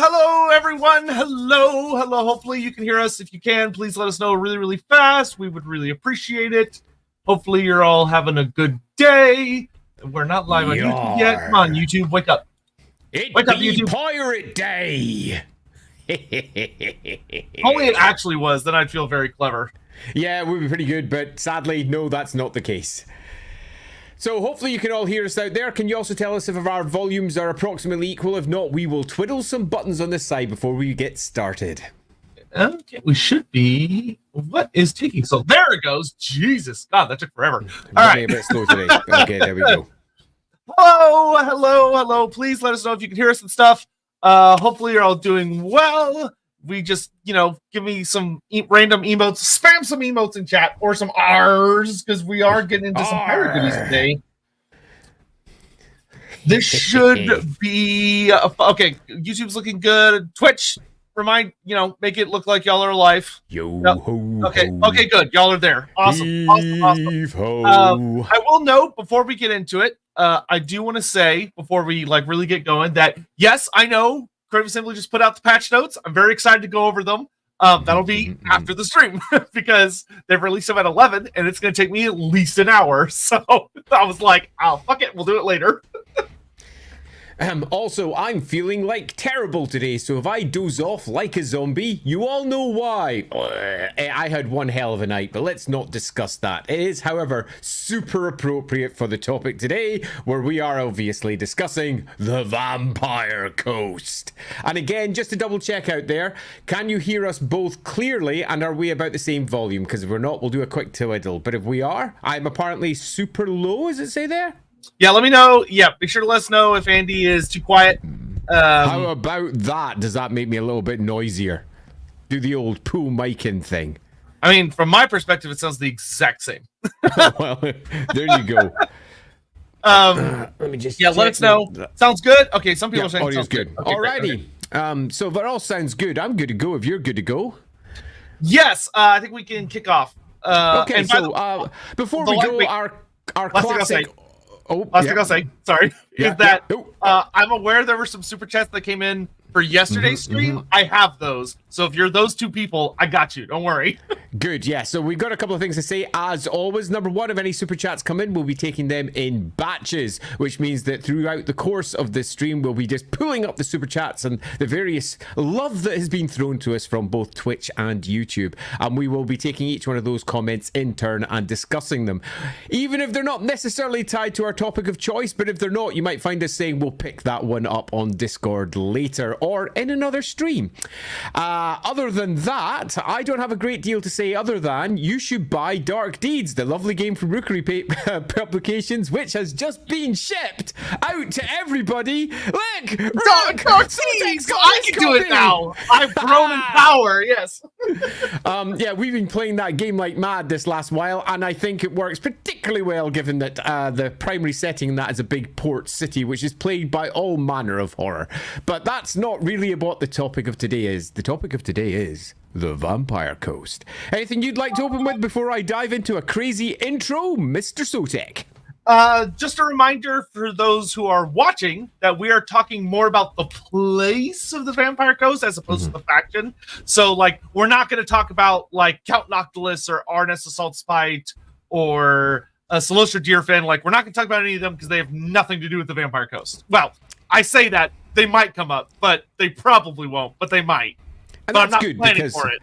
Hello, everyone. Hello. Hopefully you can hear us. If you can, please let us know really, really fast. We would really appreciate it. Hopefully you're all having a good day. We're not live on YouTube yet. Come on, YouTube, wake up. Wake up, YouTube. Pirate Day. Only it actually was, then I'd feel very clever. Yeah, it would be pretty good, but sadly, no, that's not the case. So hopefully you can all hear us out there. Can you also tell us if our volumes are approximately equal? If not, we will twiddle some buttons on this side before we get started. Okay, we should be. What is taking so? There it goes. Jesus, God, that took forever. All right, a bit slow today. Okay, there we go. Hello. Please let us know if you can hear us and stuff. Hopefully you're all doing well. We just, give me some random emotes, spam some emotes in chat or some R's because we are getting into some pirate goodies today. This should be okay. YouTube's looking good. Twitch, make it look like y'all are alive. Okay, good. Y'all are there. Awesome. I will note before we get into it, I do want to say before we really get going that yes, I know Creative Assembly just put out the patch notes. I'm very excited to go over them. That'll be after the stream because they've released them at 11 and it's going to take me at least an hour. So I was like, oh, fuck it. We'll do it later. Also, I'm feeling terrible today, so if I doze off like a zombie, you all know why. I had one hell of a night, but let's not discuss that. It is, however, super appropriate for the topic today, where we are obviously discussing the Vampire Coast. And again, just to double check out there, can you hear us both clearly, and are we about the same volume? Because if we're not, we'll do a quick twiddle. But if we are, I'm apparently super low, does it say there? Yeah, let me know. Yeah, be sure to let us know if Andy is too quiet. How about that? Does that make me a little bit noisier? Do the old pool micing thing. I mean, from my perspective, it sounds the exact same. Well, there you go. Let me just let us know. Sounds good? Okay, some people are saying audio's good. Okay, alrighty. Okay. So if that all sounds good, I'm good to go if you're good to go. Yes, I think we can kick off. Okay, so before we go, our classic... Last thing I'll say, sorry, is that I'm aware there were some super chats that came in for yesterday's stream. I have those. So if you're those two people, I got you. Don't worry. Good, yeah. So we've got a couple of things to say. As always, number one, if any super chats come in, we'll be taking them in batches, which means that throughout the course of this stream, we'll be just pulling up the super chats and the various love that has been thrown to us from both Twitch and YouTube. And we will be taking each one of those comments in turn and discussing them. Even if they're not necessarily tied to our topic of choice, but if they're not, you might find us saying we'll pick that one up on Discord later or in another stream. Other than that, I don't have a great deal to say other than you should buy Dark Deeds, the lovely game from Rookery Publications, which has just been shipped out to everybody. Look! Dark Deeds! I can do it now! I've grown in power, yes. Yeah, we've been playing that game like mad this last while, and I think it works particularly well given that the primary setting in that is a big port city, which is plagued by all manner of horror. But that's not really what the topic of today is. The topic of today is the Vampire Coast. Anything you'd like to open with before I dive into a crazy intro, Mr. Sotek? Just a reminder for those who are watching that we are talking more about the place of the Vampire Coast as opposed to the faction. So, we're not going to talk about, Count Noctilus or Arnes Assault Spite or Celestial Deerfin. We're not going to talk about any of them because they have nothing to do with the Vampire Coast. Well, I say that. They might come up, but they probably won't, but they might. And but that's I'm not good planning because for it.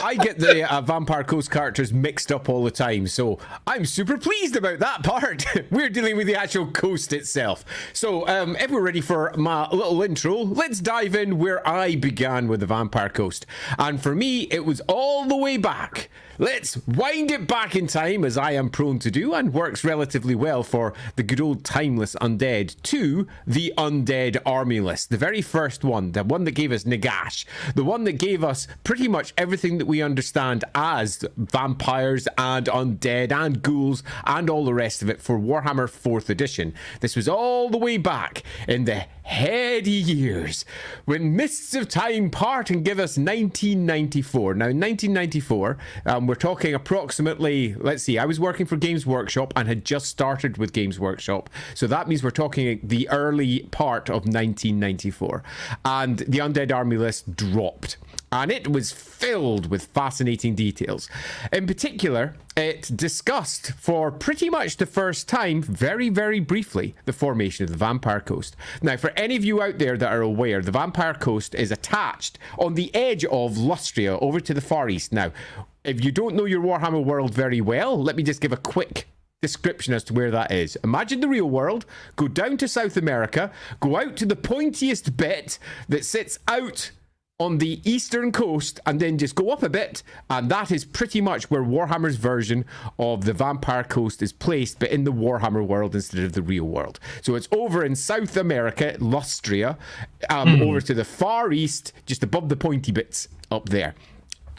I get the Vampire Coast characters mixed up all the time, so I'm super pleased about that part. We're dealing with the actual coast itself. So if we're ready for my little intro, let's dive in where I began with the Vampire Coast. And for me, it was all the way back. Let's wind it back in time, as I am prone to do, and works relatively well for the good old timeless undead, to the undead army list. The very first one, the one that gave us Nagash, the one that gave us pretty much everything that we understand as vampires and undead and ghouls and all the rest of it for Warhammer 4th edition. This was all the way back in the heady years when mists of time part and give us 1994. Now, in 1994, we're talking approximately, let's see, I was working for Games Workshop and had just started with Games Workshop. So that means we're talking the early part of 1994. And the Undead Army list dropped. And it was filled with fascinating details. In particular, it discussed for pretty much the first time, very, very briefly, the formation of the Vampire Coast. Now, for any of you out there that are aware, the Vampire Coast is attached on the edge of Lustria over to the far east. Now, if you don't know your Warhammer world very well, let me just give a quick description as to where that is. Imagine the real world, go down to South America, go out to the pointiest bit that sits out on the eastern coast, and then just go up a bit, and that is pretty much where Warhammer's version of the Vampire Coast is placed, but in the Warhammer world instead of the real world. So it's over in South America, Lustria, over to the far east, just above the pointy bits up there.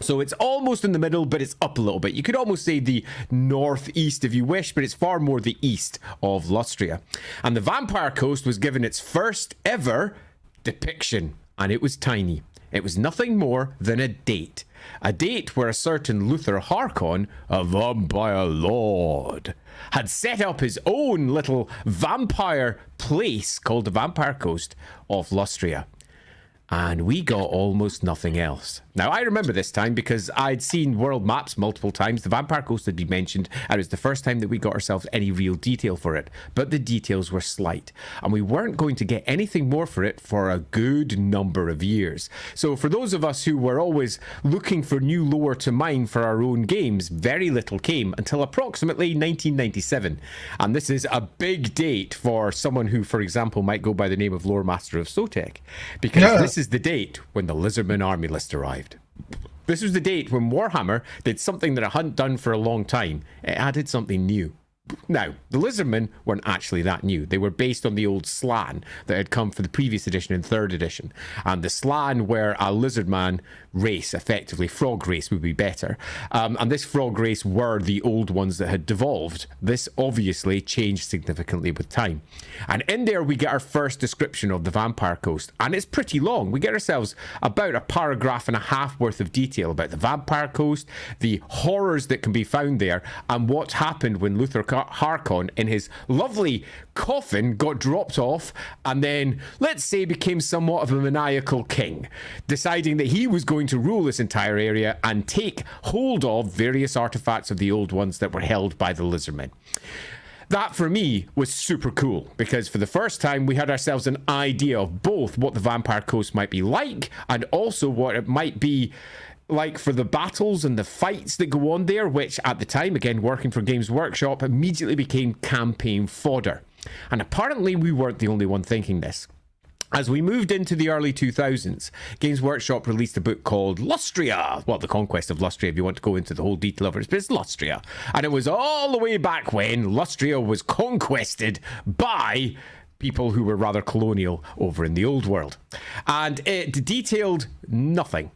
So it's almost in the middle, but it's up a little bit. You could almost say the northeast if you wish, but it's far more the east of Lustria. And the Vampire Coast was given its first ever depiction, and it was tiny. It was nothing more than a date where a certain Luther Harkon, a vampire lord, had set up his own little vampire place called the Vampire Coast of Lustria. And we got almost nothing else. Now, I remember this time because I'd seen world maps multiple times. The Vampire Coast had been mentioned, and it was the first time that we got ourselves any real detail for it. But the details were slight, and we weren't going to get anything more for it for a good number of years. So for those of us who were always looking for new lore to mine for our own games, very little came until approximately 1997. And this is a big date for someone who, for example, might go by the name of Loremaster of Sotek, because this is the date when the Lizardman army list arrived. This was the date when Warhammer did something that it hadn't done for a long time. It added something new. Now, the Lizardmen weren't actually that new. They were based on the old Slan that had come for the previous edition and third edition. And the Slan were a Lizardman race, effectively. Frog race would be better. And this frog race were the old ones that had devolved. This obviously changed significantly with time. And in there, we get our first description of the Vampire Coast. And it's pretty long. We get ourselves about a paragraph and a half worth of detail about the Vampire Coast, the horrors that can be found there, and what happened when Luther Harkon in his lovely coffin got dropped off and then, let's say, became somewhat of a maniacal king, deciding that he was going to rule this entire area and take hold of various artifacts of the old ones that were held by the Lizardmen. That, for me, was super cool, because for the first time, we had ourselves an idea of both what the Vampire Coast might be like and also what it might be like for the battles and the fights that go on there, which at the time, again, working for Games Workshop, immediately became campaign fodder. And apparently we weren't the only one thinking this. As we moved into the early 2000s, Games Workshop released a book called Lustria. Well, The Conquest of Lustria, if you want to go into the whole detail of it, but it's Lustria. And it was all the way back when Lustria was conquested by people who were rather colonial over in the old world. And it detailed nothing.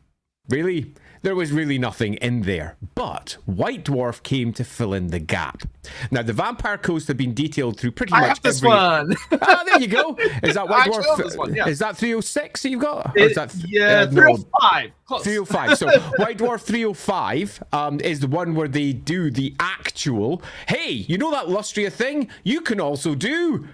Really? There was really nothing in there. But White Dwarf came to fill in the gap. Now, the Vampire Coast had been detailed through pretty much this one. There you go. Is that White Dwarf? This one, yeah. Is that 306 that you've got? Or is that 305. Close. 305. So White Dwarf 305 is the one where they do the actual, hey, you know that Lustria thing? You can also do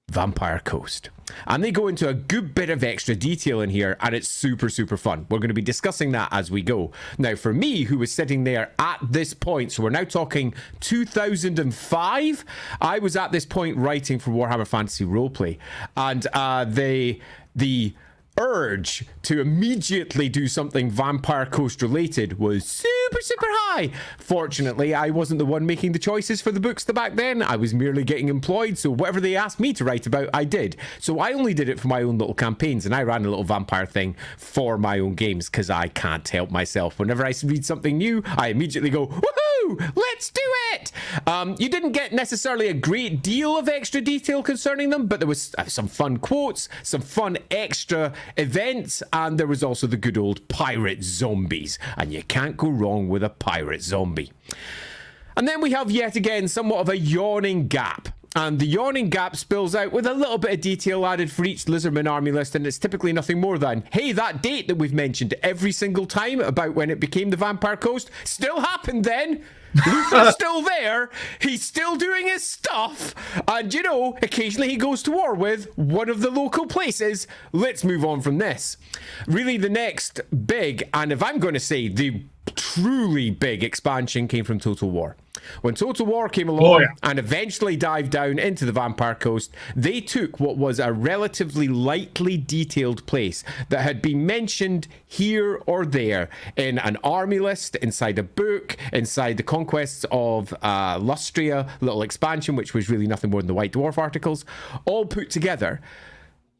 Vampire Coast. And they go into a good bit of extra detail in here, and it's super, super fun. We're going to be discussing that as we go. Now, for me, who was sitting there at this point, so we're now talking 2005, I was at this point writing for Warhammer Fantasy Roleplay, and the urge to immediately do something Vampire Coast related was super, super high. Fortunately, I wasn't the one making the choices for the books back then. I was merely getting employed, so whatever they asked me to write about, I did. So I only did it for my own little campaigns, and I ran a little vampire thing for my own games because I can't help myself. Whenever I read something new, I immediately go, woohoo, let's do it! You didn't get necessarily a great deal of extra detail concerning them, but there was some fun quotes, some fun extra events, and there was also the good old pirate zombies, and you can't go wrong with a pirate zombie. And then we have yet again somewhat of a yawning gap And the yawning gap spills out with a little bit of detail added for each Lizardman army list, and it's typically nothing more than, hey, that date that we've mentioned every single time about when it became the Vampire Coast still happened then. Luther's still there. He's still doing his stuff. And, you know, occasionally he goes to war with one of the local places. Let's move on from this. Really, the next big, and if I'm going to say the truly big expansion, came from Total War. When Total War came along and eventually dived down into the Vampire Coast, they took what was a relatively lightly detailed place that had been mentioned here or there in an army list, inside a book, inside the Conquests of Lustria little expansion, which was really nothing more than the White Dwarf articles, all put together,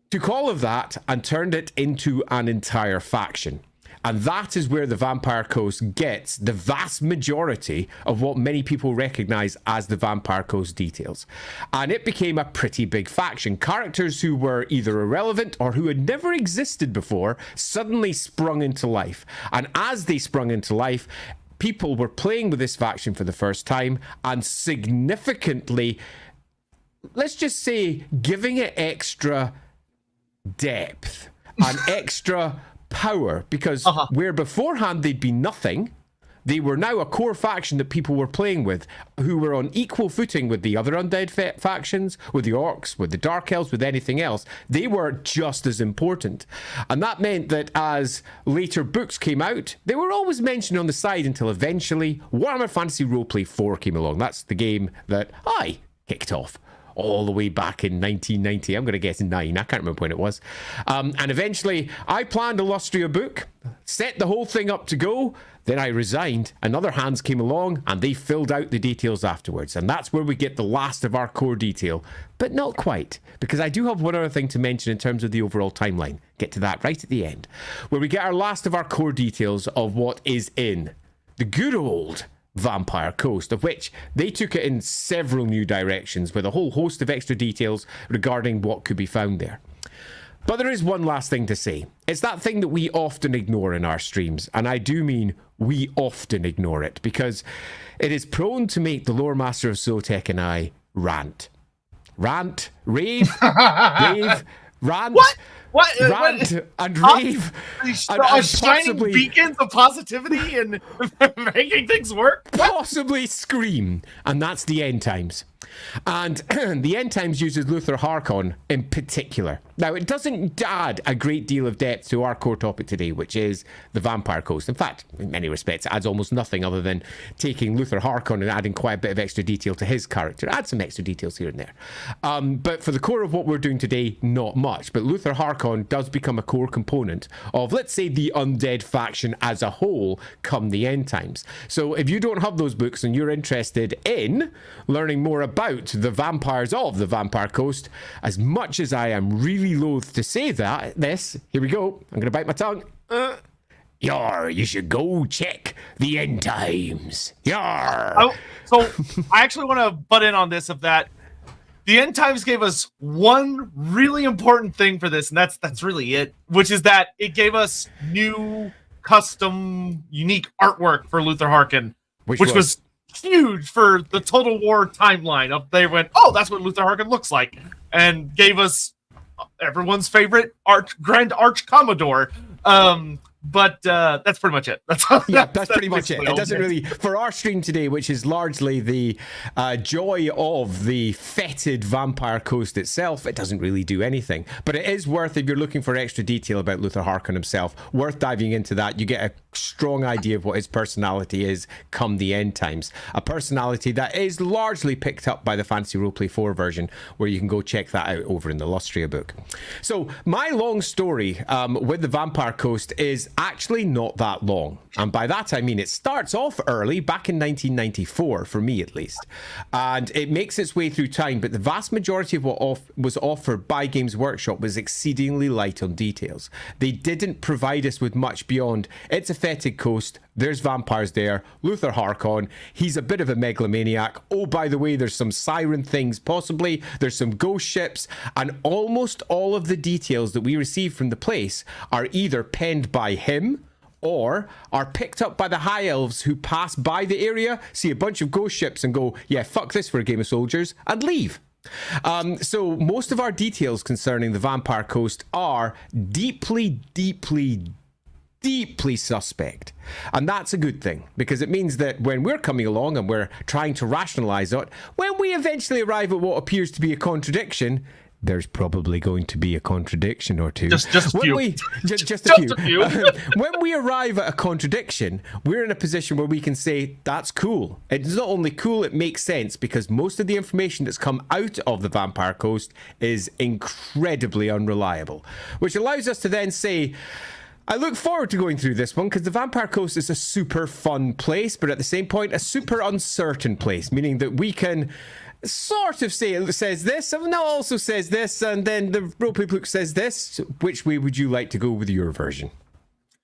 took all of that and turned it into an entire faction. And that is where the Vampire Coast gets the vast majority of what many people recognize as the Vampire Coast details. And it became a pretty big faction. Characters who were either irrelevant or who had never existed before suddenly sprung into life. And as they sprung into life, people were playing with this faction for the first time and significantly, let's just say, giving it extra depth and extra power, because where beforehand they'd been nothing, they were now a core faction that people were playing with, who were on equal footing with the other undead factions, with the orcs, with the dark elves, with anything else. They were just as important. And that meant that as later books came out, they were always mentioned on the side until eventually Warhammer Fantasy Roleplay 4 came along. That's the game that I kicked off all the way back in 1990. I'm going to guess 9. I can't remember when it was. And eventually, I planned a Lustria book, set the whole thing up to go. Then I resigned. And other hands came along, and they filled out the details afterwards. And that's where we get the last of our core detail. But not quite, because I do have one other thing to mention in terms of the overall timeline. Get to that right at the end, where we get our last of our core details of what is in the good old Vampire Coast, of which they took it in several new directions with a whole host of extra details regarding what could be found there. But there is one last thing to say. It's that thing that we often ignore in our streams, and I do mean we often ignore it, because it is prone to make the Loremaster of Sotek and I rant, rave, rant. What? Rant and rave and shining beacons of positivity and making things work? Possibly scream. And that's the end times. And the end times uses Luther Harkon in particular. Now, it doesn't add a great deal of depth to our core topic today, which is the Vampire Coast. In fact, in many respects, it adds almost nothing other than taking Luther Harkon and adding quite a bit of extra detail to his character. Add some extra details here and there. But for the core of what we're doing today, not much. But Luther Harkon does become a core component of, let's say, the undead faction as a whole come the end times. So if you don't have those books and you're interested in learning more about the vampires of the Vampire Coast, as much as I am really loath to say here we go, I'm gonna bite my tongue. You should go check the end times. So I actually want to butt in on this, of that the end times gave us one really important thing for this, and that's really it, which is that it gave us new custom unique artwork for Luther Harkon, which was huge for the Total War timeline. They went, oh, that's what Luther Harkon looks like, and gave us everyone's favorite Grand Arch Commodore. But that's pretty much it. That's pretty much it. It doesn't really, for our stream today, which is largely the joy of the fetid Vampire Coast itself, it doesn't really do anything. But it is worth, if you're looking for extra detail about Luther Harkon himself, worth diving into that. You get a strong idea of what his personality is come the end times. A personality that is largely picked up by the Fantasy Roleplay 4 version, where you can go check that out over in the Lustria book. So my long story with the Vampire Coast is actually not that long, and by that I mean it starts off early, back in 1994 for me at least, and it makes its way through time, but the vast majority of what was offered by Games Workshop was exceedingly light on details. They didn't provide us with much beyond, it's a fetid coast, there's vampires there, Luther Harkon, he's a bit of a megalomaniac, oh by the way there's some siren things possibly, there's some ghost ships, and almost all of the details that we receive from the place are either penned by him or are picked up by the high elves who pass by the area, see a bunch of ghost ships and go, yeah, fuck this for a game of soldiers, and leave. So most of our details concerning the Vampire Coast are deeply, deeply, deeply suspect. And that's a good thing, because it means that when we're coming along and we're trying to rationalize it, when we eventually arrive at what appears to be a contradiction, there's probably going to be a contradiction or two. Just a few. Just a few. When we arrive at a contradiction, we're in a position where we can say, that's cool. It's not only cool, it makes sense, because most of the information that's come out of the Vampire Coast is incredibly unreliable, which allows us to then say, I look forward to going through this one, because the Vampire Coast is a super fun place, but at the same point, a super uncertain place, meaning that we can sort of say it says this, and now also says this, and then the roleplay book says this. Which way would you like to go with your version?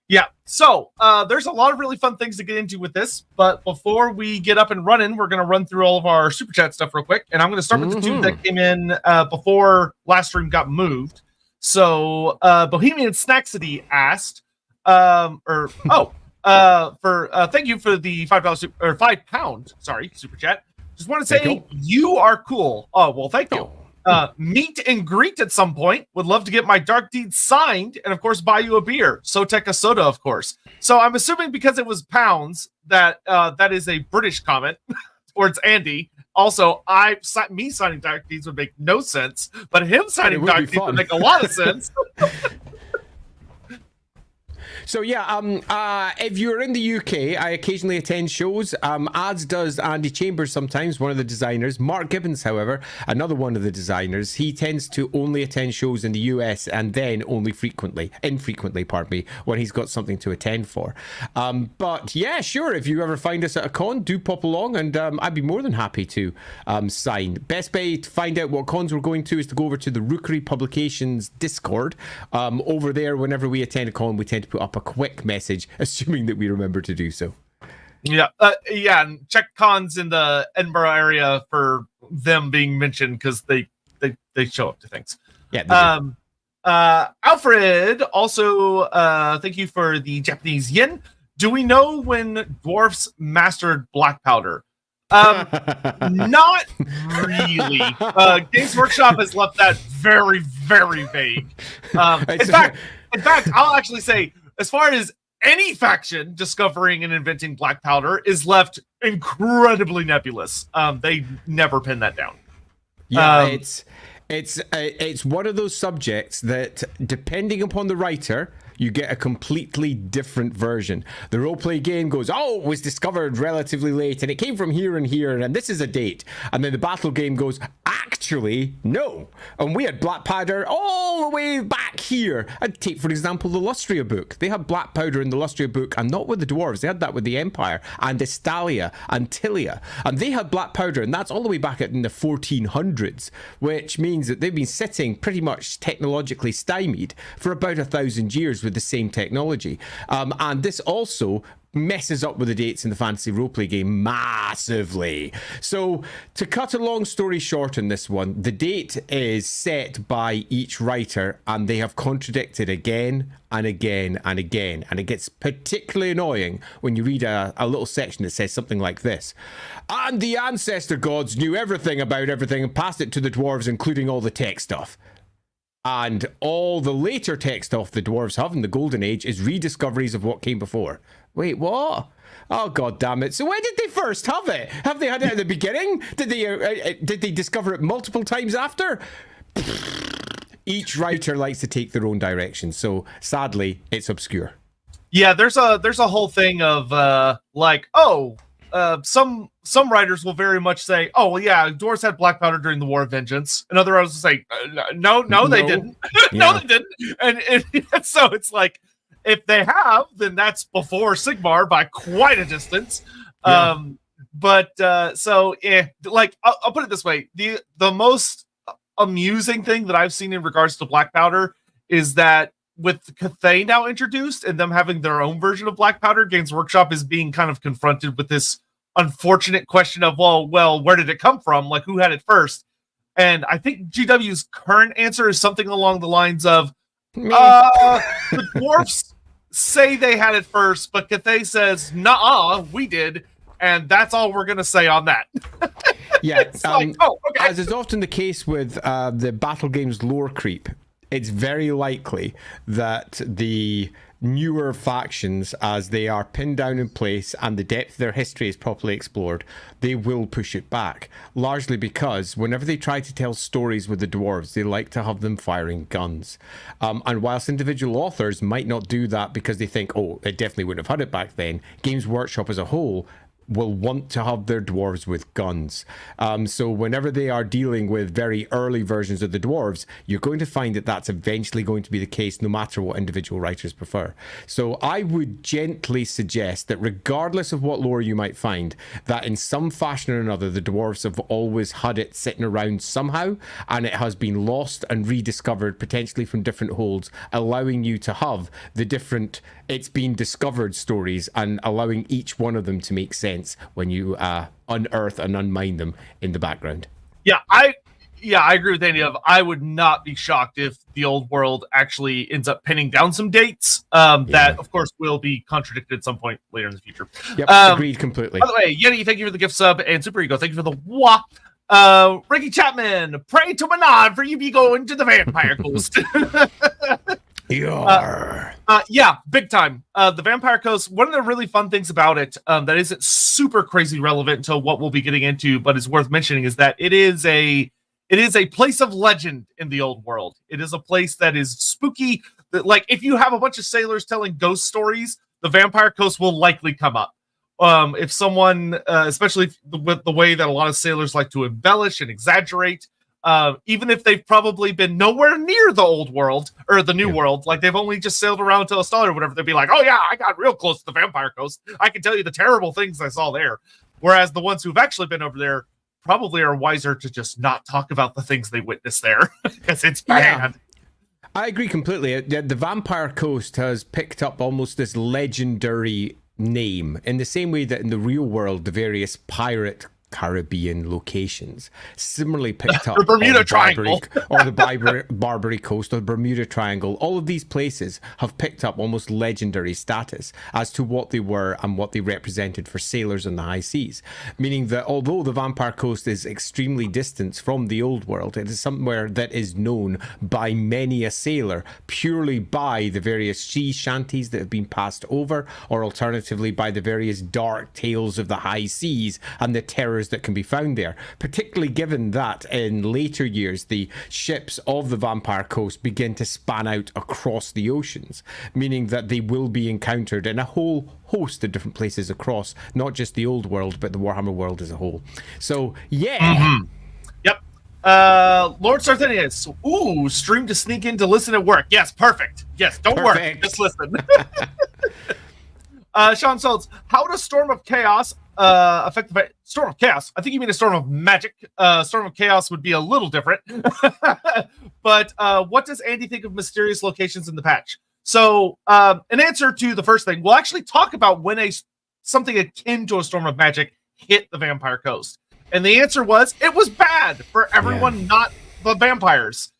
Yeah, so there's a lot of really fun things to get into with this, but before we get up and running, we're going to run through all of our super chat stuff real quick, and I'm going to start with the two that came in before last stream got moved. So Bohemian Snacksity asked, thank you for the $5 or £5, sorry, super chat. Just want to say you are cool. Oh, well, thank you. Meet and greet at some point. Would love to get my Dark Deeds signed and, of course, buy you a beer. Sotek a soda, of course. So I'm assuming because it was pounds that that is a British comment towards Andy. Also, me signing Dark Deeds would make no sense, but him signing Dark Deeds would make a lot of sense. So yeah, if you're in the UK, I occasionally attend shows, as does Andy Chambers sometimes, one of the designers. Mark Gibbons, however, another one of the designers, he tends to only attend shows in the US and then only infrequently, when he's got something to attend for. But yeah, sure, if you ever find us at a con, do pop along, and I'd be more than happy to sign. Best way to find out what cons we're going to is to go over to the Rookery Publications Discord. Over there, whenever we attend a con, we tend to put up a quick message, assuming that we remember to do so. Yeah, and check cons in the Edinburgh area for them being mentioned, because they show up to things. Yeah. Alfred also, thank you for the Japanese yen. Do we know when dwarfs mastered black powder? Not really. Games Workshop has left that very, very vague. In fact, I'll actually say, as far as any faction discovering and inventing black powder is left incredibly nebulous. They never pin that down. Yeah, it's one of those subjects that, depending upon the writer, you get a completely different version. The roleplay game goes, oh, it was discovered relatively late, and it came from here and here, and this is a date. And then the battle game goes, actually, no. And we had black powder all the way back here. I'd take, for example, the Lustria book. They had black powder in the Lustria book, and not with the dwarves. They had that with the Empire, and Estalia, and Tilia. And they had black powder, and that's all the way back in the 1400s, which means that they've been sitting pretty much technologically stymied for about 1,000 years with the same technology. And this also messes up with the dates in the fantasy roleplay game massively. So to cut a long story short on this one, the date is set by each writer, and they have contradicted again and again and again, and it gets particularly annoying when you read a little section that says something like this: and the ancestor gods knew everything about everything and passed it to the dwarves, including all the tech stuff. And all the later tech stuff the dwarves have in the Golden Age is rediscoveries of what came before. Wait, what? Oh, god damn it. So when did they first have it? Have they had it at the beginning? Did they discover it multiple times after? Each writer likes to take their own direction, so sadly, it's obscure. Yeah, there's a whole thing of some writers will very much say, oh, well, yeah, dwarves had black powder during the War of Vengeance. And other writers will say, no, they didn't. No, they didn't. And so it's like, if they have, then that's before Sigmar by quite a distance. Yeah. I'll put it this way. The most amusing thing that I've seen in regards to black powder is that with Cathay now introduced and them having their own version of black powder, Games Workshop is being kind of confronted with this unfortunate question of, well, where did it come from? Like, who had it first? And I think GW's current answer is something along the lines of, the dwarfs say they had it first, but Cathay says, nah, we did. And that's all we're going to say on that. Yeah, like, oh, okay. as is often the case with the battle games lore creep, it's very likely that the newer factions, as they are pinned down in place and the depth of their history is properly explored, they will push it back. Largely because whenever they try to tell stories with the dwarves, they like to have them firing guns. And whilst individual authors might not do that because they think, oh, it definitely wouldn't have had it back then, Games Workshop as a whole will want to have their dwarves with guns. So whenever they are dealing with very early versions of the dwarves, you're going to find that that's eventually going to be the case no matter what individual writers prefer. So I would gently suggest that regardless of what lore you might find, that in some fashion or another, the dwarves have always had it sitting around somehow, and it has been lost and rediscovered potentially from different holds, allowing you to have the different it's been discovered stories and allowing each one of them to make sense when you unearth and unmine them in the background. Yeah, I agree with Andy. I would not be shocked if the old world actually ends up pinning down some dates that, of course, will be contradicted at some point later in the future. Yep, agreed completely. By the way, Yeti, thank you for the gift sub, and Super Ego, thank you for the wah. Ricky Chapman, pray to Manon for you be going to the Vampire Coast. Yeah, big time. The Vampire Coast, one of the really fun things about it that isn't super crazy relevant to what we'll be getting into, but is worth mentioning, is that it is a place of legend in the old world. It is a place that is spooky. That, like, if you have a bunch of sailors telling ghost stories, the Vampire Coast will likely come up. If someone, especially with the way that a lot of sailors like to embellish and exaggerate, even if they've probably been nowhere near the old world or the new world, like they've only just sailed around to Ostala or whatever, they'd be like, oh yeah, I got real close to the Vampire Coast. I can tell you the terrible things I saw there. Whereas the ones who've actually been over there probably are wiser to just not talk about the things they witnessed there because it's bad. Yeah. I agree completely. The Vampire Coast has picked up almost this legendary name in the same way that in the real world, the various pirate Caribbean locations similarly picked up the Bermuda Triangle or the Barbary Coast or the Bermuda Triangle. All of these places have picked up almost legendary status as to what they were and what they represented for sailors in the high seas, meaning that although the Vampire Coast is extremely distant from the old world, it is somewhere that is known by many a sailor purely by the various sea shanties that have been passed over, or alternatively by the various dark tales of the high seas and the terrors that can be found there, particularly given that in later years the ships of the Vampire Coast begin to span out across the oceans, meaning that they will be encountered in a whole host of different places across not just the old world but the Warhammer world as a whole. So Yep. Lord Sarthenius, stream to sneak in to listen at work. Yes, perfect. Yes, don't work, just listen. Sean Schultz, how does Storm of Chaos affect the Storm of Chaos? I think you mean a Storm of Magic. Storm of Chaos would be a little different. But what does Andy think of mysterious locations in the patch? So, an answer to the first thing, we'll actually talk about when something akin to a Storm of Magic hit the Vampire Coast. And the answer was, it was bad for everyone, not the vampires.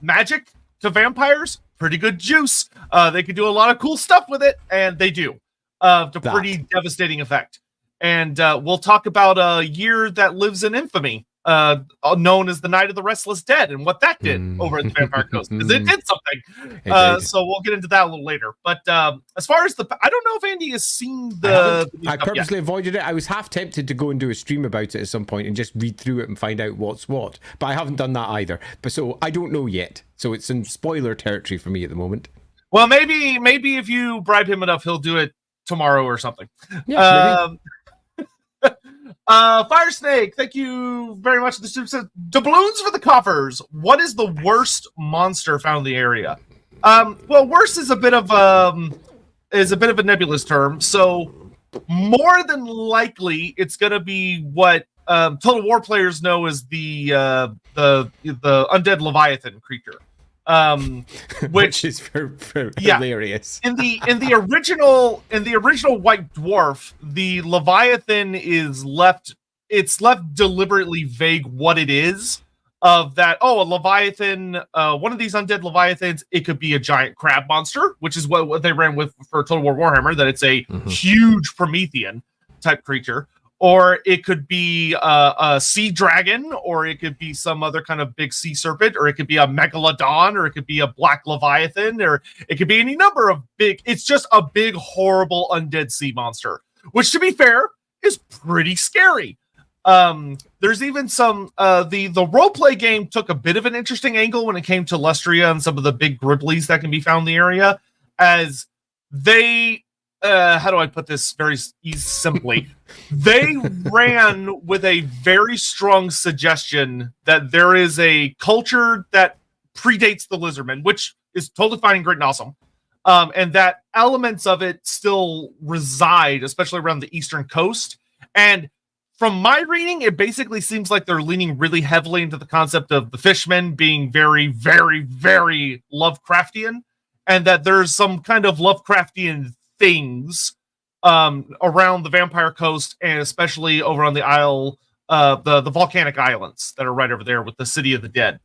Magic to vampires, pretty good juice. They could do a lot of cool stuff with it, and they do. To pretty devastating effect. And we'll talk about a year that lives in infamy, known as the Night of the Restless Dead, and what that did over at the Vampire Coast, because it did something. So we'll get into that a little later. But as far as I don't know if Andy has seen the... I purposely avoided it. I was half tempted to go and do a stream about it at some point and just read through it and find out what's what. But I haven't done that either. But so I don't know yet. So it's in spoiler territory for me at the moment. Well, maybe if you bribe him enough, he'll do it tomorrow or something. Yeah, Fire Snake, thank you very much. The says doubloons for the coffers. What is the worst monster found in the area? Well, worst is a bit of a nebulous term. So more than likely, it's going to be what Total War players know as the undead Leviathan creature. Which is hilarious. In the original White Dwarf, the Leviathan is left deliberately vague what it is. Of that, a Leviathan, one of these undead Leviathans, it could be a giant crab monster, which is what they ran with for Total War Warhammer, that it's a huge Promethean type creature. or it could be a sea dragon, or it could be some other kind of big sea serpent, or it could be a megalodon, or it could be a black leviathan, or it could be any number of big. It's just a big, horrible undead sea monster, which, to be fair, is pretty scary. There's even some the roleplay game took a bit of an interesting angle when it came to Lustria and some of the big griblies that can be found in the area, as they how do I put this very simply? They ran with a very strong suggestion that there is a culture that predates the Lizardmen, which is totally fine and great and awesome. And that elements of it still reside, especially around the eastern coast. And from my reading, it basically seems like they're leaning really heavily into the concept of the fishmen being very, very, very Lovecraftian, and that there's some kind of Lovecraftian things around the Vampire Coast, and especially over on the isle, the volcanic islands that are right over there with the City of the Dead.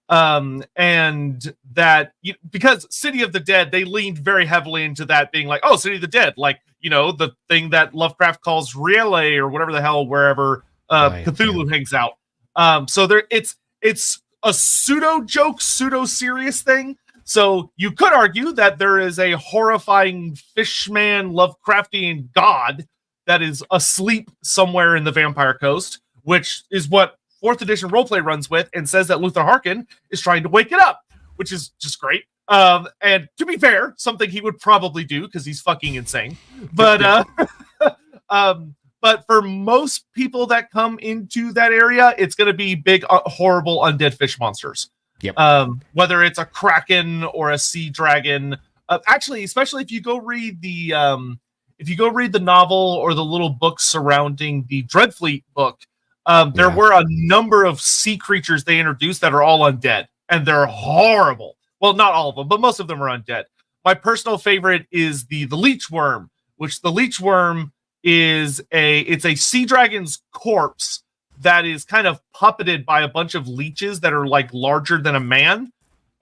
And that because City of the Dead, they leaned very heavily into that being like, oh, City of the Dead, like, you know, the thing that Lovecraft calls Riele or whatever the hell, wherever Cthulhu hangs out. So there, it's a pseudo joke, pseudo serious thing. So you could argue that there is a horrifying fishman Lovecraftian god that is asleep somewhere in the Vampire Coast, which is what 4th edition roleplay runs with, and says that Luther Harkin is trying to wake it up, which is just great. And to be fair, something he would probably do because he's fucking insane. But but for most people that come into that area, it's going to be big, horrible undead fish monsters. Yep. Whether it's a kraken or a sea dragon. Actually, especially if you go read the novel or the little book surrounding the Dreadfleet book, there were a number of sea creatures they introduced that are all undead, and they're horrible. Well, not all of them, but most of them are undead. My personal favorite is the leech worm, which the leech worm is it's a sea dragon's corpse that is kind of puppeted by a bunch of leeches that are like larger than a man.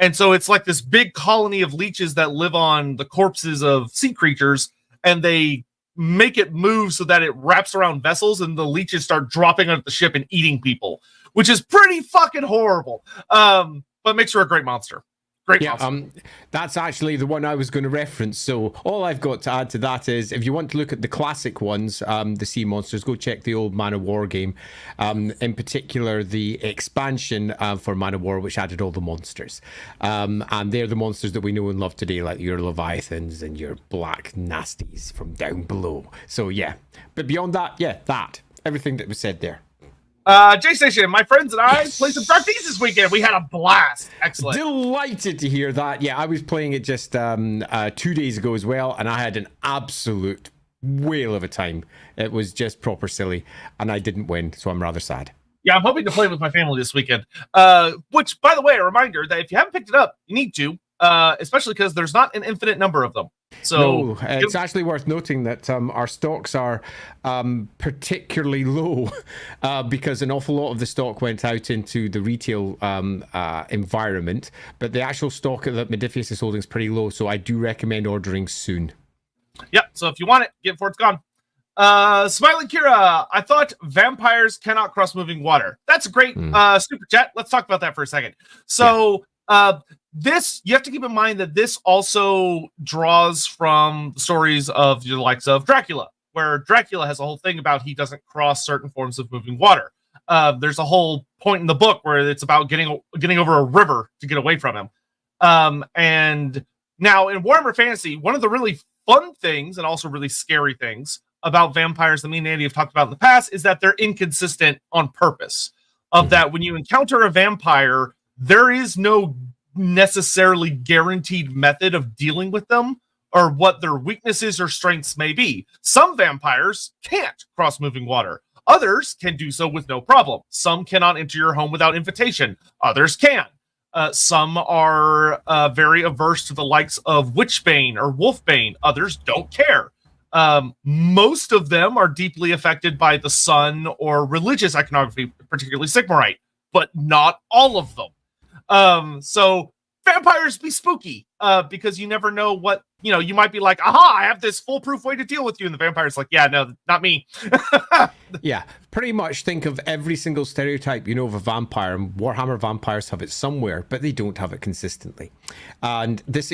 And so it's like this big colony of leeches that live on the corpses of sea creatures, and they make it move so that it wraps around vessels, and the leeches start dropping onto the ship and eating people, which is pretty fucking horrible. But makes for a great monster. Great monster. That's actually the one I was going to reference. So all I've got to add to that is, if you want to look at the classic ones, the sea monsters, go check the old Man of War game. In particular, the expansion for Man of War, which added all the monsters. And they're the monsters that we know and love today, like your Leviathans and your black nasties from down below. So yeah, but beyond that, everything that was said there. J-Station, my friends and I played some Dark Thieves this weekend. We had a blast. Excellent. Delighted to hear that. Yeah, I was playing it just 2 days ago as well, and I had an absolute whale of a time. It was just proper silly, and I didn't win, so I'm rather sad. Yeah, I'm hoping to play with my family this weekend. Which, by the way, a reminder that if you haven't picked it up, you need to, especially because there's not an infinite number of them. So no, it's actually worth noting that our stocks are particularly low because an awful lot of the stock went out into the retail environment, but the actual stock that Modifius is holding is pretty low, so I do recommend ordering soon. Yep, so if you want it, get it before it's gone. Smiling Kira, I thought vampires cannot cross moving water. That's a great super chat. Let's talk about that for a second. So this, you have to keep in mind that this also draws from the stories of the likes of Dracula, where Dracula has a whole thing about he doesn't cross certain forms of moving water. There's a whole point in the book where it's about getting over a river to get away from him. And now in Warhammer Fantasy, one of the really fun things and also really scary things about vampires that me and Andy have talked about in the past is that they're inconsistent on purpose. Of that, when you encounter a vampire, there is no necessarily guaranteed method of dealing with them or what their weaknesses or strengths may be. Some vampires can't cross moving water. Others can do so with no problem. Some cannot enter your home without invitation. Others can. Some are very averse to the likes of Witchbane or Wolfbane. Others don't care. Most of them are deeply affected by the sun or religious iconography, particularly Sigmarite, but not all of them. So vampires be spooky. because you never know what, you might be like, aha, I have this foolproof way to deal with you. And the vampire's like, yeah, no, not me. Yeah, pretty much think of every single stereotype of a vampire, and Warhammer vampires have it somewhere, but they don't have it consistently. And this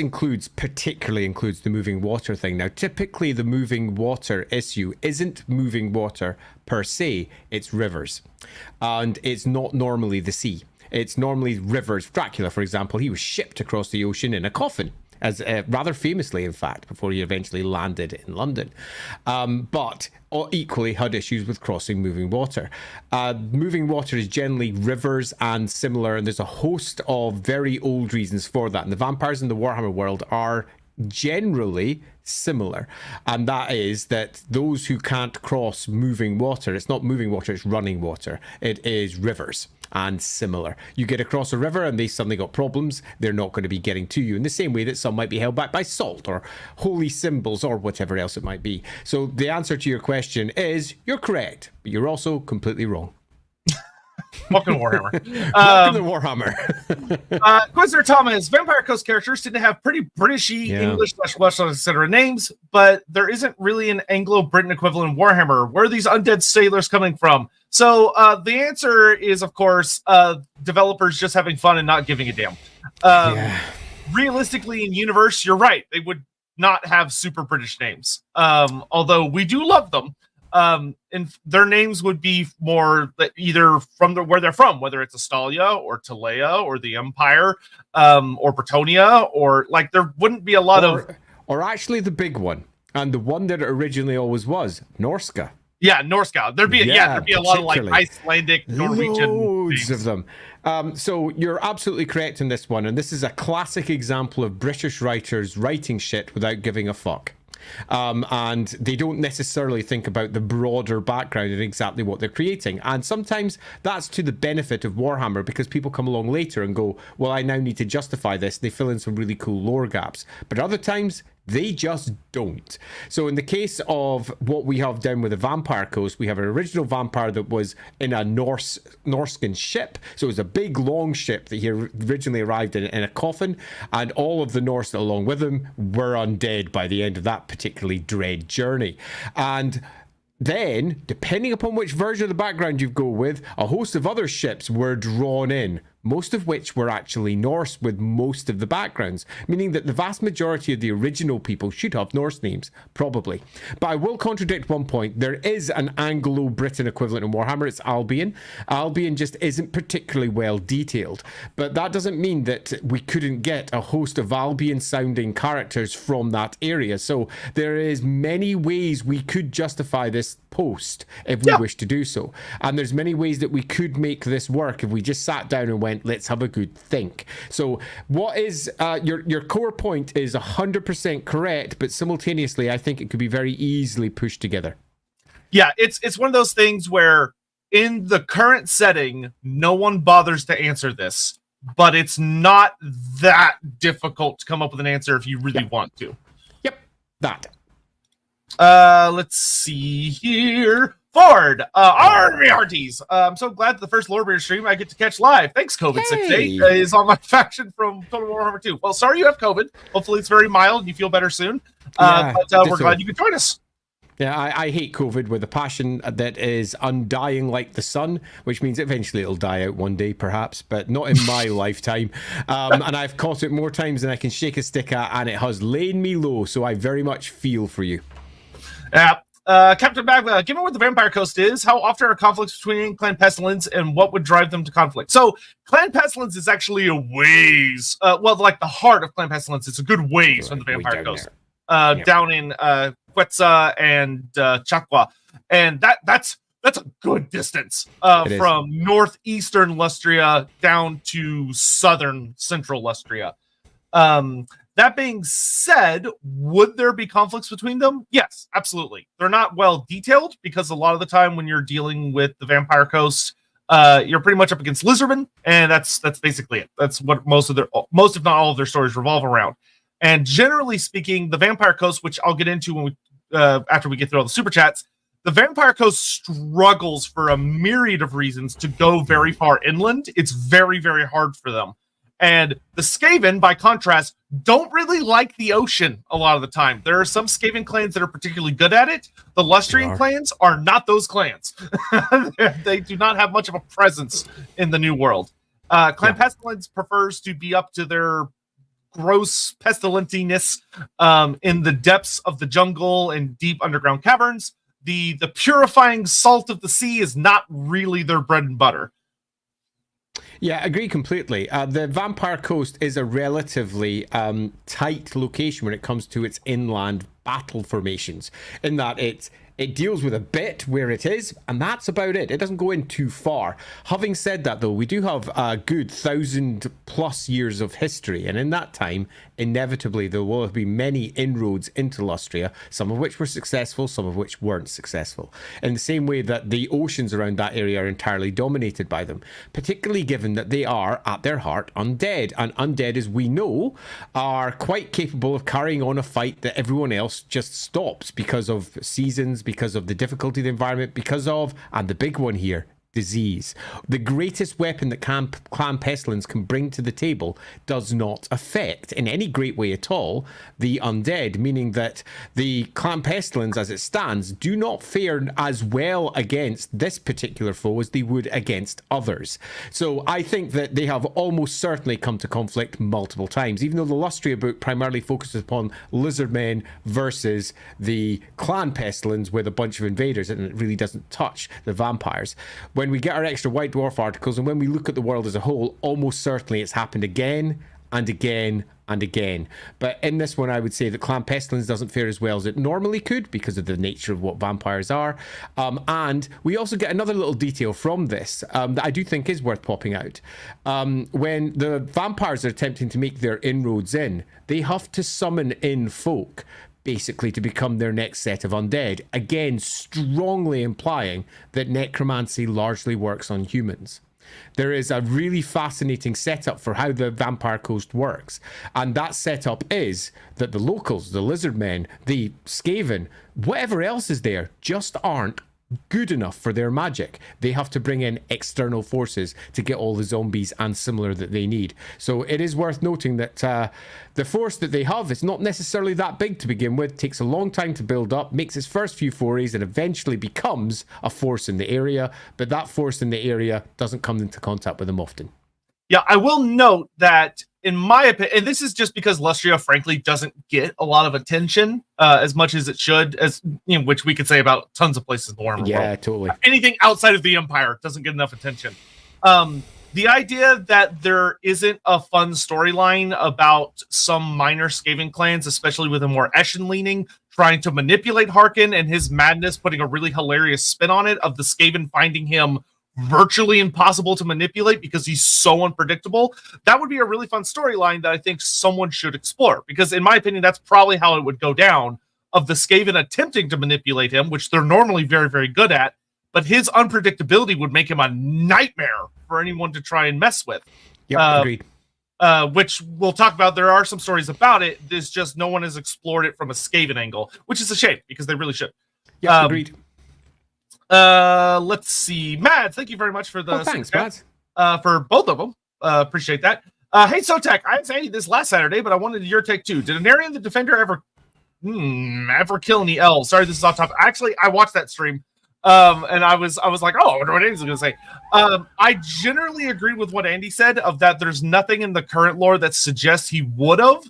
particularly includes the moving water thing. Now, typically the moving water issue isn't moving water per se, it's rivers. And it's not normally the sea. It's normally rivers. Dracula, for example, he was shipped across the ocean in a coffin, as rather famously, in fact, before he eventually landed in London. But equally had issues with crossing moving water. Moving water is generally rivers and similar, and there's a host of very old reasons for that. And the vampires in the Warhammer world are generally similar, and that is that those who can't cross moving water, it's not moving water, it's running water, it is rivers. And similar. You get across a river and they suddenly got problems, they're not going to be getting to you in the same way that some might be held back by salt or holy symbols or whatever else it might be. So the answer to your question is you're correct, but you're also completely wrong. Welcome to Warhammer. Welcome to Warhammer. Quizzer Thomas, Vampire Coast characters tend to have pretty Britishy English/Welsh, etc. names, but there isn't really an Anglo-Britain equivalent in Warhammer. Where are these undead sailors coming from? So the answer is, of course, developers just having fun and not giving a damn. Realistically, in universe, you're right. They would not have super British names, although we do love them. And their names would be more either from where they're from, whether it's Astalia or Talea or the Empire, or Bretonia, or like there wouldn't be a lot or actually the big one, and the one that it originally always was, Norska. Yeah, Norska. There'd be a lot of like Icelandic, Norwegian loads of them. So you're absolutely correct in this one, and this is a classic example of British writers writing shit without giving a fuck. And they don't necessarily think about the broader background and exactly what they're creating. And sometimes that's to the benefit of Warhammer, because people come along later and go, well, I now need to justify this. They fill in some really cool lore gaps. But other times, they just don't. So in the case of what we have down with the Vampire Coast, we have an original vampire that was in a Norscan ship. So it was a big, long ship that he originally arrived in a coffin. And all of the Norse along with him were undead by the end of that particularly dread journey. And then, depending upon which version of the background you go with, a host of other ships were drawn in, most of which were actually Norse with most of the backgrounds, meaning that the vast majority of the original people should have Norse names, probably. But I will contradict one point. There is an Anglo-Britain equivalent in Warhammer. It's Albion. Albion just isn't particularly well detailed. But that doesn't mean that we couldn't get a host of Albion-sounding characters from that area. So there is many ways we could justify this post if we wish to do so. And there's many ways that we could make this work if we just sat down and went, let's have a good think. So what is your core point is 100% correct, but simultaneously I think it could be very easily pushed together. Yeah, it's one of those things where in the current setting no one bothers to answer this, but it's not that difficult to come up with an answer if you really want to. Yep, that. Let's see here. Ford, RBRTs. I'm so glad that the first Lorebeards stream I get to catch live. Thanks, COVID-68 is on my faction from Total Warhammer 2. Well, sorry you have COVID. Hopefully it's very mild and you feel better soon. But we're glad you could join us. Yeah, I hate COVID with a passion that is undying like the sun, which means eventually it'll die out one day, perhaps, but not in my lifetime. And I've caught it more times than I can shake a stick at, and it has laid me low, so I very much feel for you. Yeah. Captain Bagba, given where the Vampire Coast is, how often are conflicts between Clan Pestilence and what would drive them to conflict? So, Clan Pestilence is actually a ways, like the heart of Clan Pestilence. It's a good ways from the Vampire Coast. Down in Quetzal and Chakwa. And that's a good distance from northeastern Lustria down to southern central Lustria. That being said, would there be conflicts between them? Yes, absolutely. They're not well detailed because a lot of the time when you're dealing with the Vampire Coast, you're pretty much up against lizardmen, and that's basically it. That's what most if not all of their stories revolve around. And generally speaking, the Vampire Coast, which I'll get into when we after we get through all the super chats, the Vampire Coast struggles for a myriad of reasons to go very far inland. It's very, very hard for them. And the Skaven, by contrast, don't really like the ocean a lot of the time. There are some Skaven clans that are particularly good at it. The Lustrian clans are not those clans. They do not have much of a presence in the New World. Clan Pestilence prefers to be up to their gross pestilentiness in the depths of the jungle and deep underground caverns. The purifying salt of the sea is not really their bread and butter. Yeah, agree completely. The Vampire Coast is a relatively tight location when it comes to its inland battle formations, in that it deals with a bit where it is, and that's about it. It doesn't go in too far. Having said that, though, we do have a good 1,000+ years of history, and in that time, inevitably, there will have been many inroads into Lustria, some of which were successful, some of which weren't successful. In the same way that the oceans around that area are entirely dominated by them, particularly given that they are, at their heart, undead. And undead, as we know, are quite capable of carrying on a fight that everyone else just stops because of seasons, because of the difficulty of the environment, because of, and the big one here, disease. The greatest weapon that Clan Pestilence can bring to the table does not affect in any great way at all the undead, meaning that the Clan Pestilence as it stands do not fare as well against this particular foe as they would against others. So I think that they have almost certainly come to conflict multiple times, even though the Lustria book primarily focuses upon lizardmen versus the Clan Pestilence with a bunch of invaders, and it really doesn't touch the vampires. When we get our extra White Dwarf articles and when we look at the world as a whole, almost certainly it's happened again and again and again. But in this one, I would say that Clan Pestilence doesn't fare as well as it normally could because of the nature of what vampires are. And we also get another little detail from this that I do think is worth popping out. When the vampires are attempting to make their inroads in, they have to summon in folk basically to become their next set of undead. Again, strongly implying that necromancy largely works on humans. There is a really fascinating setup for how the Vampire Coast works. And that setup is that the locals, the lizardmen, the Skaven, whatever else is there, just aren't good enough for their magic. They have to bring in external forces to get all the zombies and similar that they need. So it is worth noting that the force that they have is not necessarily that big to begin with, takes a long time to build up, makes its first few forays and eventually becomes a force in the area, but that force in the area doesn't come into contact with them often. Yeah, I will note that in my opinion, and this is just because Lustria, frankly, doesn't get a lot of attention as much as it should, as you know, which we could say about tons of places in the Warhammer world. Yeah, totally. Anything outside of the Empire doesn't get enough attention. The idea that there isn't a fun storyline about some minor Skaven clans, especially with a more Eshin leaning, trying to manipulate Harkin and his madness, putting a really hilarious spin on it, of the Skaven finding him virtually impossible to manipulate because he's so unpredictable. That would be a really fun storyline that I think someone should explore, because in my opinion, that's probably how it would go down, of the Skaven attempting to manipulate him, which they're normally very, very good at, but his unpredictability would make him a nightmare for anyone to try and mess with. Yeah, agreed. Which we'll talk about. There are some stories about it. There's just no one has explored it from a Skaven angle, which is a shame because they really should. Yeah, agreed. Let's see. Mads, thank you very much for the thanks, Mads. For both of them. Appreciate that. Hey, Sotek, I didn't say any of this last Saturday, but I wanted your take too. Did Anarian the Defender ever kill any elves? Sorry, this is off topic. Actually, I watched that stream. And I was like, oh, I wonder what Andy's going to say. I generally agree with what Andy said, of that there's nothing in the current lore that suggests he would have.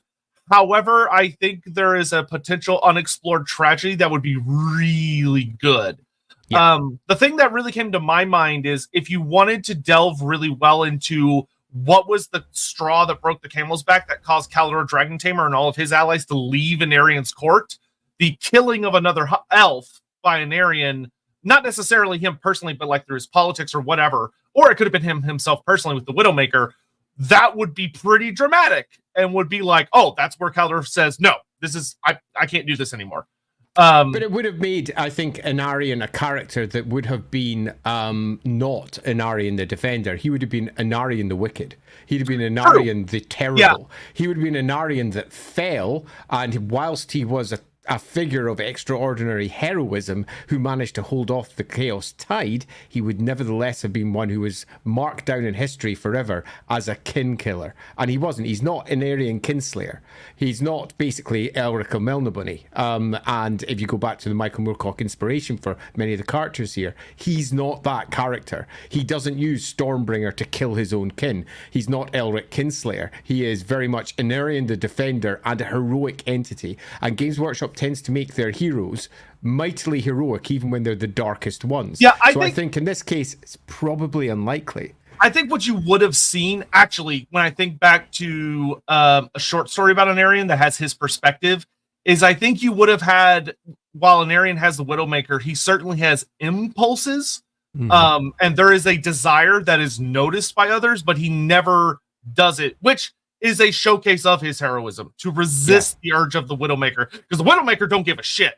However, I think there is a potential unexplored tragedy that would be really good. Yeah. The thing that really came to my mind is if you wanted to delve really well into what was the straw that broke the camel's back that caused Calidor Dragon Tamer and all of his allies to leave Anarian's court, the killing of another elf by Anarian, not necessarily him personally, but like through his politics or whatever, or it could have been him himself personally with the Widowmaker, that would be pretty dramatic and would be like, oh, that's where Calidor says, no, this is, I can't do this anymore. But it would have made, I think, Anarian a character that would have been not Anarian the Defender. He would have been Anarian the Wicked. He'd have been Anarian the Terrible. Yeah. He would have been Anarian that fell, and whilst he was a a figure of extraordinary heroism who managed to hold off the chaos tide, he would nevertheless have been one who was marked down in history forever as a kin killer. And he wasn't. He's not an Aryan kinslayer. He's not basically Elric Melnibone. And if you go back to the Michael Moorcock inspiration for many of the characters here, he's not that character. He doesn't use Stormbringer to kill his own kin. He's not Elric Kinslayer. He is very much an Aryan the Defender and a heroic entity. And Games Workshop tends to make their heroes mightily heroic even when they're the darkest ones. Yeah, I think in this case it's probably unlikely. I think what you would have seen, actually, when I think back to a short story about an Aryan that has his perspective, is I think you would have had, while an Aryan has the Widowmaker, he certainly has impulses, and there is a desire that is noticed by others, but he never does it, which is a showcase of his heroism, to resist the urge of the Widowmaker, because the Widowmaker don't give a shit.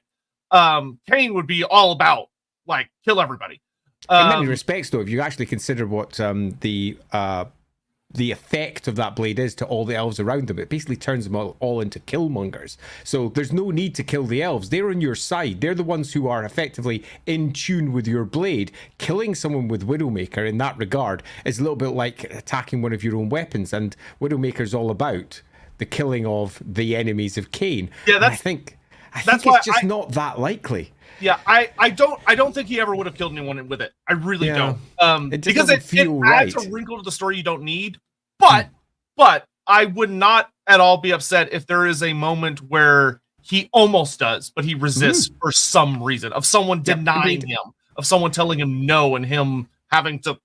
Cain would be all about, like, kill everybody. In many respects, though, if you actually consider what the effect of that blade is to all the elves around them, it basically turns them all into killmongers. So there's no need to kill the elves. They're on your side. They're the ones who are effectively in tune with your blade. Killing someone with Widowmaker in that regard is a little bit like attacking one of your own weapons, and Widowmaker's all about the killing of the enemies of Cain. Yeah, I think it's just not that likely. Yeah, I don't think he ever would have killed anyone with it. I really don't. Because it adds a wrinkle to the story you don't need. But I would not at all be upset if there is a moment where he almost does, but he resists for some reason, of someone denying him, of someone telling him no, and him having to,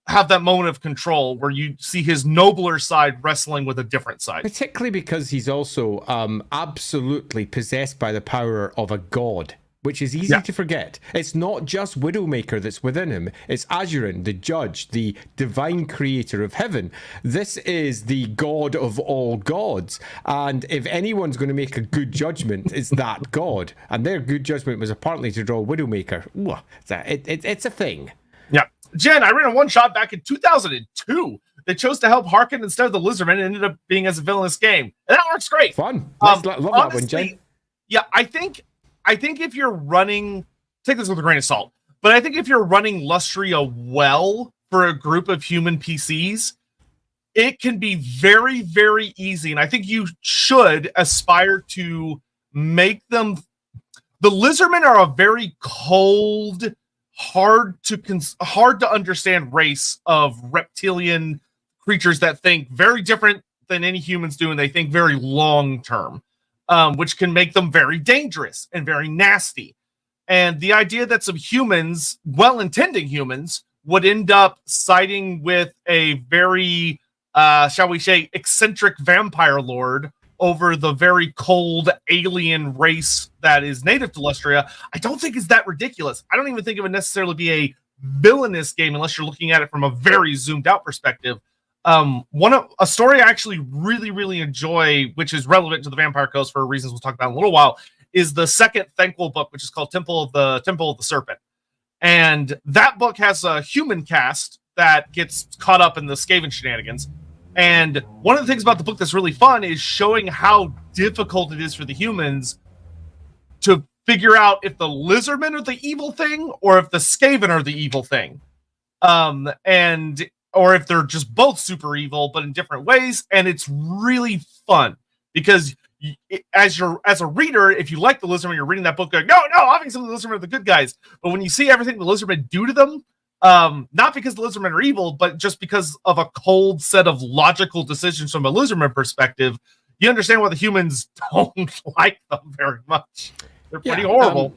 have that moment of control where you see his nobler side wrestling with a different side. Particularly because he's also absolutely possessed by the power of a god, which is easy to forget. It's not just Widowmaker that's within him. It's Azurin, the judge, the divine creator of heaven. This is the god of all gods. And if anyone's going to make a good judgment, it's that god. And their good judgment was apparently to draw Widowmaker. It's a thing. Yeah. Jen, I ran a one-shot back in 2002 that chose to help Harkin instead of the Lizardman and ended up being as a villainous game. And that works great. Fun. Love that one, Jen. Yeah, I think if you're running, take this with a grain of salt, but I think if you're running Lustria well for a group of human PCs, it can be very, very easy. And I think you should aspire to make them. The Lizardmen are a very cold, hard to understand race of reptilian creatures that think very different than any humans do, and they think very long term, which can make them very dangerous and very nasty. And the idea that some humans, well-intending humans, would end up siding with a very, shall we say, eccentric vampire lord over the very cold alien race that is native to Lustria, I don't think is that ridiculous. I don't even think it would necessarily be a villainous game unless you're looking at it from a very zoomed out perspective. A story I actually really, really enjoy, which is relevant to the Vampire Coast for reasons we'll talk about in a little while, is the second Thanquol book, which is called Temple of the Serpent. And that book has a human cast that gets caught up in the Skaven shenanigans. And one of the things about the book that's really fun is showing how difficult it is for the humans to figure out if the Lizardmen are the evil thing or if the Skaven are the evil thing. Or if they're just both super evil, but in different ways. And it's really fun because as a reader, if you like the Lizardmen, you're reading that book going, no, obviously the Lizardmen are the good guys. But when you see everything the Lizardmen do to them, not because the Lizardmen are evil, but just because of a cold set of logical decisions from a Lizardman perspective, you understand why the humans don't like them very much. They're pretty horrible.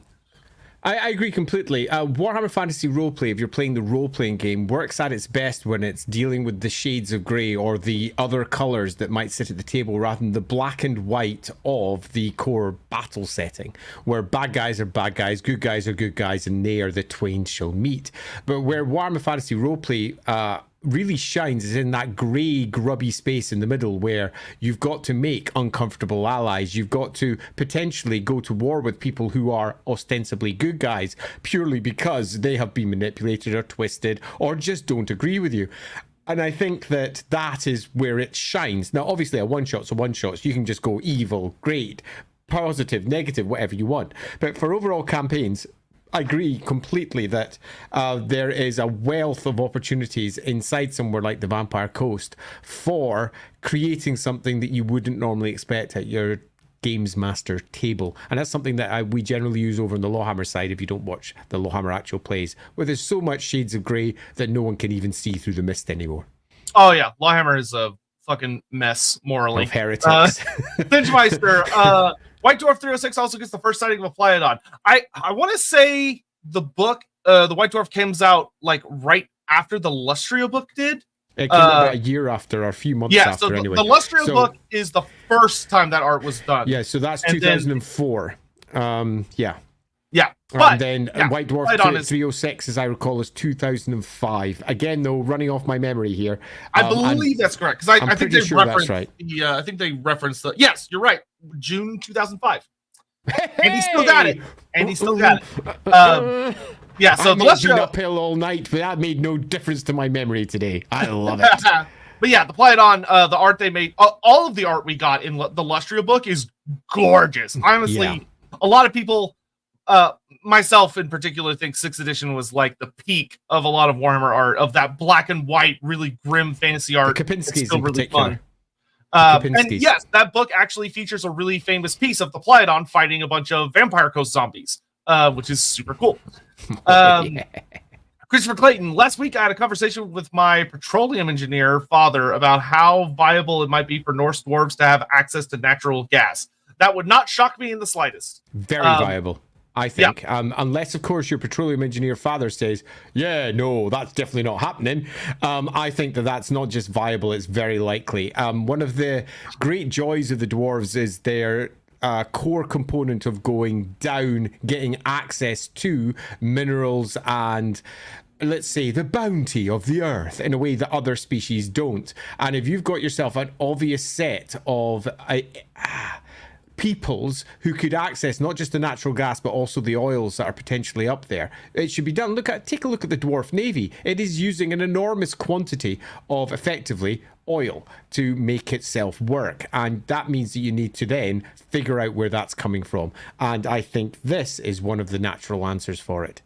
I agree completely. Warhammer Fantasy Roleplay, if you're playing the role-playing game, works at its best when it's dealing with the shades of grey or the other colours that might sit at the table rather than the black and white of the core battle setting, where bad guys are bad guys, good guys are good guys, and they are the twain shall meet. But where Warhammer Fantasy Roleplay really shines is in that grey, grubby space in the middle where you've got to make uncomfortable allies. You've got to potentially go to war with people who are ostensibly good guys purely because they have been manipulated or twisted or just don't agree with you. And I think that is where it shines. Now, obviously, a one-shot's a one-shot, so you can just go evil, great. positive, negative, whatever you want. But for overall campaigns, I agree completely that there is a wealth of opportunities inside somewhere like the Vampire Coast for creating something that you wouldn't normally expect at your games master table. And that's something that we generally use over on the Lawhammer side if you don't watch the Lawhammer actual plays, where there's so much shades of grey that no one can even see through the mist anymore. Oh yeah, Lawhammer is a fucking mess morally. Of heretics. Finchmeister, White Dwarf 306 also gets the first sighting of a Pleiadon. I want to say the book, the White Dwarf, comes out like right after the Lustria book did. It came out about a year after, or a few months after, so anyway. The Lustria book is the first time that art was done. Yeah, so that's 2004. Yeah. And then White Dwarf 306, as I recall, is 2005. Again, though, running off my memory here. I believe that's correct, because I think they sure referenced that's right. I think they referenced the... Yes, you're right. June 2005. And he still got it. Yeah, so I made been uphill all night, but that made no difference to my memory today. I love it. But yeah, the Pleiadon, the art they made, all of the art we got in the Lustria book is gorgeous. Honestly, a lot of people... myself in particular, think 6th edition was like the peak of a lot of Warhammer art, of that black and white, really grim fantasy art. The Kapinskis still in really particular. Fun. And yes, that book actually features a really famous piece of the Pleiadon fighting a bunch of Vampire Coast zombies, which is super cool. Christopher Clayton, last week I had a conversation with my petroleum engineer father about how viable it might be for Norse dwarves to have access to natural gas. That would not shock me in the slightest. Very viable, I think. Unless, of course, your petroleum engineer father says, yeah, no, that's definitely not happening. I think that that's not just viable, it's very likely. One of the great joys of the dwarves is their core component of going down, getting access to minerals and, let's say, the bounty of the earth in a way that other species don't. And if you've got yourself an obvious set of peoples who could access not just the natural gas but also the oils that are potentially up there, it should be done. Take a look at the Dwarf Navy. It is using an enormous quantity of, effectively, oil to make itself work, and that means that you need to then figure out where that's coming from, and I think this is one of the natural answers for it.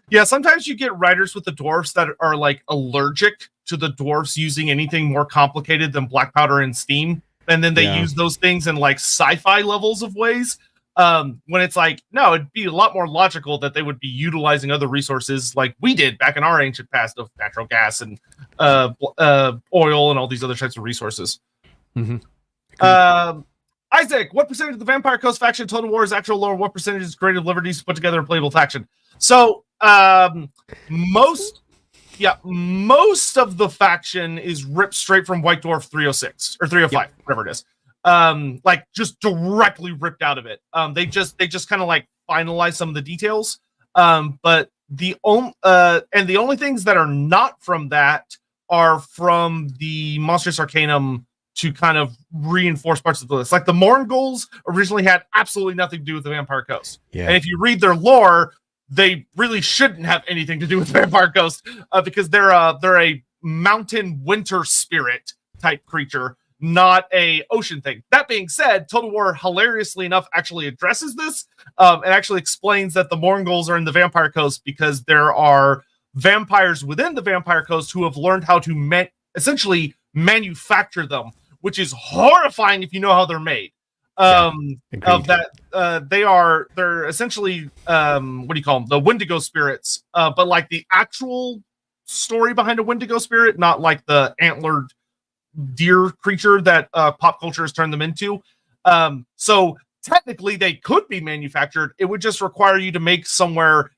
Yeah, sometimes you get writers with the dwarfs that are like allergic to the dwarfs using anything more complicated than black powder and steam. And then they use those things in like sci-fi levels of ways. When it's like, no, it'd be a lot more logical that they would be utilizing other resources like we did back in our ancient past of natural gas and oil and all these other types of resources. Mm-hmm. Isaac, what percentage of the Vampire Coast faction Total War is actual lore? What percentage is creative liberties to put together a playable faction? So most of the faction is ripped straight from White Dwarf 306 or 305, whatever it is. Like just directly ripped out of it. They just kind of like finalize some of the details. But the only things that are not from that are from the Monstrous Arcanum to kind of reinforce parts of the list. Like the Morngulls originally had absolutely nothing to do with the Vampire Coast. Yeah. And if you read their lore, they really shouldn't have anything to do with Vampire Coast because they're a mountain winter spirit type creature, not a ocean thing. That being said, Total War, hilariously enough, actually addresses this and actually explains that the Morngulls are in the Vampire Coast because there are vampires within the Vampire Coast who have learned how to essentially manufacture them, which is horrifying if you know how they're made. Of that, they're essentially what do you call them? The Wendigo spirits, but like the actual story behind a Wendigo spirit, not like the antlered deer creature that pop culture has turned them into. So technically they could be manufactured. It would just require you to make somewhere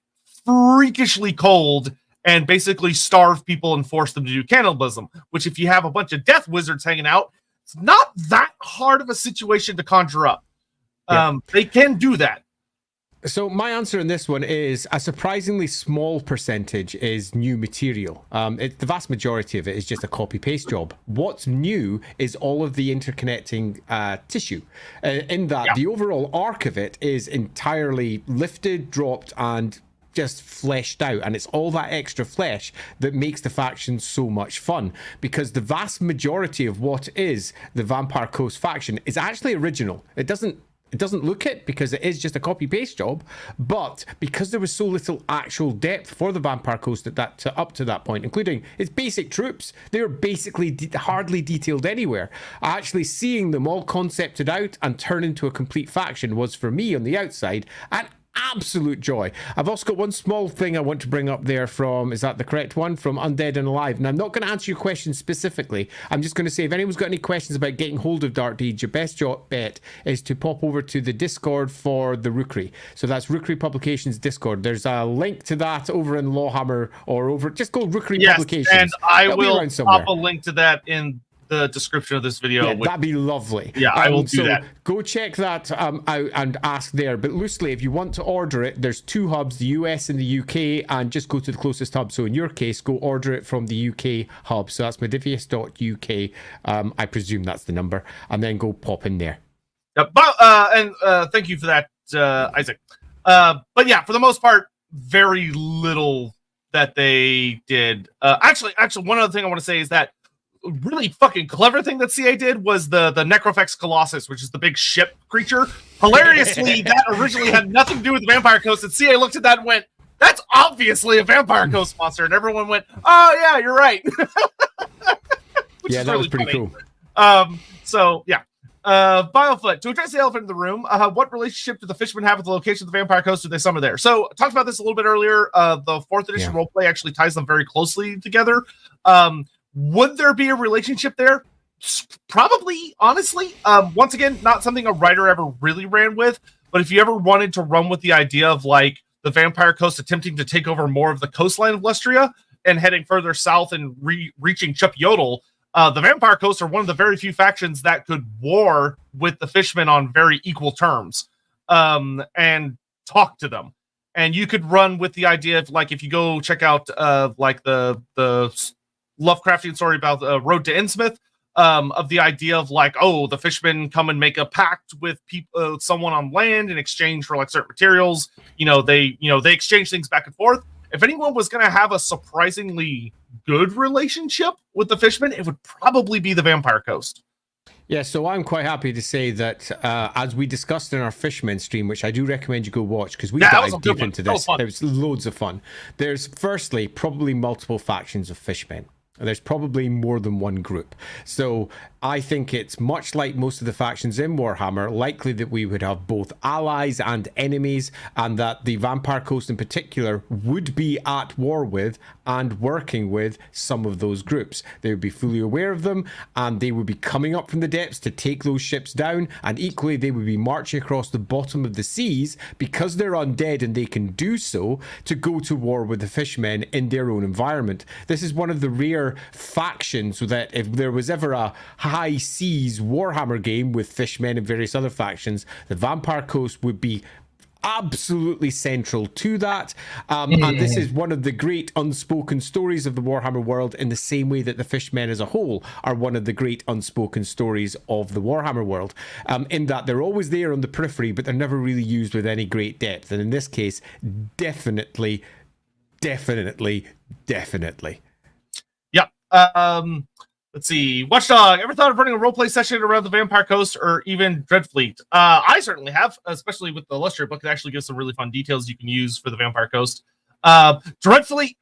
freakishly cold and basically starve people and force them to do cannibalism, which if you have a bunch of death wizards hanging out, it's not that hard of a situation to conjure up. They can do that. So my answer in this one is a surprisingly small percentage is new material. The vast majority of it is just a copy-paste job. What's new is all of the interconnecting tissue. In that, the overall arc of it is entirely lifted, dropped, and just fleshed out, and it's all that extra flesh that makes the faction so much fun, because the vast majority of what is the Vampire Coast faction is actually original. It It doesn't look it because it is just a copy-paste job, but because there was so little actual depth for the Vampire Coast at that up to that point, including its basic troops, they were basically hardly detailed anywhere. Actually seeing them all concepted out and turn into a complete faction was, for me on the outside, an absolute joy. I've also got one small thing I want to bring up there from, is that the correct one? From Undead and Alive. And I'm not going to answer your question specifically. I'm just going to say, if anyone's got any questions about getting hold of Dark Deeds, your best bet is to pop over to the Discord for the Rookery. So that's Rookery Publications Discord. There's a link to that over in Lawhammer, or over, just go Rookery Publications. And I will pop a link to that in the description of this video. Yeah, that'd be lovely. Yeah, I will do that. Go check that out and ask there. But loosely, if you want to order it, there's 2 hubs, the US and the UK, and just go to the closest hub. So in your case, go order it from the UK hub. So that's modifius.uk. I presume that's the number. And then go pop in there. Thank you for that, Isaac. But yeah, for the most part, very little that they did. Actually, one other thing I want to say is that really fucking clever thing that CA did was the Necrofex Colossus, which is the big ship creature. Hilariously, that originally had nothing to do with the Vampire Coast, and CA looked at that and went, that's obviously a Vampire Coast monster, and everyone went, oh yeah, you're right. Yeah, that was pretty cool. So yeah. Biofoot, to address the elephant in the room, what relationship do the fishermen have with the location of the Vampire Coast? Do they summer there? So talked about this a little bit earlier. The 4th edition roleplay actually ties them very closely together. Would there be a relationship there? Probably, honestly. Once again, not something a writer ever really ran with, but if you ever wanted to run with the idea of like the Vampire Coast attempting to take over more of the coastline of Lestria and heading further south and reaching Chup Yodel, the Vampire Coast are one of the very few factions that could war with the fishermen on very equal terms, and talk to them. And you could run with the idea of, like, if you go check out like the Lovecraftian story about the Road to Innsmouth, of the idea of like, oh, the fishermen come and make a pact with someone on land in exchange for like certain materials. They exchange things back and forth. If anyone was going to have a surprisingly good relationship with the fishermen, it would probably be the Vampire Coast. Yeah, so I'm quite happy to say that as we discussed in our Fisherman stream, which I do recommend you go watch because we dived deep into this. There was loads of fun. There's firstly probably multiple factions of fishermen. There's probably more than one group. So I think it's much like most of the factions in Warhammer, likely that we would have both allies and enemies, and that the Vampire Coast in particular would be at war with and working with some of those groups. They would be fully aware of them, and they would be coming up from the depths to take those ships down, and equally they would be marching across the bottom of the seas, because they're undead and they can do so, to go to war with the fishmen in their own environment. This is one of the rare factions, so that if there was ever a high seas Warhammer game with fishmen and various other factions, the Vampire Coast would be absolutely central to that. And this is one of the great unspoken stories of the Warhammer world, in the same way that the fishmen as a whole are one of the great unspoken stories of the Warhammer world, in that they're always there on the periphery, but they're never really used with any great depth. And in this case, definitely. Let's see. Watchdog, ever thought of running a roleplay session around the Vampire Coast or even Dreadfleet? I certainly have, especially with the Illustrator book. It actually gives some really fun details you can use for the Vampire Coast. Dreadfleet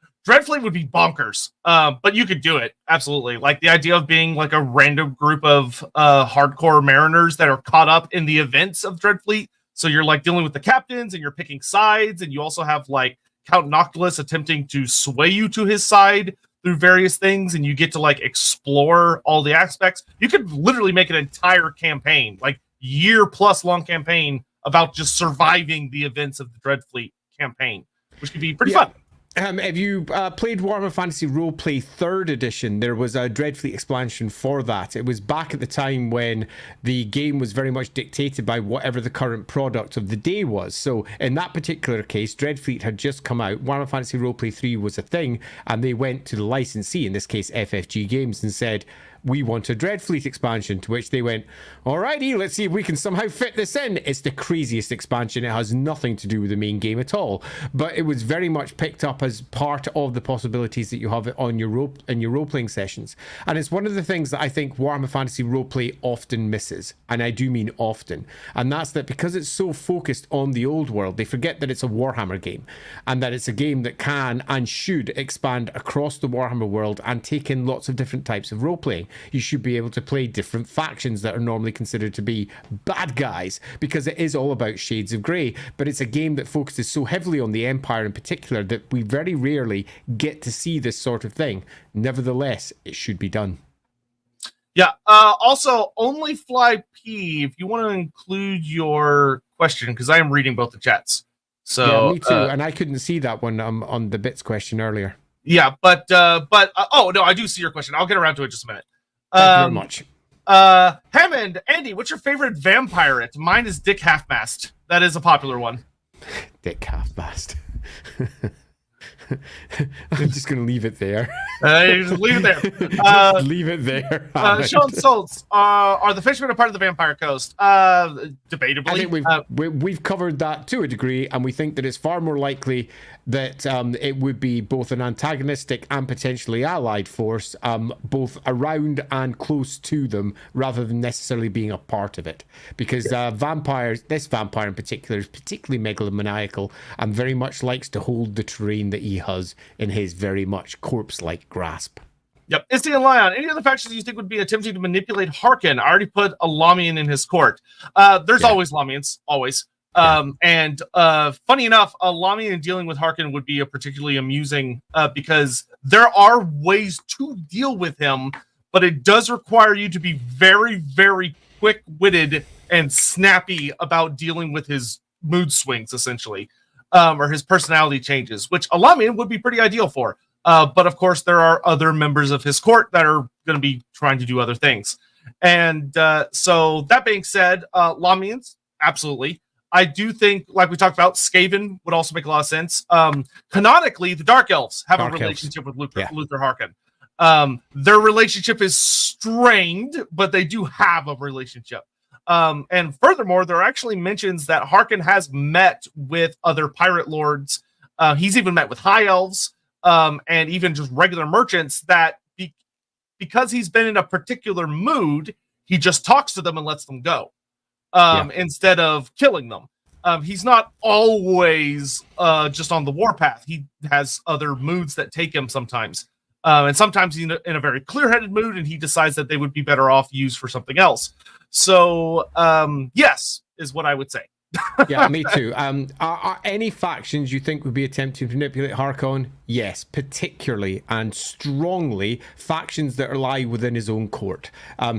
would be bonkers, but you could do it. Absolutely. Like the idea of being like a random group of hardcore mariners that are caught up in the events of Dreadfleet. So you're like dealing with the captains and you're picking sides, and you also have like Count Noctilus attempting to sway you to his side through various things, and you get to like explore all the aspects. You could literally make an entire campaign, like year-plus long campaign, about just surviving the events of the Dreadfleet campaign, which could be pretty fun. Have you played Warhammer Fantasy Roleplay 3rd edition? There was a Dreadfleet expansion for that. It was back at the time when the game was very much dictated by whatever the current product of the day was. So in that particular case, Dreadfleet had just come out. Warhammer Fantasy Roleplay 3 was a thing, and they went to the licensee, in this case FFG Games, and said, we want a Dreadfleet expansion, to which they went, alrighty, let's see if we can somehow fit this in. It's the craziest expansion. It has nothing to do with the main game at all, but it was very much picked up as part of the possibilities that you have on your role-playing sessions. And it's one of the things that I think Warhammer Fantasy Roleplay often misses, and I do mean often, and that's that because it's so focused on the old world, they forget that it's a Warhammer game, and that it's a game that can and should expand across the Warhammer world and take in lots of different types of role-playing. You should be able to play different factions that are normally considered to be bad guys, because it is all about shades of grey, but it's a game that focuses so heavily on the Empire in particular that we very rarely get to see this sort of thing. Nevertheless, it should be done. Yeah. Also, Only Fly P, if you want to include your question, because I am reading both the chats. So yeah, me too. And I couldn't see that one on the bits question earlier. Yeah, but oh no, I do see your question. I'll get around to it in just a minute. Thank you very much. Hammond, Andy, what's your favorite vampire? Mine is Dick Halfmast. That is a popular one. Dick Halfmast. I'm just going to leave it there. Just leave it there. Leave it there. Sean Soltz, are the fishermen a part of the Vampire Coast? Debatably. I think we've covered that to a degree, and we think that it's far more likely that it would be both an antagonistic and potentially allied force, both around and close to them, rather than necessarily being a part of it. Because vampires, this vampire in particular, is particularly megalomaniacal and very much likes to hold the terrain that he has in his very much corpse-like grasp. Yep. Isty and Lion, any other factions you think would be attempting to manipulate Harkin? I already put a Lamian in his court. There's always Lamians, always. And funny enough, a Lamian dealing with Harkin would be a particularly amusing because there are ways to deal with him, but it does require you to be very, very quick-witted and snappy about dealing with his mood swings, essentially, or his personality changes, which a Lamian would be pretty ideal for. But of course, there are other members of his court that are going to be trying to do other things. And so that being said, Lamians, absolutely. I do think, like we talked about, Skaven would also make a lot of sense. Canonically, the Dark Elves have a relationship with Luther Harkin. Their relationship is strained, but they do have a relationship. And furthermore, there are actually mentions that Harkin has met with other pirate lords. He's even met with high elves, and even just regular merchants that because he's been in a particular mood, he just talks to them and lets them go. Instead of killing them. He's not always just on the warpath. He has other moods that take him sometimes. And sometimes he's in a very clear-headed mood, and he decides that they would be better off used for something else. So, yes, is what I would say. Yeah, me too. Are any factions you think would be attempting to manipulate Harkon? Yes, particularly and strongly factions that lie within his own court.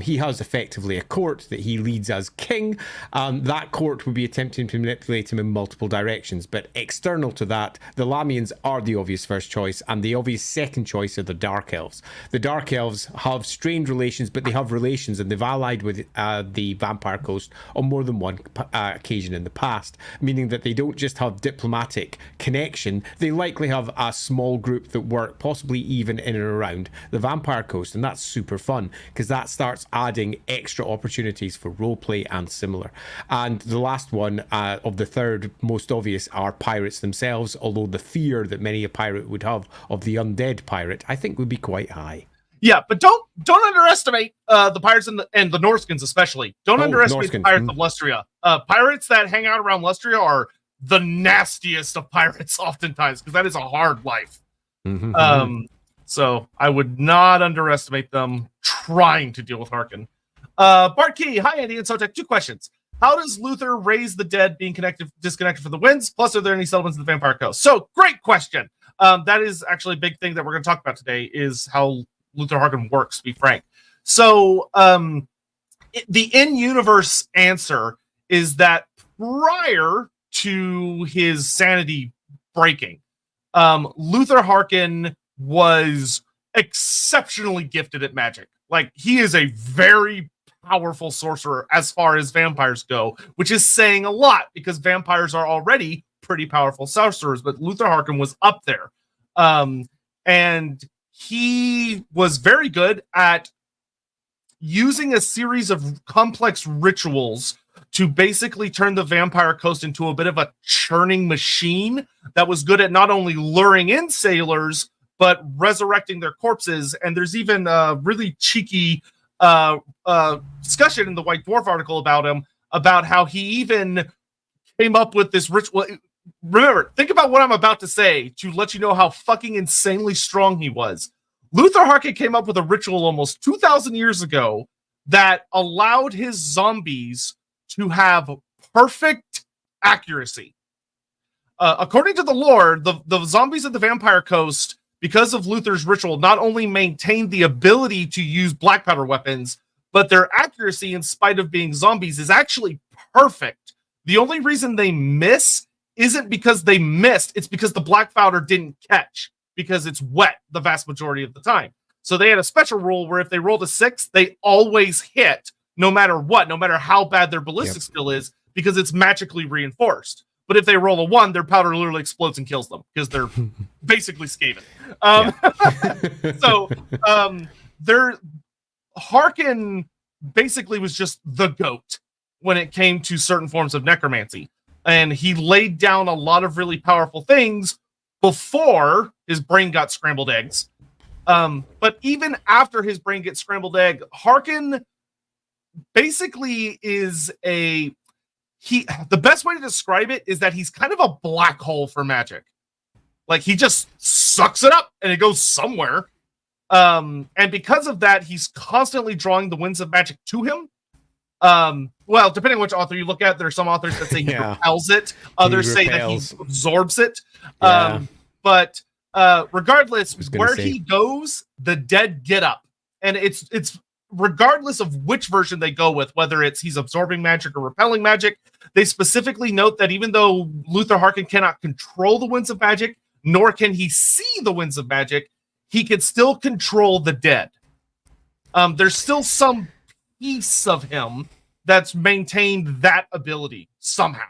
He has effectively a court that he leads as king. That court would be attempting to manipulate him in multiple directions, but external to that, the Lamians are the obvious first choice, and the obvious second choice are the Dark Elves. The Dark Elves have strained relations, but they have relations, and they've allied with the Vampire Coast on more than one occasion in the past, meaning that they don't just have diplomatic connection, they likely have a small group that work possibly even in and around the Vampire Coast, and that's super fun because that starts adding extra opportunities for roleplay and similar. And the last one of the third most obvious are pirates themselves, although the fear that many a pirate would have of the undead pirate I think would be quite high. Yeah, but don't underestimate the pirates and the Norskins especially. Don't underestimate the pirates of Lustria. Pirates that hang out around Lustria are the nastiest of pirates oftentimes, because that is a hard life. So I would not underestimate them trying to deal with Harkin. Bart Key, hi Andy and Sotek. 2 questions. How does Luther raise the dead being disconnected from the winds? Plus, are there any settlements in the Vampire Coast? So, great question. That is actually a big thing that we're going to talk about today, is how Luther Harkin works, to be frank. So, the in-universe answer is that prior to his sanity breaking, Luther Harkin was exceptionally gifted at magic. Like, he is a very powerful sorcerer as far as vampires go, which is saying a lot because vampires are already pretty powerful sorcerers, but Luther Harkin was up there. And he was very good at using a series of complex rituals to basically turn the Vampire Coast into a bit of a churning machine that was good at not only luring in sailors, but resurrecting their corpses. And there's even a really cheeky discussion in the White Dwarf article about him, about how he even came up with this ritual. Remember, think about what I'm about to say to let you know how fucking insanely strong he was. Luther Harkin came up with a ritual almost 2,000 years ago that allowed his zombies to have perfect accuracy. According to the lore, the zombies of the Vampire Coast, because of Luther's ritual, not only maintained the ability to use black powder weapons, but their accuracy, in spite of being zombies, is actually perfect. The only reason they miss isn't because they missed, it's because the black powder didn't catch, because it's wet the vast majority of the time. So they had a special rule where if they rolled a 6, they always hit, no matter what, no matter how bad their ballistic skill is, because it's magically reinforced. But if they roll a 1, their powder literally explodes and kills them, because they're basically Skaven. So Harkin basically was just the GOAT when it came to certain forms of necromancy. And he laid down a lot of really powerful things before his brain got scrambled eggs. But even after his brain gets scrambled egg, Harkin basically is the best way to describe it is that he's kind of a black hole for magic. Like, he just sucks it up and it goes somewhere. And because of that, he's constantly drawing the winds of magic to him. Well, depending on which author you look at, there are some authors that say he repels it. Others say that he absorbs it. But regardless, where he goes, the dead get up. And it's regardless of which version they go with, whether it's he's absorbing magic or repelling magic, they specifically note that even though Luther Harkin cannot control the winds of magic, nor can he see the winds of magic, he can still control the dead. There's still some piece of him that's maintained that ability somehow.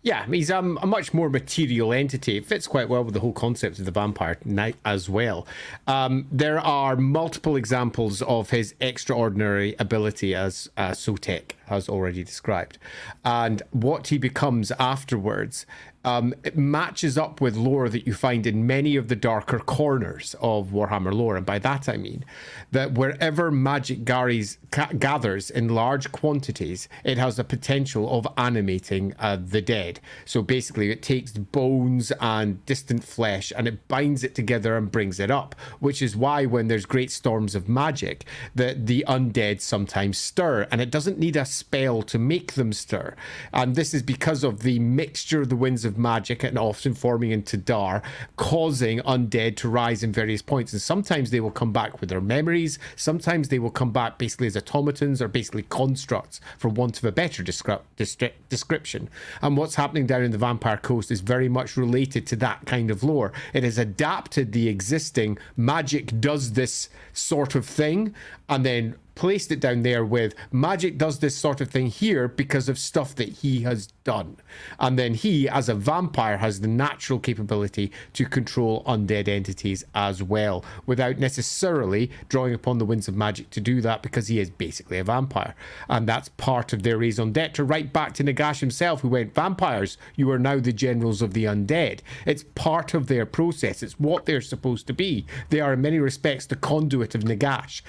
Yeah, he's a much more material entity. It fits quite well with the whole concept of the vampire knight as well. There are multiple examples of his extraordinary ability, as Sotek has already described. And what he becomes afterwards, it matches up with lore that you find in many of the darker corners of Warhammer lore. And by that I mean that wherever magic gathers in large quantities, it has the potential of animating the dead. So basically it takes bones and distant flesh and it binds it together and brings it up, which is why when there's great storms of magic, the undead sometimes stir, and it doesn't need a spell to make them stir. And this is because of the mixture of the winds of magic and often forming into Dar, causing undead to rise in various points. And sometimes they will come back with their memories, sometimes they will come back basically as automatons or basically constructs, for want of a better description. And what's happening down in the Vampire Coast is very much related to that kind of lore. It has adapted the existing magic does this sort of thing and then placed it down there with magic does this sort of thing here because of stuff that he has done. And then he, as a vampire, has the natural capability to control undead entities as well, without necessarily drawing upon the winds of magic to do that, because he is basically a vampire. And that's part of their raison d'etre, right back to Nagash himself, who went, vampires, you are now the generals of the undead. It's part of their process. It's what they're supposed to be. They are in many respects the conduit of Nagash.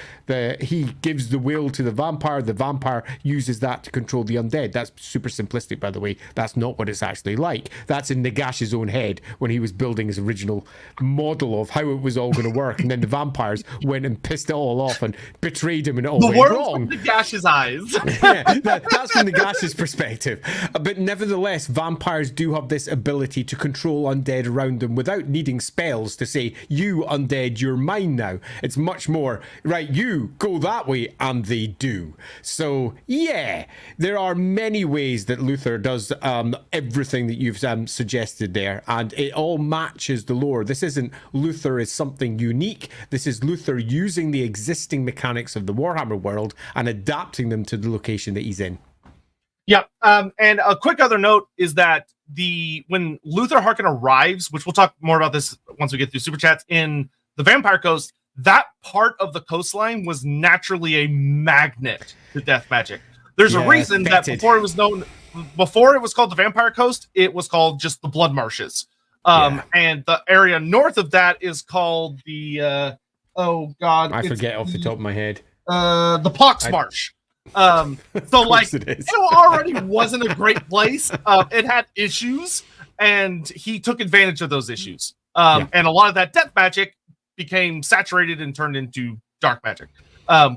He gives the will to the vampire uses that to control the undead. That's super simplistic, by the way. That's not what it's actually like. That's in Nagash's own head when he was building his original model of how it was all going to work, and then the vampires went and pissed it all off and betrayed him, and it all went wrong. The world from Nagash's eyes. Yeah, that's from Nagash's perspective. But nevertheless, vampires do have this ability to control undead around them without needing spells to say, you undead, you're mine now. It's much more, right, you go that way, and they do. So yeah, there are many ways that Luther does everything that you've suggested there, and it all matches the lore. This isn't Luther is something unique. This is Luther using the existing mechanics of the Warhammer world and adapting them to the location that he's in. Yeah, and a quick other note is that when Luther Harkin arrives, which we'll talk more about this once we get through Super Chats, in the Vampire Coast, that part of the coastline was naturally a magnet to death magic. There's a reason that before it was called the Vampire Coast, it was called just the Blood Marshes. And the area north of that is called the I forget off the top of my head. The Pox Marsh. So like it already wasn't a great place. It had issues, and he took advantage of those issues. And a lot of that death magic became saturated and turned into dark magic.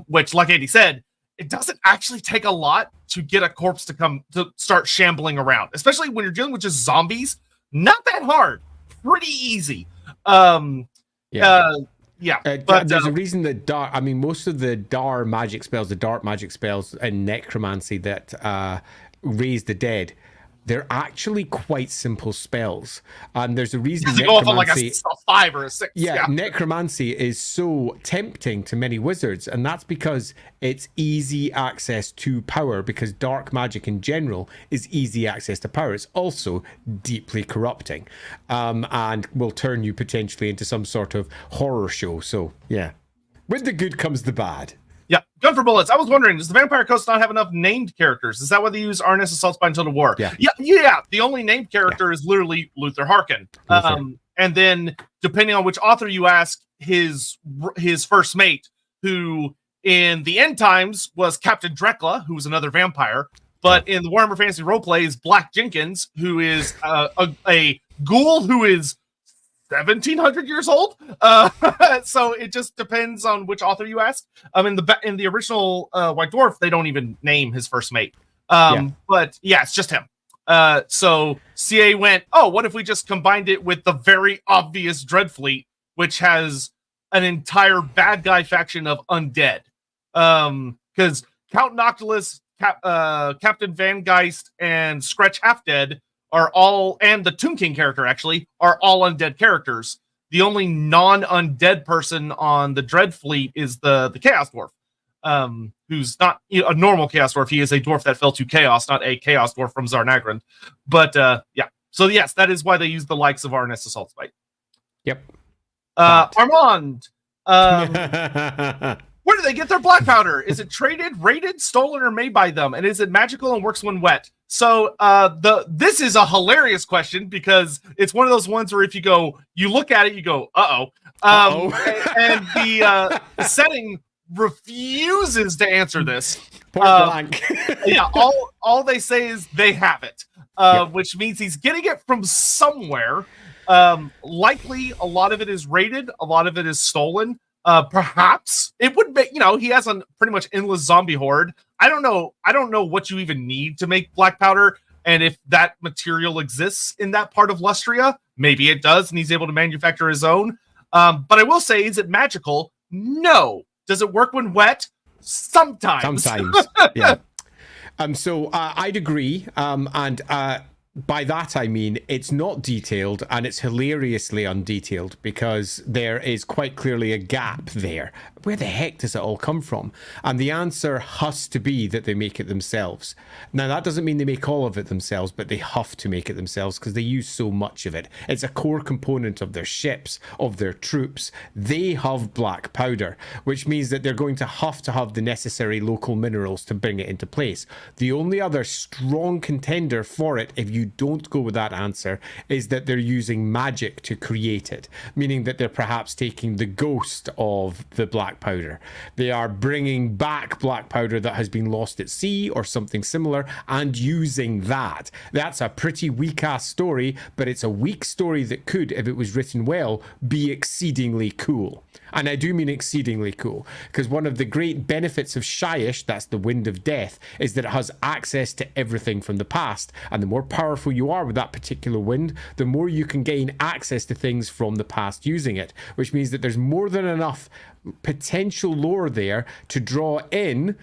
Which, like Andy said, it doesn't actually take a lot to get a corpse to start shambling around, especially when you're dealing with just zombies. Not that hard, pretty easy. But there's a reason that most of the dark magic spells and necromancy that raise the dead, they're actually quite simple spells. And there's a reason they go off on like a 5 or a 6. Yeah, necromancy is so tempting to many wizards, and that's because it's easy access to power, because dark magic in general is easy access to power. It's also deeply corrupting, and will turn you potentially into some sort of horror show. So, yeah. With the good comes the bad. Yeah, gun for bullets. I was wondering, does the Vampire Coast not have enough named characters? Is that why they use Arnis Assault by Until the War? Yeah. The only named character is literally Luther Harkin. And then, depending on which author you ask, his first mate, who in the end times was Captain Drekla, who was another vampire, but in the Warhammer Fantasy Roleplay is Black Jenkins, who is a ghoul who is 1,700 years old. So it just depends on which author you ask. In the original White Dwarf, they don't even name his first mate. But yeah, it's just him. So CA went, what if we just combined it with the very obvious Dreadfleet, which has an entire bad guy faction of undead. Because Count Noctilus, Captain Van Geist, and Scratch Half-Dead are all, and the Tomb King character actually, are all undead characters. The only non-undead person on the Dreadfleet is the Chaos Dwarf, who's not a normal Chaos Dwarf. He is a dwarf that fell to Chaos, not a Chaos Dwarf from Zarnagran. But yeah, so yes, that is why they use the likes of Arnis Assault Spite. Yep. Armand, where do they get their black powder? Is it traded, raided, stolen, or made by them? And is it magical and works when wet? So this is a hilarious question, because it's one of those ones where if you look at it, you go, and the setting refuses to answer this. Point blank. Yeah, all they say is they have it, which means he's getting it from somewhere. Likely a lot of it is raided, a lot of it is stolen. Perhaps it would make, he has a pretty much endless zombie horde. I don't know what you even need to make black powder, and if that material exists in that part of Lustria. Maybe it does, and he's able to manufacture his own. But I will say, is it magical? No. Does it work when wet? Sometimes. Yeah. So I'd agree. And by that I mean it's not detailed, and it's hilariously undetailed, because there is quite clearly a gap there. Where the heck does it all come from? And the answer has to be that they make it themselves. Now, that doesn't mean they make all of it themselves, but they have to make it themselves because they use so much of it. It's a core component of their ships, of their troops. They have black powder, which means that they're going to have the necessary local minerals to bring it into place. The only other strong contender for it, if you don't go with that answer, is that they're using magic to create it, meaning that they're perhaps taking the ghost of the black powder. They are bringing back black powder that has been lost at sea or something similar and using that. That's a pretty weak ass story, but it's a weak story that could, if it was written well, be exceedingly cool. And I do mean exceedingly cool, because one of the great benefits of Shyish, that's the Wind of Death, is that it has access to everything from the past. And the more powerful you are with that particular wind, the more you can gain access to things from the past using it, which means that there's more than enough potential lore there to draw in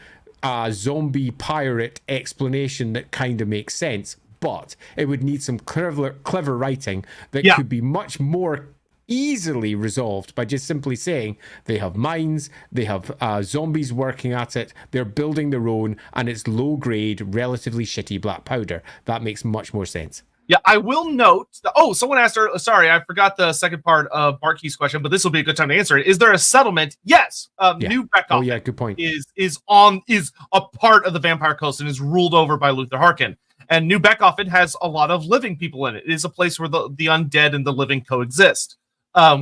a zombie pirate explanation that kind of makes sense. But it would need some clever writing that could be much more easily resolved by just simply saying they have mines, they have zombies working at it, they're building their own, and it's low grade, relatively shitty black powder. That makes much more sense. Yeah, I will note. Someone asked her. Sorry, I forgot the second part of Barkey's question, but this will be a good time to answer it. Is there a settlement? Yes. New Beckhoff. Oh yeah, good point. Is a part of the Vampire Coast and is ruled over by Luther Harkin. And New Beckhoff has a lot of living people in it. It is a place where the undead and the living coexist,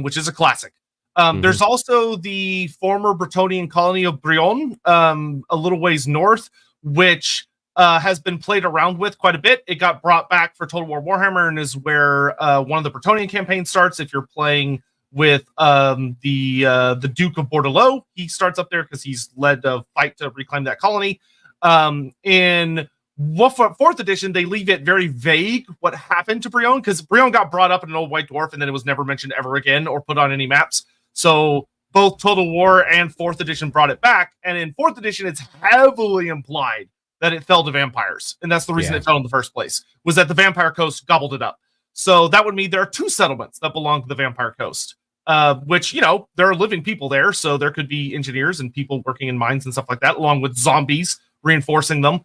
which is a classic. There's also the former Bretonian colony of Brionne, a little ways north, which has been played around with quite a bit. It got brought back for Total War Warhammer and is where one of the Bretonian campaigns starts. If you're playing with the Duke of Bordelot, he starts up there because he's led a fight to reclaim that colony. In 4th edition, they leave it very vague what happened to Brionne, because Brionne got brought up in an old white dwarf and then it was never mentioned ever again or put on any maps. So both Total War and 4th edition brought it back. And in 4th edition, it's heavily implied that it fell to vampires. And that's the reason it fell in the first place, was that the Vampire Coast gobbled it up. So that would mean there are 2 settlements that belong to the Vampire Coast, which, there are living people there. So there could be engineers and people working in mines and stuff like that, along with zombies reinforcing them.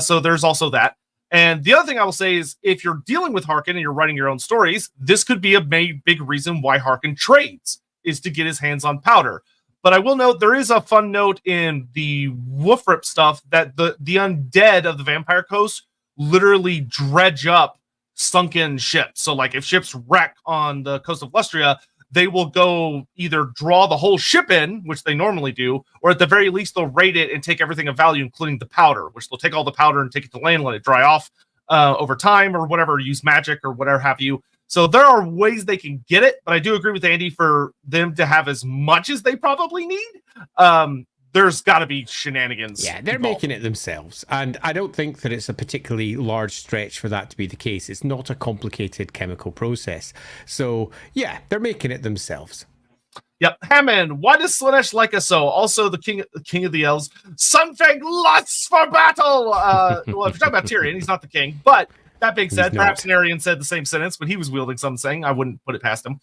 So there's also that. And the other thing I will say is, if you're dealing with Harkin and you're writing your own stories, this could be a big reason why Harkin trades, is to get his hands on powder. But I will note, there is a fun note in the Woofrip stuff that the undead of the Vampire Coast literally dredge up sunken ships. So like if ships wreck on the coast of Lustria, they will go either draw the whole ship in, which they normally do, or at the very least they'll raid it and take everything of value, including the powder, which they'll take all the powder and take it to land, let it dry off over time or whatever, use magic or whatever have you. So there are ways they can get it, but I do agree with Andy, for them to have as much as they probably need. There's got to be shenanigans. Yeah, they're making it themselves. And I don't think that it's a particularly large stretch for that to be the case. It's not a complicated chemical process. So, yeah, they're making it themselves. Yep. Hammond, why does Slaanesh like us so? Also, the king of the elves. Sunfang lusts for battle! Well, if you're talking about Tyrion, he's not the king. But that being said, perhaps Narian said the same sentence when he was wielding something. I wouldn't put it past him.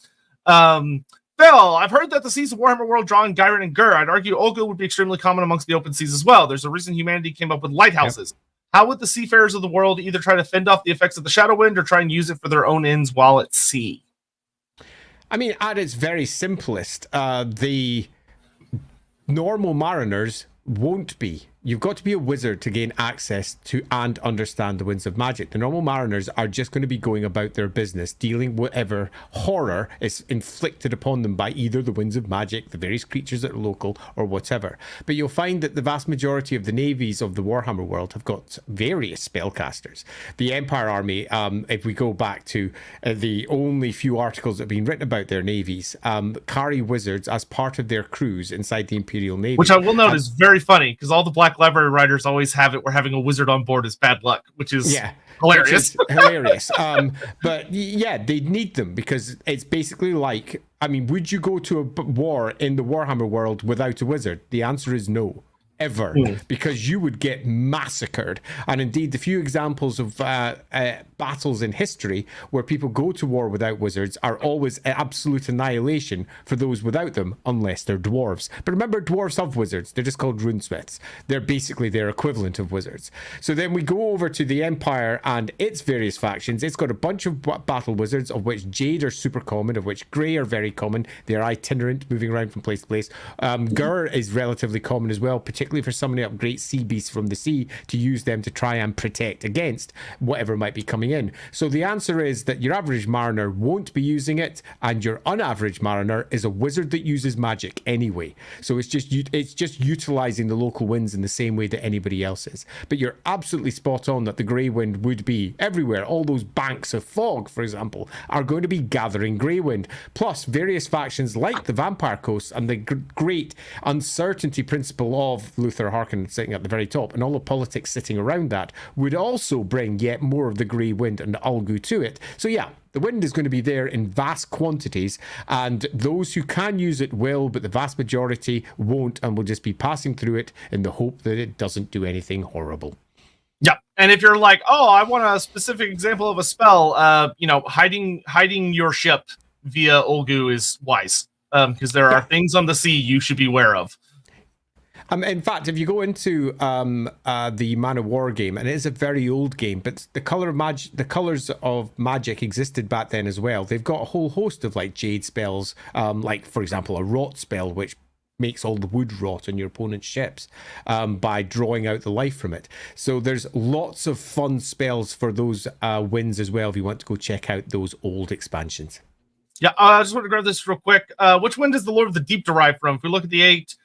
Phil, I've heard that the seas of Warhammer world draw in Gyron and Gur. I'd argue Olga would be extremely common amongst the open seas as well. There's a reason humanity came up with lighthouses. Yep. How would the seafarers of the world either try to fend off the effects of the shadow wind or try and use it for their own ends while at sea? I mean, at its very simplest, the normal mariners won't be. You've got to be a wizard to gain access to and understand the winds of magic. The normal mariners are just going to be going about their business, dealing whatever horror is inflicted upon them by either the winds of magic, the various creatures that are local, or whatever. But you'll find that the vast majority of the navies of the Warhammer world have got various spellcasters. The Empire Army, if we go back to the only few articles that have been written about their navies, carry wizards as part of their crews inside the Imperial Navy. Which I will note is very funny, because all the Black Library writers always have it where having a wizard on board is bad luck, which is hilarious. But yeah, they need them, because it's basically like, I mean, would you go to a war in the Warhammer world without a wizard? The answer is no. Ever, because you would get massacred. And indeed, the few examples of battles in history where people go to war without wizards are always absolute annihilation for those without them, unless they're dwarves. But remember, dwarves have wizards. They're just called runesmiths. They're basically their equivalent of wizards. So then we go over to the Empire and its various factions. It's got a bunch of battle wizards, of which Jade are super common, of which Grey are very common. They're itinerant, moving around from place to place. Gur is relatively common as well, particularly for summoning up great sea beasts from the sea to use them to try and protect against whatever might be coming in. So the answer is that your average mariner won't be using it, and your unaverage mariner is a wizard that uses magic anyway. So it's just utilizing the local winds in the same way that anybody else is. But you're absolutely spot on that the grey wind would be everywhere. All those banks of fog, for example, are going to be gathering grey wind. Plus various factions like the Vampire Coast and the great uncertainty principle of Luther Harkin sitting at the very top, and all the politics sitting around that, would also bring yet more of the grey wind and Ulgu to it. So yeah, the wind is going to be there in vast quantities, and those who can use it will, but the vast majority won't, and will just be passing through it in the hope that it doesn't do anything horrible. Yeah, and if you're like, oh, I want a specific example of a spell, hiding your ship via Ulgu is wise, because there are things on the sea you should be aware of. In fact, if you go into the Man of War game, and it is a very old game, but the colors of magic existed back then as well. They've got a whole host of like jade spells, like for example a rot spell, which makes all the wood rot on your opponent's ships by drawing out the life from it. So there's lots of fun spells for those winds as well if you want to go check out those old expansions. Yeah, I just want to grab this real quick. Which wind does the Lord of the Deep derive from? If we look at the 8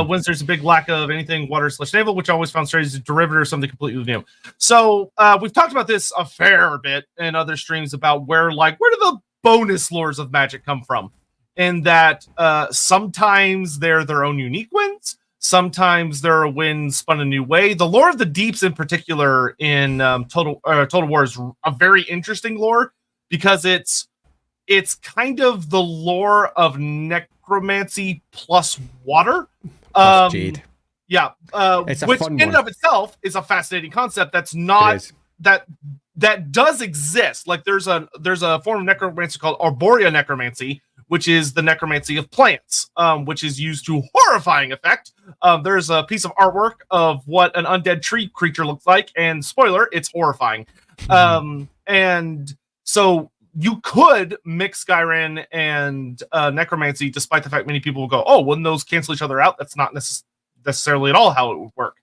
winds, there's a big lack of anything water/naval, which I always found strange as a derivative or something completely new. So we've talked about this a fair bit in other streams about where do the bonus lores of Magic come from? And that sometimes they're their own unique winds. Sometimes they're a wind spun a new way. The lore of the Deeps in particular in Total War is a very interesting lore because it's kind of the lore of necromancy plus water. Jade. Yeah. Which in and of itself is a fascinating concept that's not that does exist. Like there's a form of necromancy called Arborea necromancy, which is the necromancy of plants, which is used to horrifying effect. There's a piece of artwork of what an undead tree creature looks like, and spoiler, it's horrifying. And so you could mix Skyrim and necromancy, despite the fact many people will go, oh, wouldn't those cancel each other out? That's not necessarily at all how it would work.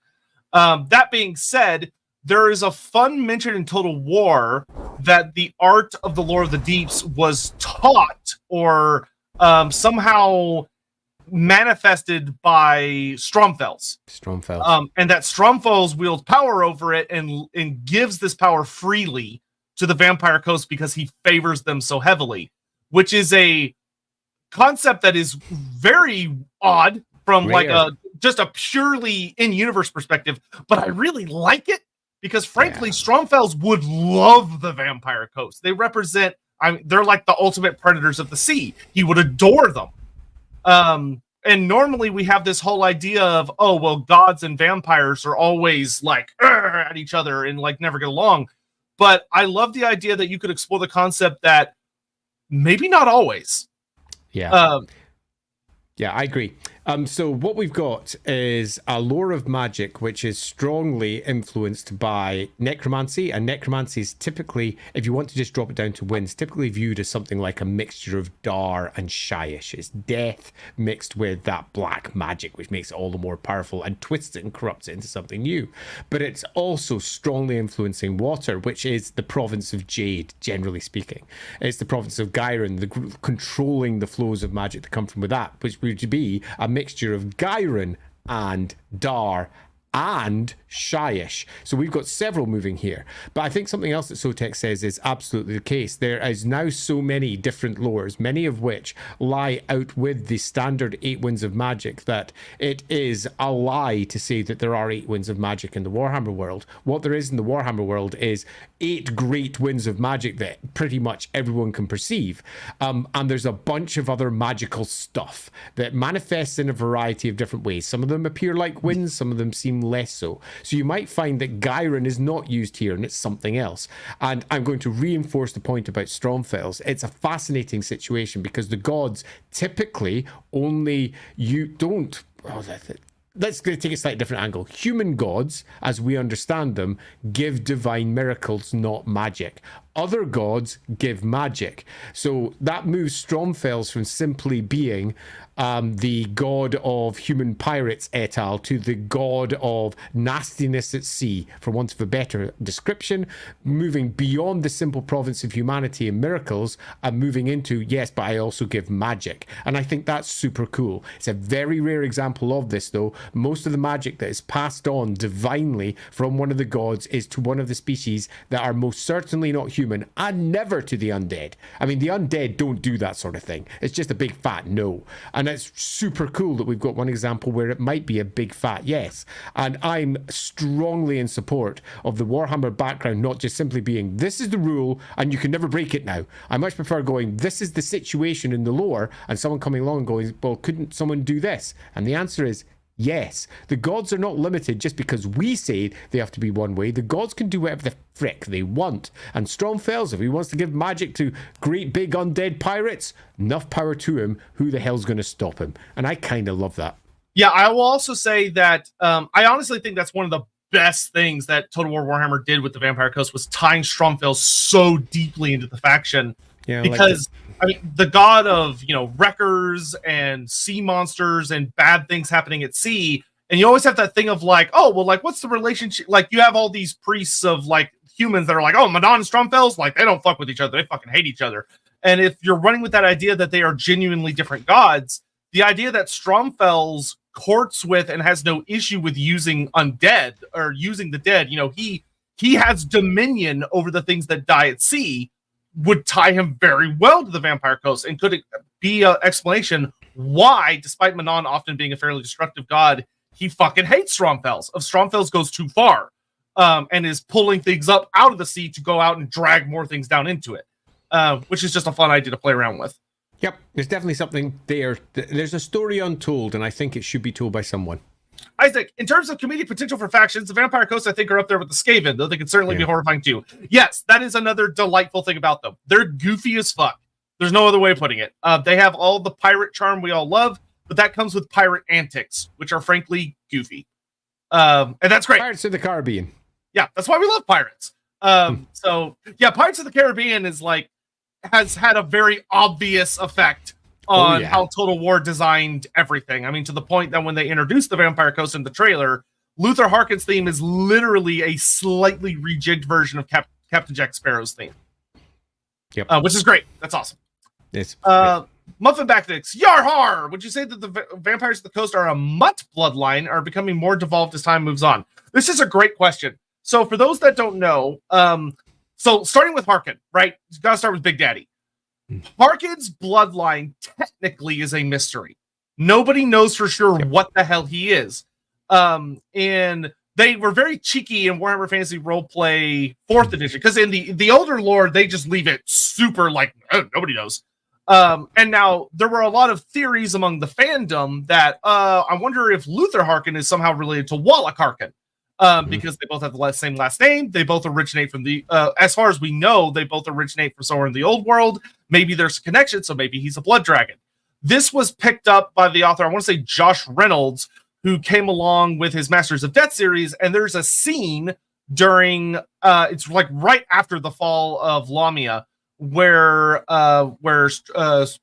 That being said, there is a fun mention in Total War that the art of the Lore of the Deeps was taught or somehow manifested by Stromfels. And that Stromfels wields power over it and gives this power freely to the Vampire Coast because he favors them so heavily, which is a concept that is very odd from just a purely in-universe perspective, but I really like it because frankly, Stromfels would love the Vampire Coast. They represent, they're like the ultimate predators of the sea. He would adore them. And normally we have this whole idea of, oh, well, gods and vampires are always like at each other and like never get along. But I love the idea that you could explore the concept that maybe not always. Yeah. Yeah, I agree. So what we've got is a lore of magic, which is strongly influenced by necromancy. And necromancy is typically, if you want to just drop it down to winds, typically viewed as something like a mixture of Dar and Shyish. It's death mixed with that black magic, which makes it all the more powerful and twists it and corrupts it into something new. But it's also strongly influencing water, which is the province of Jade, generally speaking. It's the province of Gyron, controlling the flows of magic that come from with that, which would be a mixture of Gyron and Dar and Shyish. So we've got several moving here. But I think something else that Sotek says is absolutely the case. There is now so many different lores, many of which lie out with the standard 8 winds of magic, that it is a lie to say that there are 8 winds of magic in the Warhammer world. What there is in the Warhammer world is 8 great winds of magic that pretty much everyone can perceive. And there's a bunch of other magical stuff that manifests in a variety of different ways. Some of them appear like winds, some of them seem less so. So you might find that Gyron is not used here and it's something else. And I'm going to reinforce the point about Stromfels. It's a fascinating situation because the gods typically only let's take a slightly different angle. Human gods, as we understand them, give divine miracles, not magic. Other gods give magic. So that moves Stromfels from simply being the god of human pirates et al. To the god of nastiness at sea, for want of a better description, moving beyond the simple province of humanity and miracles and moving into, yes, but I also give magic. And I think that's super cool. It's a very rare example of this, though. Most of the magic that is passed on divinely from one of the gods is to one of the species that are most certainly not human and never to the undead. I mean, the undead don't do that sort of thing. It's just a big fat no. And it's super cool that we've got one example where it might be a big fat yes. And I'm strongly in support of the Warhammer background not just simply being, this is the rule and you can never break it now. I much prefer going, this is the situation in the lore, and someone coming along and going, well, couldn't someone do this? And the answer is, yes. The gods are not limited just because we say they have to be one way. The gods can do whatever the frick they want. And Stromfels, if he wants to give magic to great big undead pirates, enough power to him. Who the hell's going to stop him? And I kind of love that. Yeah, I will also say that I honestly think that's one of the best things that Total War Warhammer did with the Vampire Coast was tying Stromfell so deeply into the faction. Yeah, because I mean, the god of wreckers and sea monsters and bad things happening at sea, and you always have that thing of like, oh well, like what's the relationship? Like you have all these priests of like humans that are like, oh, Madon and Stromfells, like they don't fuck with each other, they fucking hate each other. And if you're running with that idea that they are genuinely different gods, the idea that Stromfells courts with and has no issue with using undead or using the dead, he has dominion over the things that die at sea, would tie him very well to the Vampire Coast, and could be an explanation why, despite Manon often being a fairly destructive god, he fucking hates Stromfells. If Stromfells goes too far, and is pulling things up out of the sea to go out and drag more things down into it, which is just a fun idea to play around with. Yep, there's definitely something there. There's a story untold, and I think it should be told by someone. Isaac, in terms of comedic potential for factions, the Vampire Coast, I think, are up there with the Skaven, though they can certainly be horrifying too. Yes, that is another delightful thing about them. They're goofy as fuck. There's no other way of putting it. They have all the pirate charm we all love, but that comes with pirate antics, which are frankly goofy. And that's great. Pirates of the Caribbean. Yeah, that's why we love pirates. So, yeah, Pirates of the Caribbean has had a very obvious effect on how Total War designed everything. I mean, to the point that when they introduced the Vampire Coast in the trailer, Luther Harkin's theme is literally a slightly rejigged version of Captain Jack Sparrow's theme. Yep. Which is great. That's awesome. It's Muffin Backdicks, Yarhar! Would you say that the Vampires of the Coast are a mutt bloodline, or are becoming more devolved as time moves on? This is a great question. So for those that don't know, so starting with Harkin, right? You gotta start with Big Daddy. Harkin's bloodline technically is a mystery. Nobody knows for sure what the hell he is. And they were very cheeky in Warhammer Fantasy Roleplay 4th edition, because in the older lore, they just leave it super like, oh, nobody knows. And now there were a lot of theories among the fandom that I wonder if Luther Harkin is somehow related to Wallach Harkin. Because they both have the same last name. They both originate from as far as we know, they both originate from somewhere in the old world. Maybe there's a connection, so maybe he's a blood dragon. This was picked up by the author, I want to say Josh Reynolds, who came along with his Masters of Death series, and there's a scene during, it's like right after the fall of Lamia, where Stragos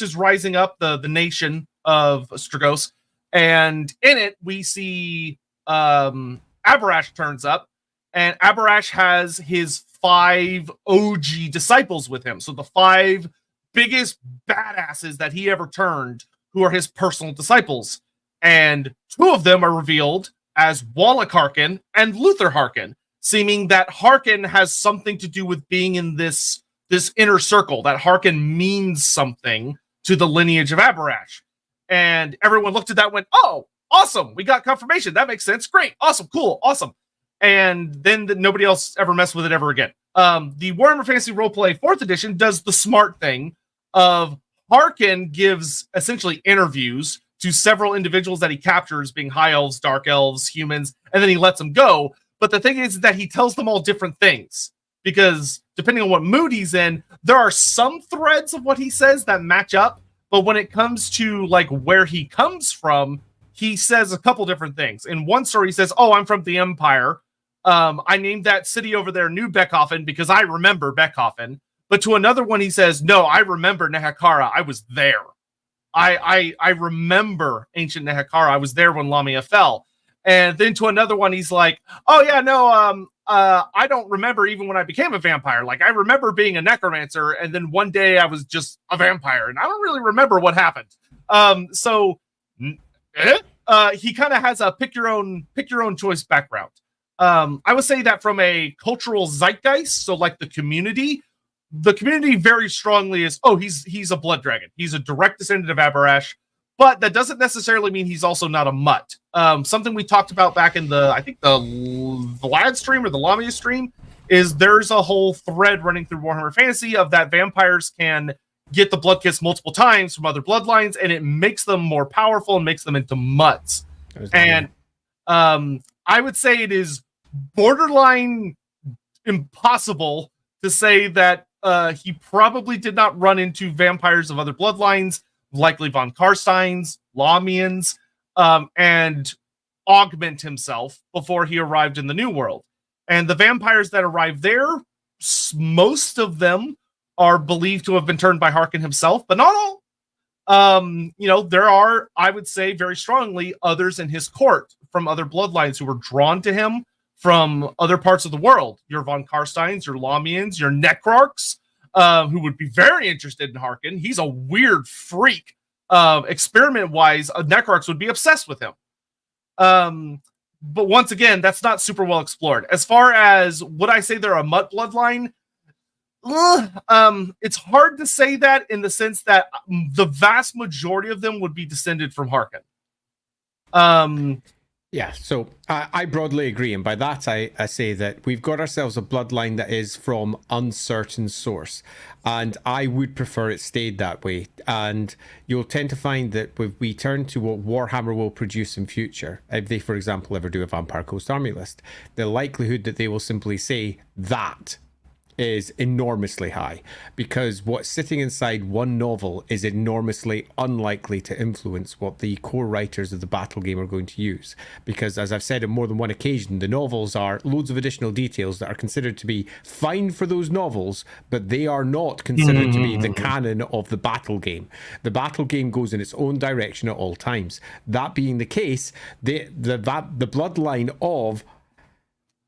is rising up, the nation of Stragos, and in it, we see Abarash turns up, and Abarash has his 5 OG disciples with him. So the 5 biggest badasses that he ever turned, who are his personal disciples. And 2 of them are revealed as Wallach Harkin and Luther Harkin, seeming that Harkin has something to do with being in this inner circle, that Harkin means something to the lineage of Abarash. And everyone looked at that and went, oh, awesome, we got confirmation. That makes sense. Great. Awesome. Cool. Awesome. And then nobody else ever messed with it ever again. The Warhammer Fantasy Roleplay 4th edition does the smart thing of Harkin gives essentially interviews to several individuals that he captures, being high elves, dark elves, humans, and then he lets them go. But the thing is that he tells them all different things, because depending on what mood he's in, there are some threads of what he says that match up. But when it comes to like where he comes from, he says a couple different things. In one story, he says, oh, I'm from the Empire. I named that city over there New Beckhofen because I remember Beckhofen. But to another one, he says, no, I remember Nehekara. I was there. I remember ancient Nehekara. I was there when Lamia fell. And then to another one, he's like, oh, yeah, no, I don't remember even when I became a vampire. Like, I remember being a necromancer, and then one day I was just a vampire, and I don't really remember what happened. He kind of has a pick your own choice background. I would say that from a cultural zeitgeist, so like the community very strongly is, oh, he's a blood dragon. He's a direct descendant of Abarash, but that doesn't necessarily mean he's also not a mutt. Something we talked about back in the Vlad stream or the Lamia stream is there's a whole thread running through Warhammer Fantasy of that vampires can get the blood kiss multiple times from other bloodlines, and it makes them more powerful and makes them into mutts. And I would say it is borderline impossible to say that he probably did not run into vampires of other bloodlines, likely von Karsteins, Lamians, and augment himself before he arrived in the New World. And the vampires that arrived there, most of them are believed to have been turned by Harkon himself, but not all. There are, I would say very strongly, others in his court from other bloodlines who were drawn to him from other parts of the world. Your von Karsteins, your Lamians, your Necrarchs, who would be very interested in Harkon. He's a weird freak. Experiment-wise, Necrarchs would be obsessed with him. But once again, that's not super well explored. As far as would I say they're a Mutt bloodline? It's hard to say that in the sense that the vast majority of them would be descended from Harkon. Yeah, so I broadly agree, and by that I say that we've got ourselves a bloodline that is from uncertain source, and I would prefer it stayed that way. And you'll tend to find that if we turn to what Warhammer will produce in future, if they, for example, ever do a Vampire Coast army list, the likelihood that they will simply say that is enormously high, because what's sitting inside one novel is enormously unlikely to influence what the core writers of the battle game are going to use, because as I've said on more than one occasion, the novels are loads of additional details that are considered to be fine for those novels, but they are not considered to be the canon of the battle game. The battle game goes in its own direction at all times. That being the case, the bloodline of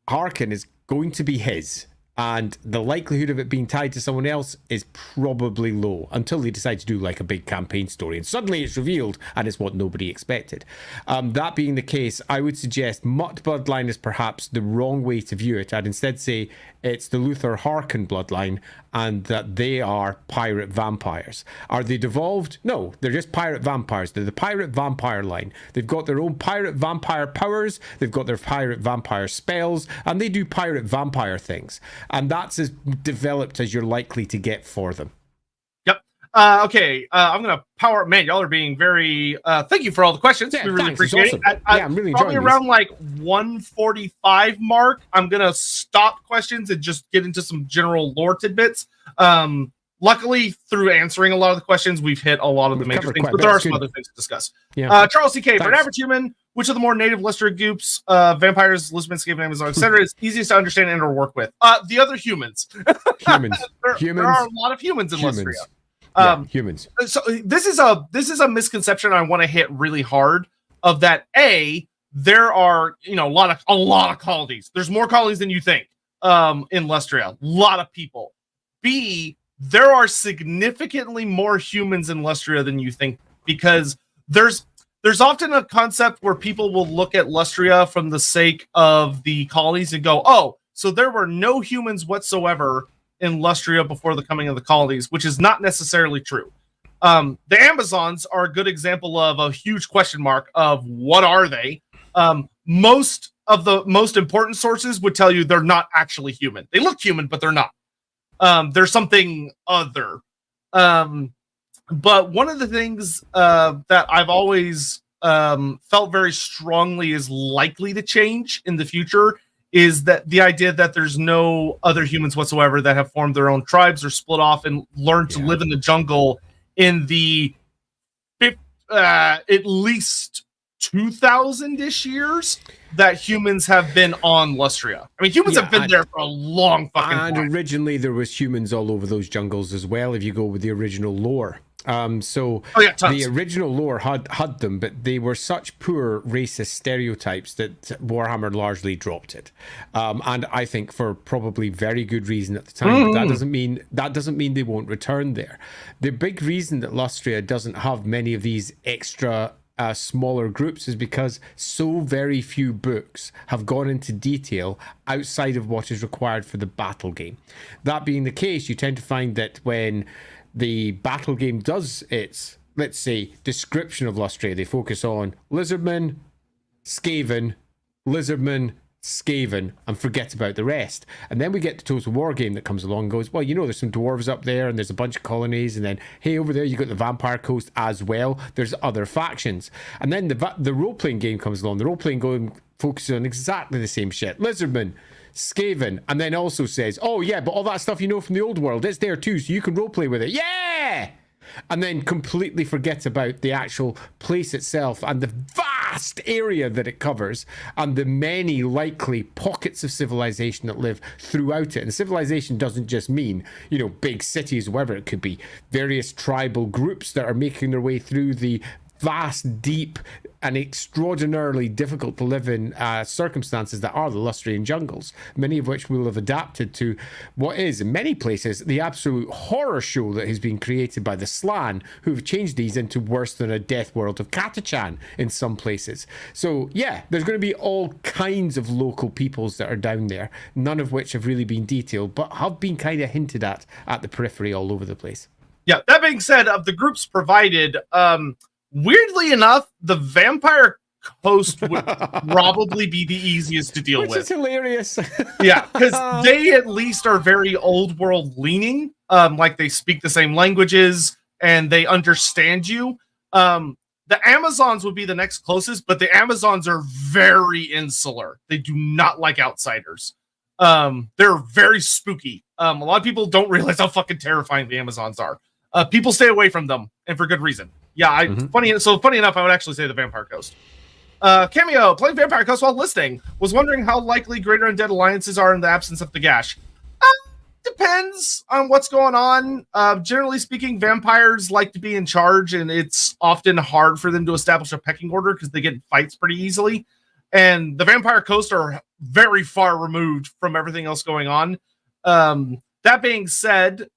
Harkon is going to be his, and the likelihood of it being tied to someone else is probably low until they decide to do like a big campaign story and suddenly it's revealed and it's what nobody expected. That being the case, I would suggest Mutt bloodline is perhaps the wrong way to view it. I'd instead say it's the Luther Harkon bloodline, and that they are pirate vampires. Are they devolved? No, they're just pirate vampires. They're the pirate vampire line. They've got their own pirate vampire powers, they've got their pirate vampire spells, and they do pirate vampire things. And that's as developed as you're likely to get for them. Yep. Okay. I'm going to power... Man, y'all are being very... thank you for all the questions. Yeah, we really thanks. appreciate Awesome. it. I'm really probably enjoying around these. like 145 mark, I'm going to stop questions and just get into some general lore tidbits. Luckily, through answering a lot of the questions, we've hit a lot of the major things, but there are some other things to discuss. Yeah. Charles C.K. For an average human, which of the more native Lestria groups, vampires, Lisbon, Skaven, Amazon, etc., is easiest to understand and or work with? The other humans. Humans. There are a lot of humans in Lestria. Humans. So this is a misconception I want to hit really hard, of that. There are a lot of colonies. There's more colonies than you think in Lestria. A lot of people. B, there are significantly more humans in Lestria than you think, because there's often a concept where people will look at Lestria from the sake of the colonies and go, oh, so there were no humans whatsoever in Lestria before the coming of the colonies, which is not necessarily true. The Amazons are a good example of a huge question mark of what are they. Most of the most important sources would tell you they're not actually human. They look human, but they're not. There's something other. But one of the things that I've always felt very strongly is likely to change in the future is that the idea that there's no other humans whatsoever that have formed their own tribes or split off and learned to live in the jungle in the at least 2,000-ish years that humans have been on Lestria. I mean, humans have been there for a long fucking time. And originally there was humans all over those jungles as well, if you go with the original lore. The original lore had them, but they were such poor racist stereotypes that Warhammer largely dropped it. And I think for probably very good reason at the time. That doesn't mean they won't return there. The big reason that Lestria doesn't have many of these extra smaller groups is because so very few books have gone into detail outside of what is required for the battle game. That being the case, you tend to find that when the battle game does its, let's say, description of Lestria, they focus on Lizardmen, Skaven, Lizardmen, Skaven, and forget about the rest. And then we get the Total War game that comes along and goes, well, there's some dwarves up there and there's a bunch of colonies, and then, hey, over there you got the Vampire Coast as well. There's other factions. And then the role-playing game comes along. The role-playing game focuses on exactly the same shit. Lizardmen, Skaven, and then also says, oh yeah, but all that stuff from the old world, it's there too, so you can roleplay with it. Yeah! and then completely forget about the actual place itself and the vast area that it covers and the many likely pockets of civilization that live throughout it. And civilization doesn't just mean, you know, big cities, whatever. It could be various tribal groups that are making their way through the vast, deep, and extraordinarily difficult to live in circumstances that are the Lustrian jungles, many of which will have adapted to what is, in many places, the absolute horror show that has been created by the Slann, who've changed these into worse than a death world of Catachan in some places. So, yeah, there's going to be all kinds of local peoples that are down there, none of which have really been detailed, but have been kind of hinted at the periphery all over the place. Yeah, that being said, of the groups provided, weirdly enough, the Vampire Coast would probably be the easiest to deal with. Which is hilarious. Yeah, because they at least are very old world leaning. Like they speak the same languages and they understand you. The Amazons would be the next closest, but the Amazons are very insular. They do not like outsiders. They're very spooky. A lot of people don't realize how fucking terrifying the Amazons are. People stay away from them, and for good reason. Yeah, funny enough, I would actually say the Vampire Coast. Cameo, playing Vampire Coast while listening. Was wondering how likely greater undead alliances are in the absence of the gash. Depends on what's going on. Generally speaking, vampires like to be in charge, and it's often hard for them to establish a pecking order because they get in fights pretty easily. And the Vampire Coast are very far removed from everything else going on. That being said,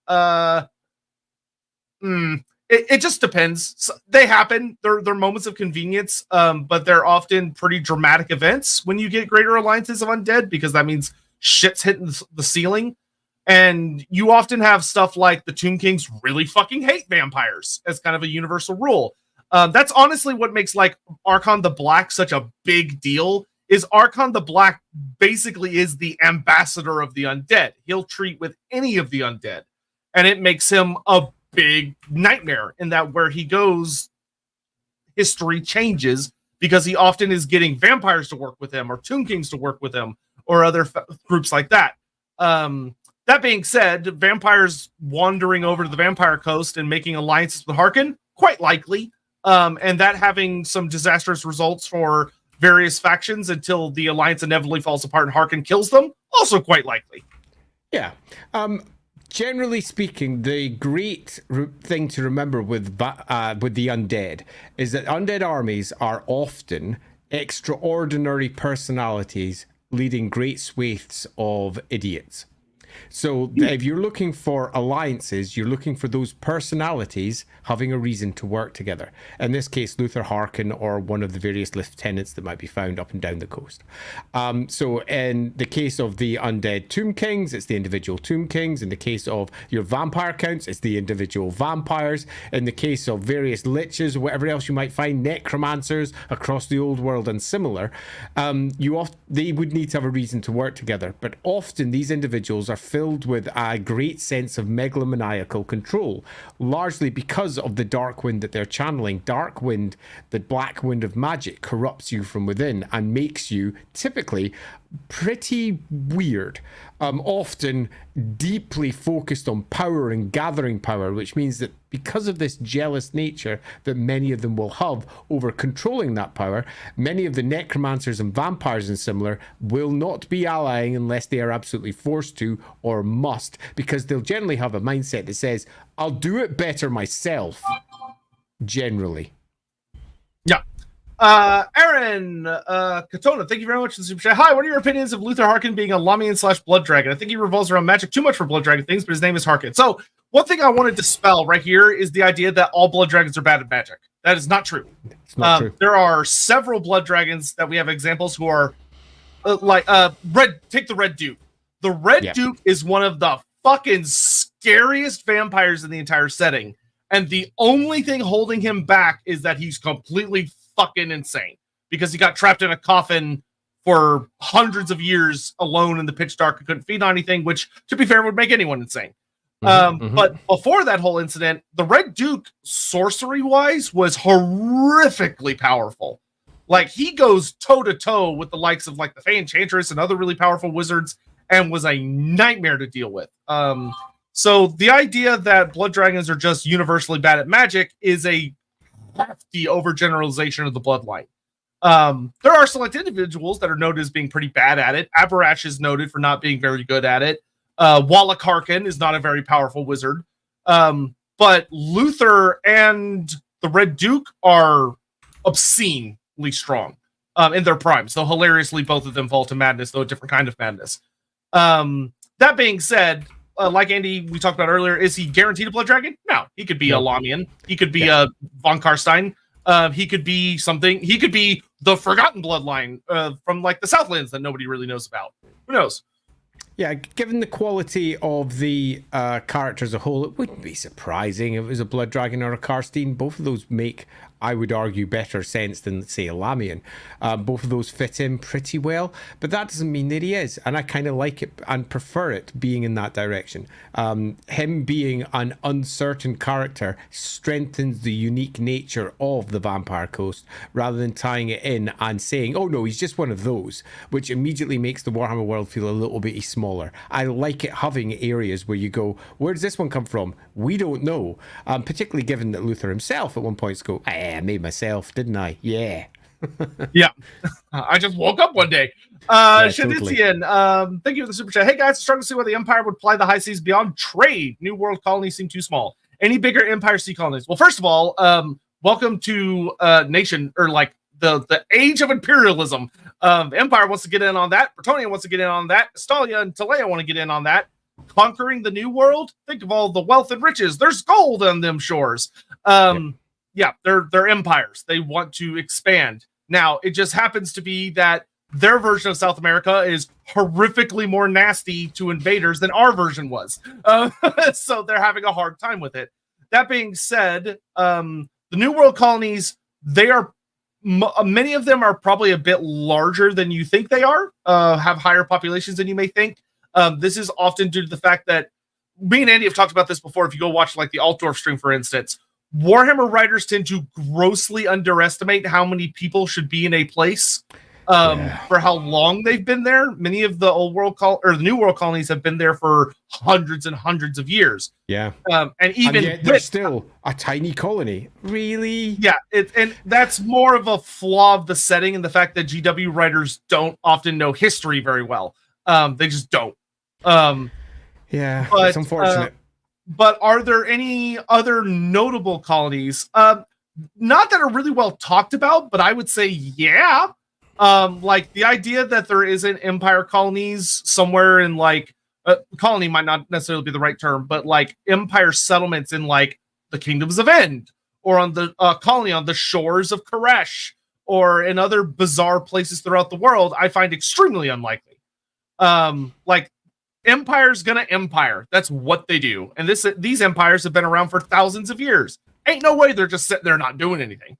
it just depends. So they happen. They're moments of convenience, but they're often pretty dramatic events when you get greater alliances of undead, because that means shit's hitting the ceiling. And you often have stuff like the Tomb Kings really fucking hate vampires as kind of a universal rule. That's honestly what makes like Archon the Black such a big deal. Is Archon the Black basically is the ambassador of the undead. He'll treat with any of the undead, and it makes him a big nightmare in that where he goes, history changes, because he often is getting vampires to work with him or Tomb Kings to work with him or other groups like that. That being said, vampires wandering over to the Vampire Coast and making alliances with Harkin, quite likely, and that having some disastrous results for various factions until the alliance inevitably falls apart and Harkin kills them, also quite likely. Yeah. Generally speaking, the great thing to remember with the undead is that undead armies are often extraordinary personalities leading great swathes of idiots. So if you're looking for alliances, you're looking for those personalities having a reason to work together. In this case, Luther Harkin or one of the various lieutenants that might be found up and down the coast. So in the case of the undead Tomb Kings, it's the individual Tomb Kings. In the case of your vampire counts, it's the individual vampires. In the case of various liches, whatever else you might find, necromancers across the old world and similar, they would need to have a reason to work together. But often these individuals are filled with a great sense of megalomaniacal control, largely because of the dark wind that they're channeling. Dark wind, the black wind of magic, corrupts you from within and makes you typically pretty weird, often deeply focused on power and gathering power, which means that because of this jealous nature that many of them will have over controlling that power, many of the necromancers and vampires and similar will not be allying unless they are absolutely forced to or must, because they'll generally have a mindset that says, I'll do it better myself, generally. Yeah. Aaron Katona, thank you very much for the super chat. Hi, what are your opinions of Luther Harkin being a Lamian / Blood Dragon? I think he revolves around magic too much for Blood Dragon things, but his name is Harkin. So one thing I want to dispel right here is the idea that all Blood Dragons are bad at magic. That is not true. It's not true. There are several Blood Dragons that we have examples who are take the Red Duke. The Red Duke is one of the fucking scariest vampires in the entire setting. And the only thing holding him back is that he's completely fucking insane because he got trapped in a coffin for hundreds of years alone in the pitch dark and couldn't feed on anything, which, to be fair, would make anyone insane. But before that whole incident, the Red Duke, sorcery-wise, was horrifically powerful. Like, he goes toe-to-toe with the likes of, like, the Fey Enchantress and other really powerful wizards and was a nightmare to deal with. So the idea that blood dragons are just universally bad at magic is a hefty overgeneralization of the bloodline. There are select individuals that are noted as being pretty bad at it. Abarash is noted for not being very good at it. Wallach Harkin is not a very powerful wizard. But Luther and the Red Duke are obscenely strong in their primes. Though hilariously, both of them fall to madness, though a different kind of madness. That being said, like Andy, we talked about earlier, is he guaranteed a blood dragon? No. He could be a Lamian. He could be a von Karstein. He could be something. He could be the Forgotten Bloodline from like the Southlands that nobody really knows about. Who knows? Yeah, given the quality of the character as a whole, it wouldn't be surprising if it was a Blood Dragon or a Karstein. Both of those make, I would argue, better sense than, say, a Lamian. Both of those fit in pretty well, but that doesn't mean that he is. And I kind of like it and prefer it being in that direction. Him being an uncertain character strengthens the unique nature of the Vampire Coast rather than tying it in and saying, oh no, he's just one of those, which immediately makes the Warhammer world feel a little bit smaller. I like it having areas where you go, where does this one come from? We don't know. Particularly given that Luther himself at one point goes, I made myself, didn't I? Yeah. Yeah. I just woke up one day. Shadizian, thank you for the super chat. Hey guys, it's struggling to see why the Empire would fly the high seas beyond trade. New World colonies seem too small. Any bigger Empire sea colonies? Well, first of all, welcome to nation, or like the age of imperialism. Empire wants to get in on that. Bretonnia wants to get in on that. Estalia and Talea want to get in on that. Conquering the New World. Think of all the wealth and riches. There's gold on them shores. Yeah, they're empires. They want to expand. Now, it just happens to be that their version of South America is horrifically more nasty to invaders than our version was. So they're having a hard time with it. That being said, the New World colonies, they are many of them are probably a bit larger than you think they are, have higher populations than you may think. This is often due to the fact that me and Andy have talked about this before. If you go watch like the Altdorf stream, for instance, Warhammer writers tend to grossly underestimate how many people should be in a place for how long they've been there. Many of the the New World colonies have been there for hundreds and hundreds of years. Yeah. And even yet they're still a tiny colony. Really? Yeah. And that's more of a flaw of the setting and the fact that GW writers don't often know history very well. They just don't. Yeah, it's unfortunate. But are there any other notable colonies? Not that are really well talked about, but I would say, yeah. Like the idea that there isn't empire colonies somewhere in like colony might not necessarily be the right term, but like empire settlements in like the Kingdoms of End or on the colony on the shores of Koresh or in other bizarre places throughout the world, I find extremely unlikely. Like empire's gonna empire. That's what they do. And these empires have been around for thousands of years. Ain't no way they're just sitting there not doing anything.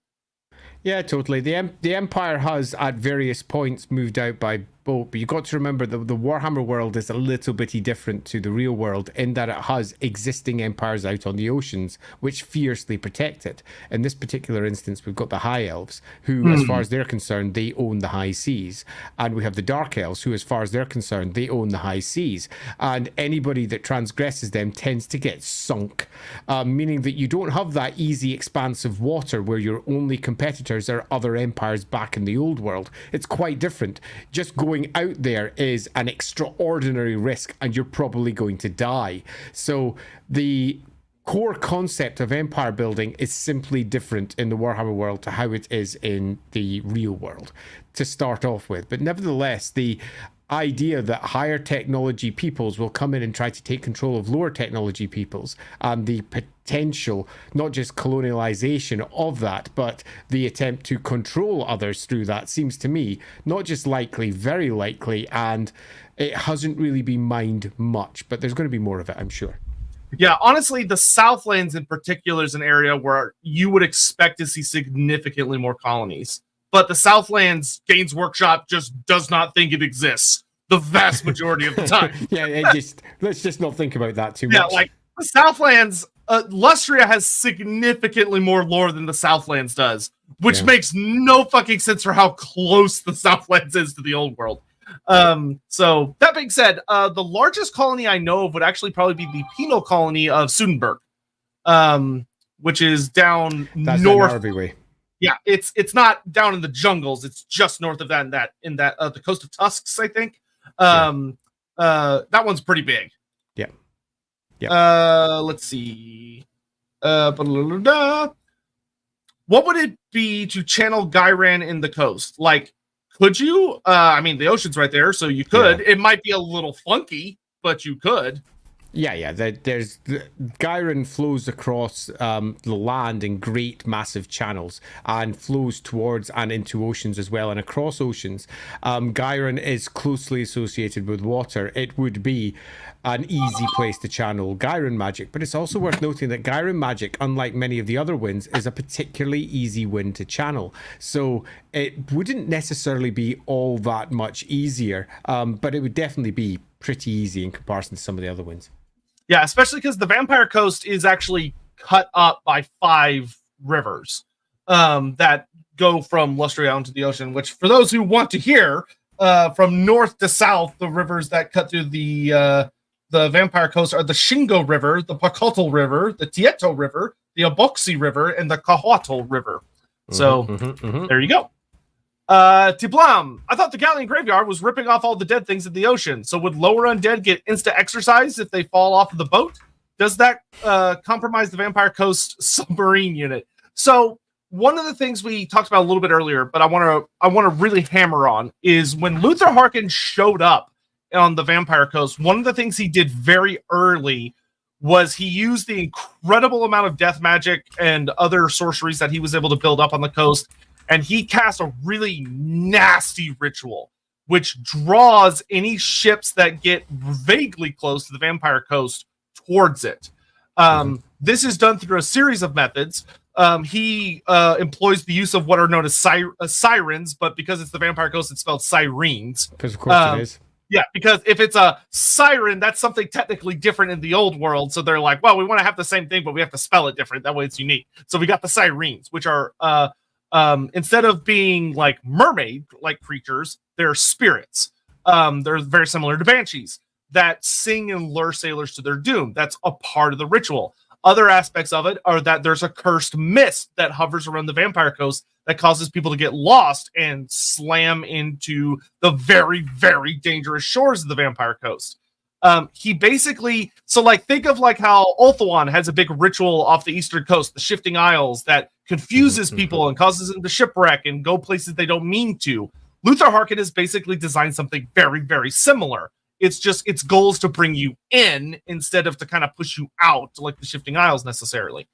Yeah, totally. The Empire has, at various points, moved out by boat, but you've got to remember that the Warhammer world is a little bitty different to the real world in that it has existing empires out on the oceans, which fiercely protect it. In this particular instance, we've got the High Elves, who, as far as they're concerned, they own the high seas. And we have the Dark Elves, who, as far as they're concerned, they own the high seas. And anybody that transgresses them tends to get sunk, meaning that you don't have that easy expanse of water where your only competitors are other empires back in the old world. It's quite different. Just going out there is an extraordinary risk and you're probably going to die. So the core concept of empire building is simply different in the Warhammer world to how it is in the real world to start off with. But nevertheless, the idea that higher technology peoples will come in and try to take control of lower technology peoples, and the potential, not just colonialization of that, but the attempt to control others through that, seems to me not just likely, very likely, and it hasn't really been mined much, but there's going to be more of it, I'm sure. Yeah, honestly, the Southlands in particular is an area where you would expect to see significantly more colonies. But the Southlands Games Workshop just does not think it exists the vast majority of the time. Let's just not think about that too much. Yeah, like the Southlands, Lustria has significantly more lore than the Southlands does, which makes no fucking sense for how close the Southlands is to the old world. So that being said, the largest colony I know of would actually probably be the penal colony of Sudenburg, which is down north. Way. Yeah, it's not down in the jungles. It's just north of that in the coast of Tusks, I think. That one's pretty big. Yeah. Yeah. Let's see. What would it be to channel Gyran in the coast? Like, could you? I mean, the ocean's right there, so you could. Yeah. It might be a little funky, but you could. Yeah. There's Gyran flows across the land in great massive channels and flows towards and into oceans as well, and across oceans. Gyran is closely associated with water. It would be an easy place to channel Gyran magic, but it's also worth noting that Gyran magic, unlike many of the other winds, is a particularly easy wind to channel. So it wouldn't necessarily be all that much easier, but it would definitely be pretty easy in comparison to some of the other winds. Yeah, especially because the Vampire Coast is actually cut up by 5 rivers that go from Lustria into the ocean, which for those who want to hear, from north to south, the rivers that cut through the Vampire Coast are the Shingo River, the Pakotl River, the Tieto River, the Aboxi River, and the Kahuatl River. So there you go. Tiblam, I thought the Galleon Graveyard was ripping off all the dead things in the ocean. So would lower undead get insta exercise if they fall off of the boat? Does that compromise the Vampire Coast submarine unit? So one of the things we talked about a little bit earlier, but I want to really hammer on is when Luther Harkin showed up on the Vampire Coast, one of the things he did very early was he used the incredible amount of death magic and other sorceries that he was able to build up on the coast. And he cast a really nasty ritual, which draws any ships that get vaguely close to the Vampire Coast towards it. This is done through a series of methods. He employs the use of what are known as sirens, but because it's the Vampire Coast, it's spelled sirens. Because of course it is. Yeah, because if it's a siren, that's something technically different in the old world. So they're like, well, we want to have the same thing, but we have to spell it different. That way it's unique. So we got the sirens, which are... instead of being like mermaid-like creatures, they're spirits. They're very similar to banshees that sing and lure sailors to their doom. That's a part of the ritual. Other aspects of it are that there's a cursed mist that hovers around the Vampire Coast that causes people to get lost and slam into the very, very dangerous shores of the Vampire Coast. He basically, so like think of like how Ulthuan has a big ritual off the eastern coast, the Shifting Isles, that confuses people and causes them to shipwreck and go places they don't mean to. Luther Harkin has basically designed something very, very similar. It's just its goal is to bring you in instead of to kind of push you out like the Shifting Isles necessarily.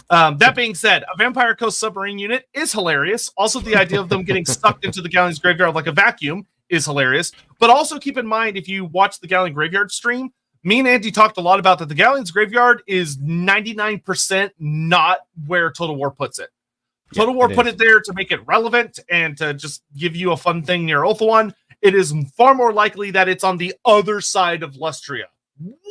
That being said, a Vampire Coast submarine unit is hilarious. Also, the idea of them getting sucked into the Galleon's Graveyard like a vacuum is hilarious. But also keep in mind, if you watch the Galleon Graveyard stream, me and Andy talked a lot about that the Galleon's Graveyard is 99% not where Total War puts it. Total War put it there to make it relevant and to just give you a fun thing near Ulthuan. It is far more likely that it's on the other side of Lustria.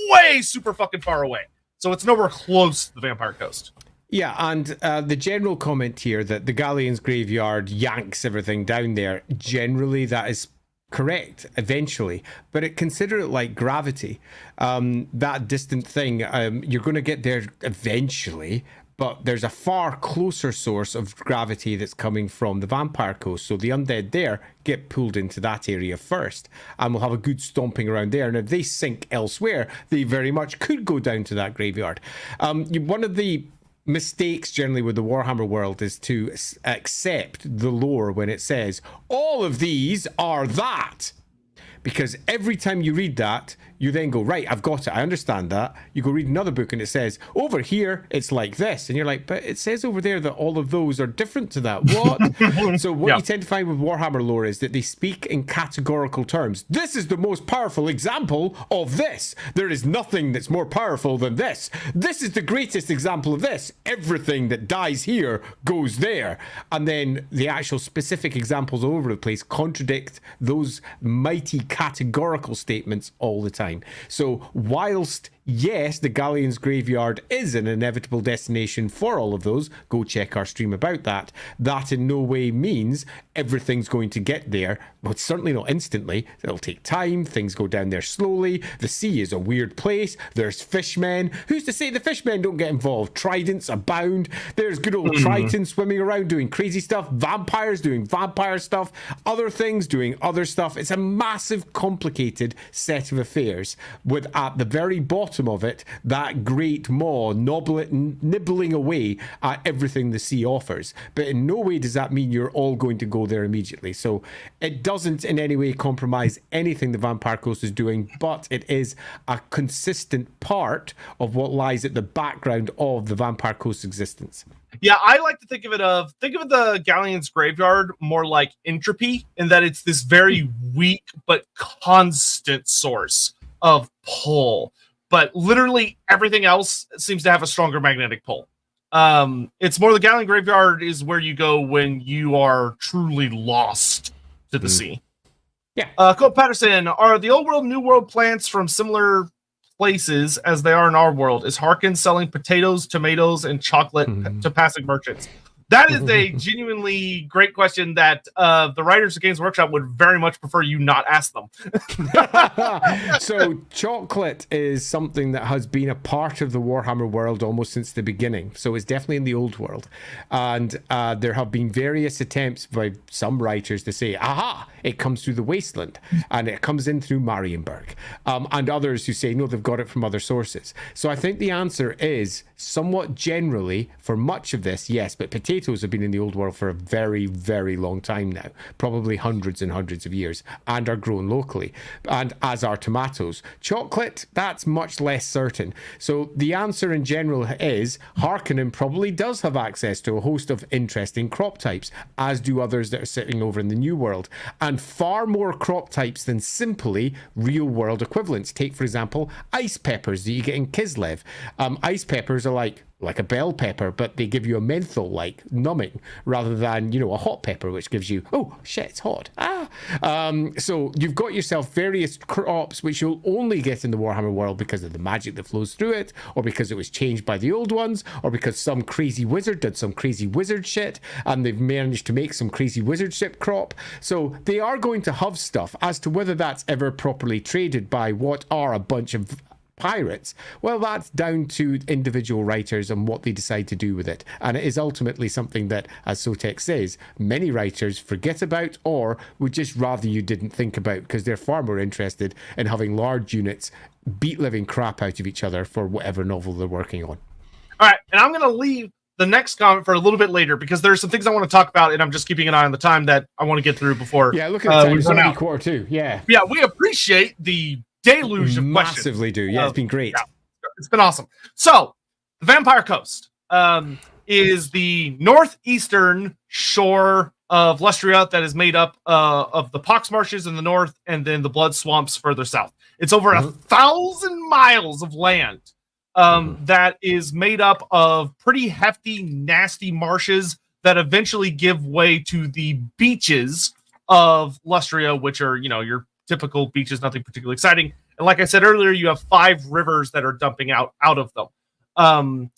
Way super fucking far away. So it's nowhere close to the Vampire Coast. Yeah, and the general comment here that the Galleon's Graveyard yanks everything down there, generally that is correct eventually, but consider it like gravity. That distant thing, you're going to get there eventually, but there's a far closer source of gravity that's coming from the Vampire Coast. So the undead there get pulled into that area first, and we'll have a good stomping around there. And if they sink elsewhere, they very much could go down to that graveyard. One of the mistakes generally with the Warhammer world is to accept the lore when it says all of these are that, because every time you read that you then go, right, I've got it, I understand that. You go read another book and it says over here it's like this, and you're like, but it says over there that all of those are different to that. What? So what you tend to find with Warhammer lore is that they speak in categorical terms. This is the most powerful example of this. There is nothing that's more powerful than this. This is the greatest example of this. Everything that dies here goes there. And then the actual specific examples all over the place contradict those mighty categorical statements all the time. So whilst Yes, the Galleon's Graveyard is an inevitable destination for all of those. Go check our stream about that. That in no way means everything's going to get there, but certainly not instantly. It'll take time. Things go down there slowly. The sea is a weird place. There's fishmen. Who's to say the fishmen don't get involved? Tridents abound. There's good old Triton swimming around doing crazy stuff. Vampires doing vampire stuff. Other things doing other stuff. It's a massive, complicated set of affairs with, at the very bottom of it, that great maw nibbling away at everything the sea offers. But in no way does that mean you're all going to go there immediately. So it doesn't in any way compromise anything the Vampire Coast is doing, but it is a consistent part of what lies at the background of the Vampire Coast's existence. Yeah, I like to think of the Galleon's Graveyard more like entropy, in that it's this very weak but constant source of pull. But literally everything else seems to have a stronger magnetic pull. It's more the Galleon Graveyard is where you go when you are truly lost to the sea. Yeah. Cole Patterson, are the old world, new world plants from similar places as they are in our world? Is Harkin selling potatoes, tomatoes, and chocolate to passing merchants? That is a genuinely great question that the writers of Games Workshop would very much prefer you not ask them. So chocolate is something that has been a part of the Warhammer world almost since the beginning. So it's definitely in the old world. And there have been various attempts by some writers to say, aha, it comes through the wasteland and it comes in through Marienburg. And others who say, no, they've got it from other sources. So I think the answer is somewhat generally for much of this, yes, but potatoes have been in the old world for a very, very long time now, probably hundreds and hundreds of years, and are grown locally, and as are tomatoes. Chocolate, that's much less certain. So the answer in general is Harkonnen probably does have access to a host of interesting crop types, as do others that are sitting over in the New World, and far more crop types than simply real world equivalents. Take, for example, ice peppers that you get in Kislev. Ice peppers are like a bell pepper, but they give you a menthol-like numbing rather than, a hot pepper, which gives you, oh, shit, it's hot. So you've got yourself various crops which you'll only get in the Warhammer world because of the magic that flows through it, or because it was changed by the old ones, or because some crazy wizard did some crazy wizard shit, and they've managed to make some crazy wizard ship crop. So they are going to have stuff. As to whether that's ever properly traded by what are a bunch of pirates, well, that's down to individual writers and what they decide to do with it. And it is ultimately something that, as Sotek says, many writers forget about or would just rather you didn't think about, because they're far more interested in having large units beat living crap out of each other for whatever novel they're working on. All right, and I'm going to leave the next comment for a little bit later, because there's some things I want to talk about, and I'm just keeping an eye on the time that I want to get through before. Yeah, look at the time. It's already quarter two. Yeah, we appreciate the deluge of questions. Massively do. Yeah, it's been great. Yeah, it's been awesome. So, the Vampire Coast is the northeastern shore of Lustria that is made up of the Pox Marshes in the north and then the Blood Swamps further south. It's over 1,000 miles of land that is made up of pretty hefty, nasty marshes that eventually give way to the beaches of Lustria, which are, your typical beaches, nothing particularly exciting. And like I said earlier, you have 5 rivers that are dumping out of them.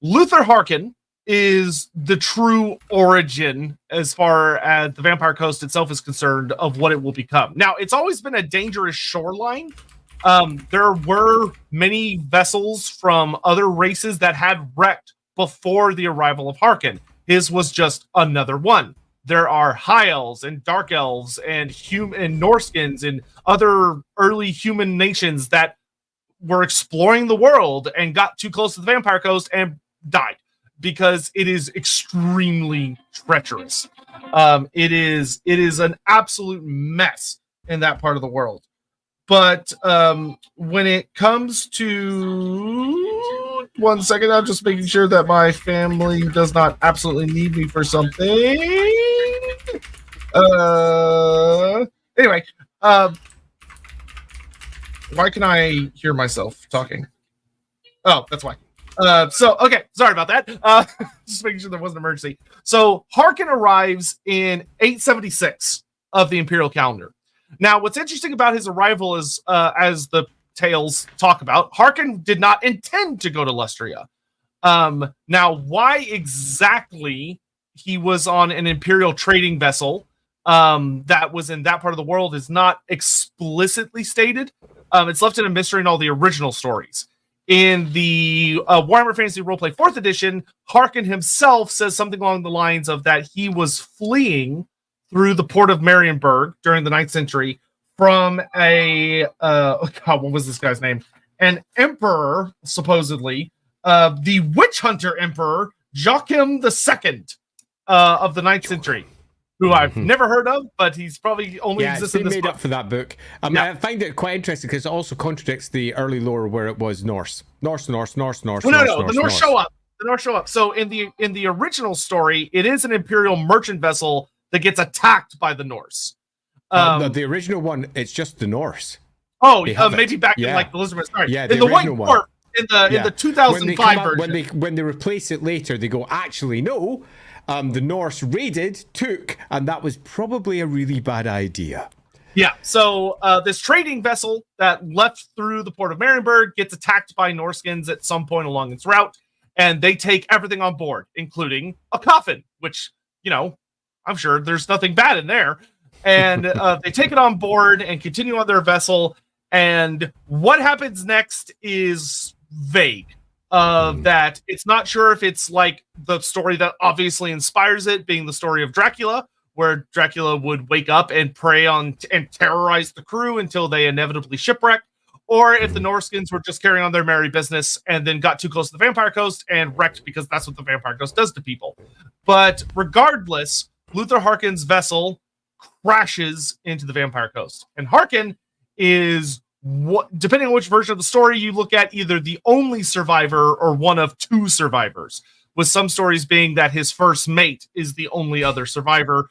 Luther Harkin is the true origin, as far as the Vampire Coast itself is concerned, of what it will become. Now, it's always been a dangerous shoreline. There were many vessels from other races that had wrecked before the arrival of Harkin. His was just another one. There are High Elves and Dark Elves and Norskins and other early human nations that were exploring the world and got too close to the Vampire Coast and died, because it is extremely treacherous. It is an absolute mess in that part of the world. But when it comes to... One second, I'm just making sure that my family does not absolutely need me for something. Anyway, why can I hear myself talking? Oh, that's why. Okay, sorry about that. Just making sure there wasn't an emergency. So Harkin arrives in 876 of the Imperial calendar. Now, what's interesting about his arrival is, as the tales talk about, Harkon did not intend to go to Lustria. Now, why exactly he was on an Imperial trading vessel that was in that part of the world is not explicitly stated. It's left in a mystery in all the original stories. In the Warhammer Fantasy Roleplay 4th edition, Harkon himself says something along the lines of that he was fleeing through the port of Marienburg during the 9th century from what was this guy's name? An emperor, supposedly, the witch hunter emperor, Joachim II of the 9th century, who I've never heard of, but he's probably only existed in this made book. Up for that book. I find it quite interesting because it also contradicts the early lore where it was Norse. Norse. No, the Norse show up. The Norse show up. So in the original story, it is an Imperial merchant vessel that gets attacked by the Norse. The original one, it's just the Norse. Oh, maybe back in like the Lizardman. Sorry. Yeah, in the White Dwarf, in the 2005 version. When they replace it later, they go, actually, no. The Norse raided, took, and that was probably a really bad idea. Yeah, so this trading vessel that left through the port of Marienburg gets attacked by Norskins at some point along its route, and they take everything on board, including a coffin, which, I'm sure there's nothing bad in there. And they take it on board and continue on their vessel, and what happens next is vague. That it's not sure if it's like the story that obviously inspires it, being the story of Dracula, where Dracula would wake up and prey on and terrorize the crew until they inevitably shipwreck, or if the Norskins were just carrying on their merry business and then got too close to the Vampire Coast and wrecked, because that's what the Vampire Coast does to people. But regardless, Luther Harkon's vessel crashes into the Vampire Coast, and Harkon is, depending on which version of the story you look at, either the only survivor or one of two survivors, with some stories being that his first mate is the only other survivor,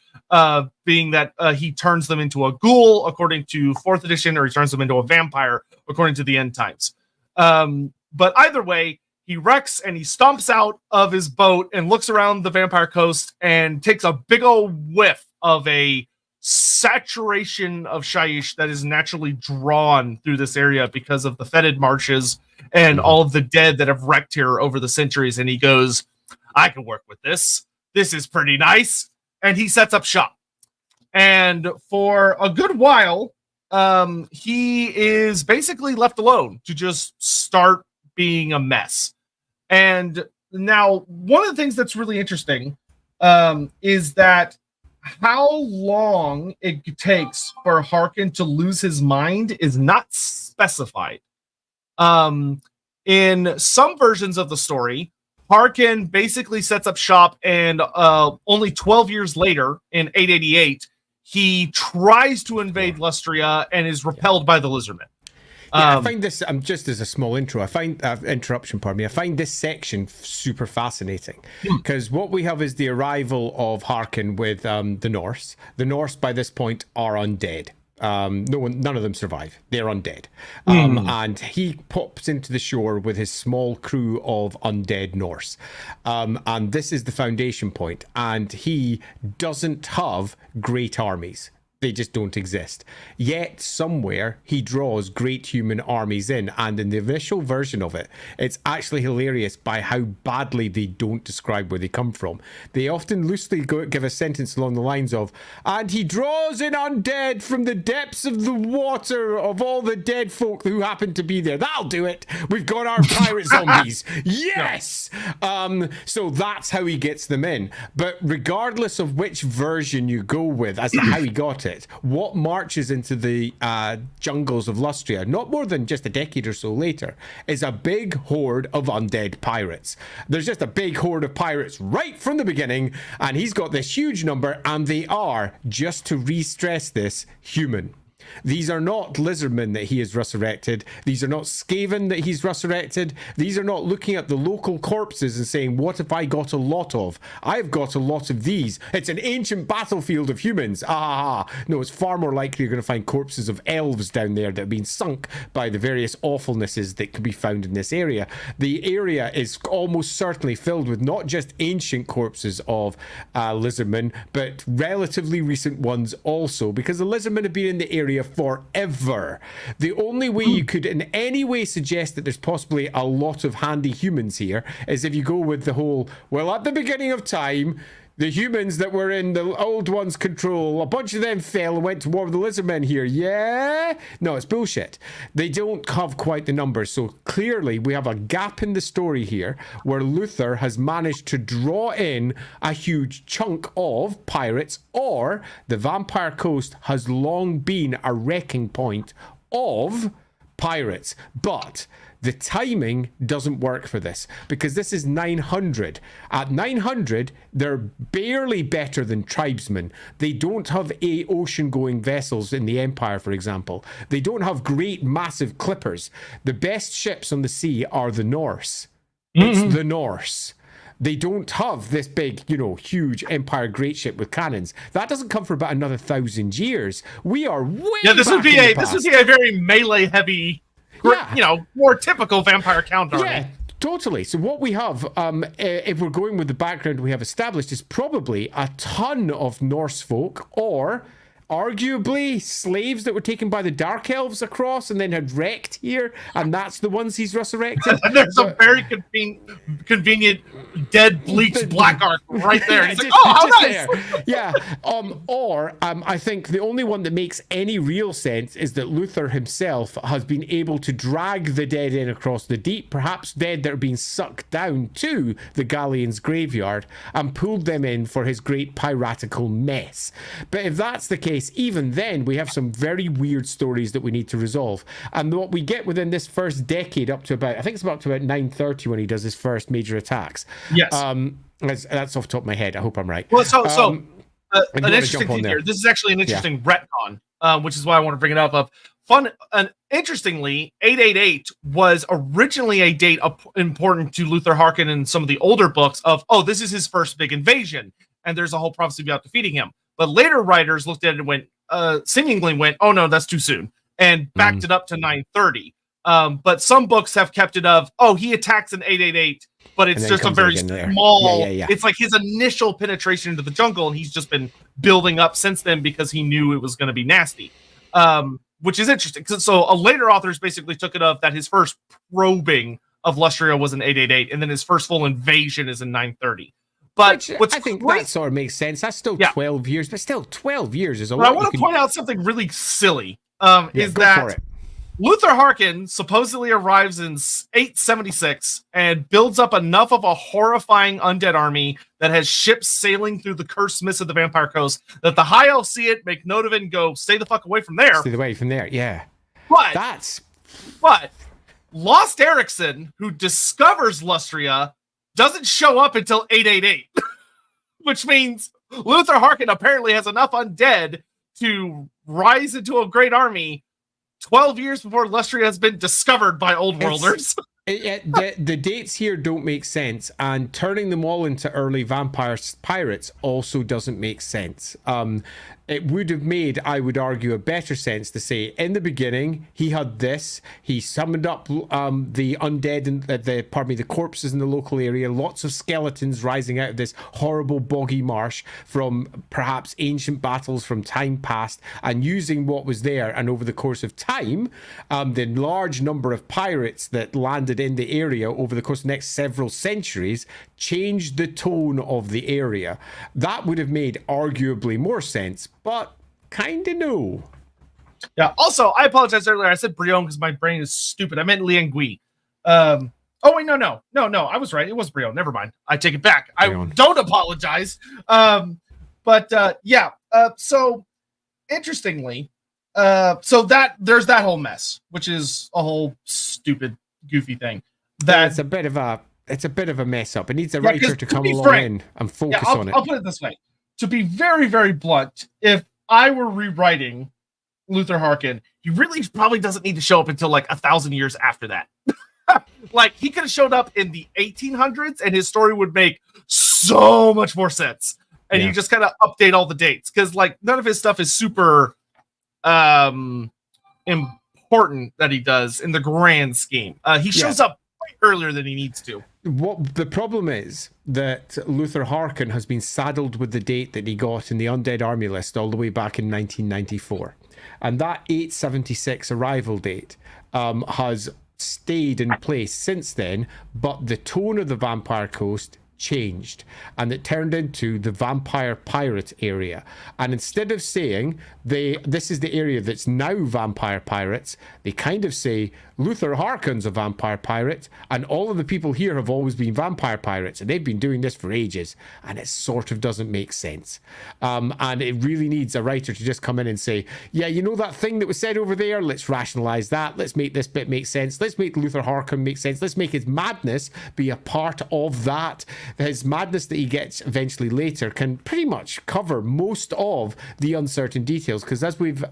being that he turns them into a ghoul according to 4th edition, or he turns them into a vampire according to the end times. But either way, he wrecks and he stomps out of his boat and looks around the Vampire Coast and takes a big old whiff of a saturation of shyish that is naturally drawn through this area because of the fetid marshes and all of the dead that have wrecked here over the centuries. And he goes, I can work with this. This is pretty nice. And he sets up shop. And for a good while, he is basically left alone to just start being a mess. And now, one of the things that's really interesting is that how long it takes for Harkon to lose his mind is not specified. In some versions of the story, Harkon basically sets up shop, and only 12 years later, in 888, he tries to invade Lustria and is repelled by the Lizardmen. I find this, just as a small intro, I find this section super fascinating, because what we have is the arrival of Harkon with the Norse. The Norse by this point are undead. None of them survive. They're undead. And he pops into the shore with his small crew of undead Norse. And this is the foundation point. And he doesn't have great armies. They just don't exist. Yet somewhere he draws great human armies in, and in the initial version of it, it's actually hilarious by how badly they don't describe where they come from. They often loosely give a sentence along the lines of, and he draws in undead from the depths of the water of all the dead folk who happen to be there. That'll do it. We've got our pirate zombies. Yes! So that's how he gets them in. But regardless of which version you go with as to how he got it, what marches into the jungles of Lustria, not more than just a decade or so later, is a big horde of undead pirates. There's just a big horde of pirates right from the beginning, and he's got this huge number, and they are, just to re-stress this, human. These are not lizardmen that he has resurrected. These are not Skaven that he's resurrected. These are not looking at the local corpses and saying, what if I got a lot of? I've got a lot of these. It's an ancient battlefield of humans. No, it's far more likely you're going to find corpses of elves down there that have been sunk by the various awfulnesses that could be found in this area. The area is almost certainly filled with not just ancient corpses of lizardmen, but relatively recent ones also, because the lizardmen have been in the area area forever. The only way you could in any way suggest that there's possibly a lot of handy humans here is if you go with the whole, well, at the beginning of time, the humans that were in the old one's control, a bunch of them fell and went to war with the lizardmen here. Yeah? No, it's bullshit. They don't have quite the numbers. So clearly we have a gap in the story here where Luther has managed to draw in a huge chunk of pirates, or the Vampire Coast has long been a wrecking point of pirates. But the timing doesn't work for this because this is 900. At 900, they're barely better than tribesmen. They don't have ocean-going vessels in the Empire, for example. They don't have great, massive clippers. The best ships on the sea are the Norse. It's the Norse. They don't have this big, huge Empire great ship with cannons. That doesn't come for about another 1,000 years. We are way this would be a very melee heavy. Yeah. More typical vampire counter. Yeah, totally. So what we have, if we're going with the background we have established, is probably a ton of Norse folk, or arguably slaves that were taken by the Dark Elves across and then had wrecked here, and that's the ones he's resurrected. And there's a very convenient dead bleached black arc right there. He's like, how nice! Yeah. I think the only one that makes any real sense is that Luther himself has been able to drag the dead in across the deep, perhaps dead that are being sucked down to the Galleon's graveyard, and pulled them in for his great piratical mess. But if that's the case, even then we have some very weird stories that we need to resolve. And what we get within this first decade up to about, I think it's up to about 930 when he does his first major attacks. Yes. That's off the top of my head. I hope I'm right. Well, an interesting thing here. This is actually an interesting retcon, which is why I want to bring it up. Interestingly, 888 was originally a date important to Luther Harkin in some of the older books of, this is his first big invasion, and there's a whole prophecy about defeating him. But later writers looked at it and went, oh no, that's too soon, and backed it up to 930. But some books have kept it of, he attacks in 888, but it's just a very small, it's like his initial penetration into the jungle, and he's just been building up since then because he knew it was going to be nasty, which is interesting. So a later authors basically took it of that his first probing of Lustria was in 888, and then his first full invasion is in 930. But I think that sort of makes sense. That's still 12 years, but still 12 years is a lot. I want to point out something really silly. Is that Luther Harkin supposedly arrives in 876 and builds up enough of a horrifying undead army that has ships sailing through the cursed mists of the Vampire Coast that the High Elves see it, make note of it, and go, stay the fuck away from there. Stay away from there, yeah. But Lost Erickson, who discovers Lustria, doesn't show up until 888, which means Luther Harkin apparently has enough undead to rise into a great army 12 years before Lustria has been discovered by Old Worlders. The dates here don't make sense, and turning them all into early vampire pirates also doesn't make sense. It would have made, I would argue, a better sense to say in the beginning he had this. He summoned up the undead and the corpses in the local area. Lots of skeletons rising out of this horrible boggy marsh from perhaps ancient battles from time past, and using what was there. And over the course of time, the large number of pirates that landed in the area over the course of the next several centuries changed the tone of the area. That would have made arguably more sense, but kind of no. Yeah, also, I apologize earlier. I said Brion because my brain is stupid. I meant Liang Gui. No. I was right. It was Brion. Never mind. I take it back. Brion. I don't apologize. So, interestingly, that there's that whole mess, which is a whole stupid, goofy thing. It's a bit of a mess up. It needs a writer to come along in and focus on it. I'll put it this way. To be very, very blunt, if I were rewriting Luther Harkin, he really probably doesn't need to show up until like 1,000 years after that. Like, he could have showed up in the 1800s and his story would make so much more sense. And you just kind of update all the dates, because like none of his stuff is super important that he does in the grand scheme. He shows up earlier than he needs to. what the problem is that Luther Harkin has been saddled with the date that he got in the Undead Army list all the way back in 1994. And that 876 arrival date has stayed in place since then, but the tone of the Vampire Coast changed and it turned into the Vampire Pirate area. And instead of saying this is the area that's now Vampire Pirates, they kind of say Luther Harkin's a vampire pirate and all of the people here have always been vampire pirates and they've been doing this for ages, and it sort of doesn't make sense. And it really needs a writer to just come in and say, yeah, you know that thing that was said over there, let's rationalize that, let's make this bit make sense, let's make Luther Harkin make sense, let's make his madness be a part of that. His madness that he gets eventually later can pretty much cover most of the uncertain details, because as we've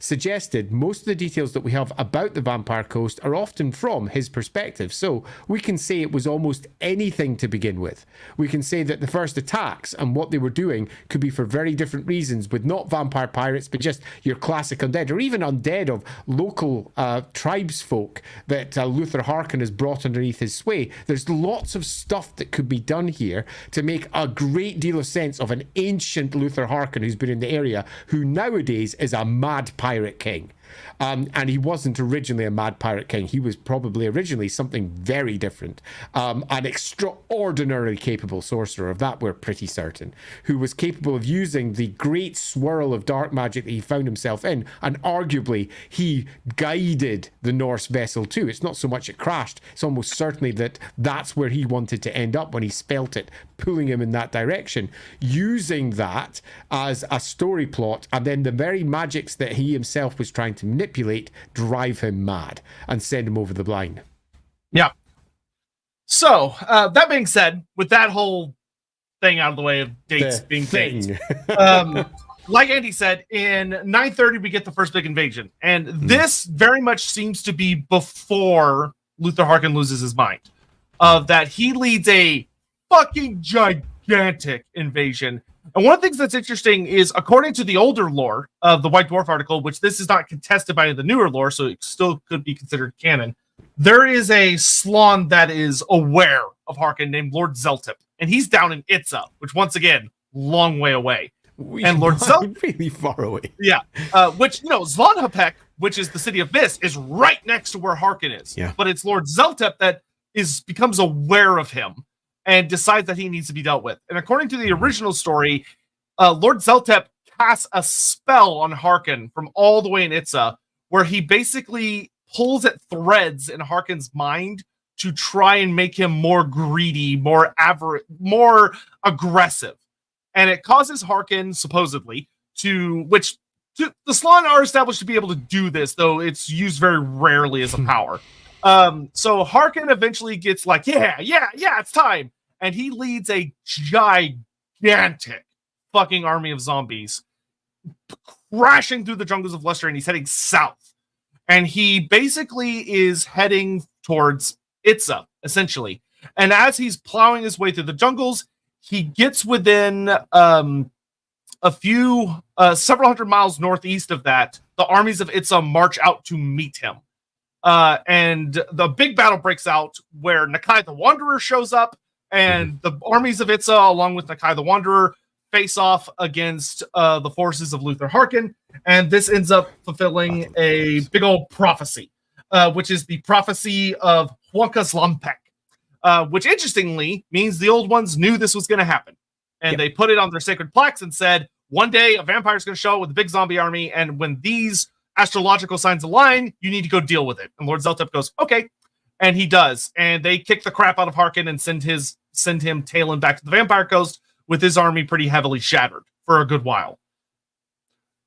suggested, most of the details that we have about the Vampire Coast are often from his perspective. So we can say it was almost anything to begin with. We can say that the first attacks and what they were doing could be for very different reasons, with not vampire pirates, but just your classic undead, or even undead of local tribes folk that Luther Harkin has brought underneath his sway. There's lots of stuff that could be done here to make a great deal of sense of an ancient Luther Harkin who's been in the area, who nowadays is a mad pirate king. And he wasn't originally a mad pirate king. He was probably originally something very different. An extraordinarily capable sorcerer, of that we're pretty certain, who was capable of using the great swirl of dark magic that he found himself in, and arguably he guided the Norse vessel too. It's not so much it crashed, it's almost certainly that that's where he wanted to end up when he spelt it, pulling him in that direction, using that as a story plot, and then the very magics that he himself was trying to manipulate drive him mad and send him over the line. Yeah. So, that being said, with that whole thing out of the way of dates being dates, like Andy said, in 930 we get the first big invasion, and this very much seems to be before Luther Harkin loses his mind. That he leads a fucking gigantic invasion. And one of the things that's interesting is, according to the older lore of the White Dwarf article, which this is not contested by the newer lore, so it still could be considered canon, there is a Slann that is aware of Harkin named Lord Zeltip, and he's down in Itza, which once again, long way away. And Lord Zeltip, really far away. Yeah, which, you know, Zvanhapek, which is the city of Mist, is right next to where Harkin is. Yeah. But it's Lord Zeltip that becomes aware of him and decides that he needs to be dealt with. And according to the original story, Lord Zeltep casts a spell on Harkin from all the way in Itza, where he basically pulls at threads in Harkin's mind to try and make him more greedy, more aggressive. And it causes Harkin, supposedly, the Slann are established to be able to do this, though it's used very rarely as a power. So Harkin eventually gets like, yeah, it's time. And he leads a gigantic fucking army of zombies crashing through the jungles of Leicester, and he's heading south. And he basically is heading towards Itza, essentially. And as he's plowing his way through the jungles, he gets within several hundred miles northeast of that. The armies of Itza march out to meet him. And the big battle breaks out where Nakai the Wanderer shows up, and the armies of Itza, along with Nakai the Wanderer, face off against the forces of Luther Harkin. And this ends up fulfilling a big old prophecy, which is the prophecy of Huankas Lampek, which interestingly means the old ones knew this was going to happen. And they put it on their sacred plaques and said, one day a vampire is going to show up with a big zombie army, and when these astrological signs align, you need to go deal with it. And Lord Zeltep goes, okay. And he does. And they kick the crap out of Harkin and send him tailing back to the Vampire Coast with his army pretty heavily shattered for a good while.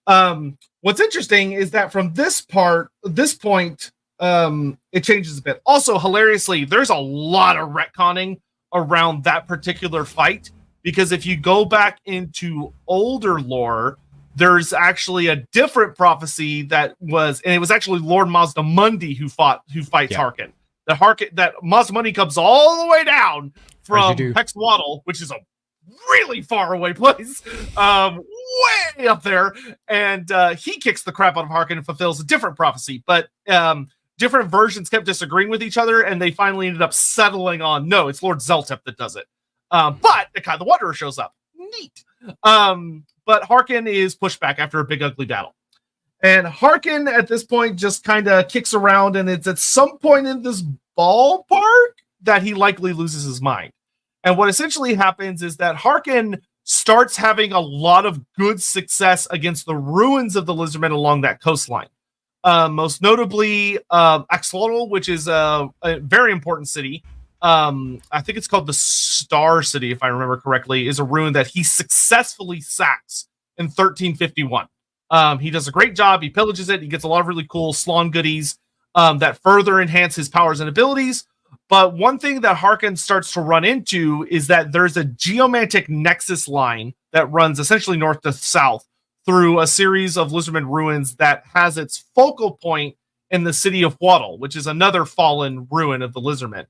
What's interesting is that from this point, it changes a bit. Also, hilariously, there's a lot of retconning around that particular fight, because if you go back into older lore, there's actually a different prophecy and it was actually Lord Mazdamundi who fights Harkin. That Mazdamundi comes all the way down from Hexwaddle, which is a really far away place, way up there, and he kicks the crap out of Harkin and fulfills a different prophecy. But different versions kept disagreeing with each other, and they finally ended up settling on, no, it's Lord Zeltep that does it. But Akai the Wanderer shows up. Neat. But Harkin is pushed back after a big ugly battle. And Harkin at this point just kind of kicks around, and it's at some point in this ballpark that he likely loses his mind. And what essentially happens is that Harkin starts having a lot of good success against the ruins of the Lizardmen along that coastline. Most notably, Axolotl, which is a very important city. I think it's called the Star City, if I remember correctly, is a ruin that he successfully sacks in 1351. He does a great job. He pillages it. He gets a lot of really cool Slon goodies that further enhance his powers and abilities. But one thing that Harkin starts to run into is that there's a geomantic nexus line that runs essentially north to south through a series of Lizardmen ruins that has its focal point in the city of Waddle, which is another fallen ruin of the Lizardmen.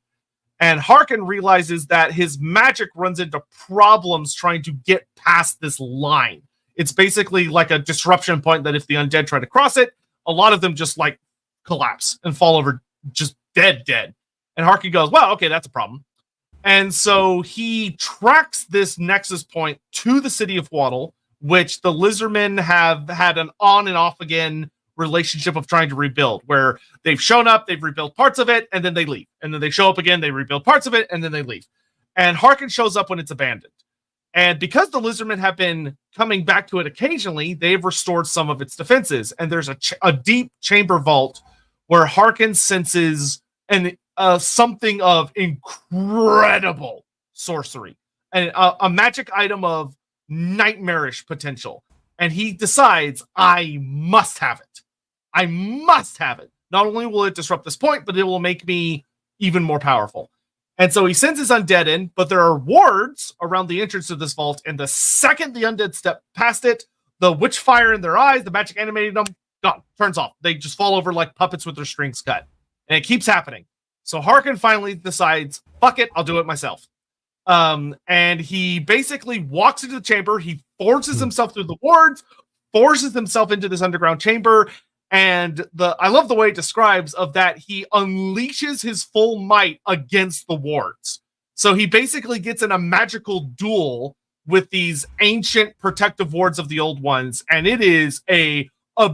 And Harkin realizes that his magic runs into problems trying to get past this line. It's basically like a disruption point that if the undead try to cross it, a lot of them just like collapse and fall over just dead. And Harkin goes, well, okay, that's a problem. And so he tracks this nexus point to the city of Waddle, which the Lizardmen have had an on and off again relationship of trying to rebuild, where they've shown up, they've rebuilt parts of it, and then they leave. And then they show up again, they rebuild parts of it, and then they leave. And Harkin shows up when it's abandoned. And because the Lizardmen have been coming back to it occasionally, they've restored some of its defenses. And there's a deep chamber vault where Harkin senses something of incredible sorcery and a magic item of nightmarish potential. And he decides, I must have it. I must have it. Not only will it disrupt this point, but it will make me even more powerful. And so he sends his undead in, but there are wards around the entrance to this vault. And the second the undead step past it, the witch fire in their eyes, the magic animating them, gone, turns off. They just fall over like puppets with their strings cut. And it keeps happening. So Harkin finally decides, fuck it, I'll do it myself. And he basically walks into the chamber. He forces himself through the wards, forces himself into this underground chamber. And I love the way it describes of that he unleashes his full might against the wards. So he basically gets in a magical duel with these ancient protective wards of the old ones. And it is if you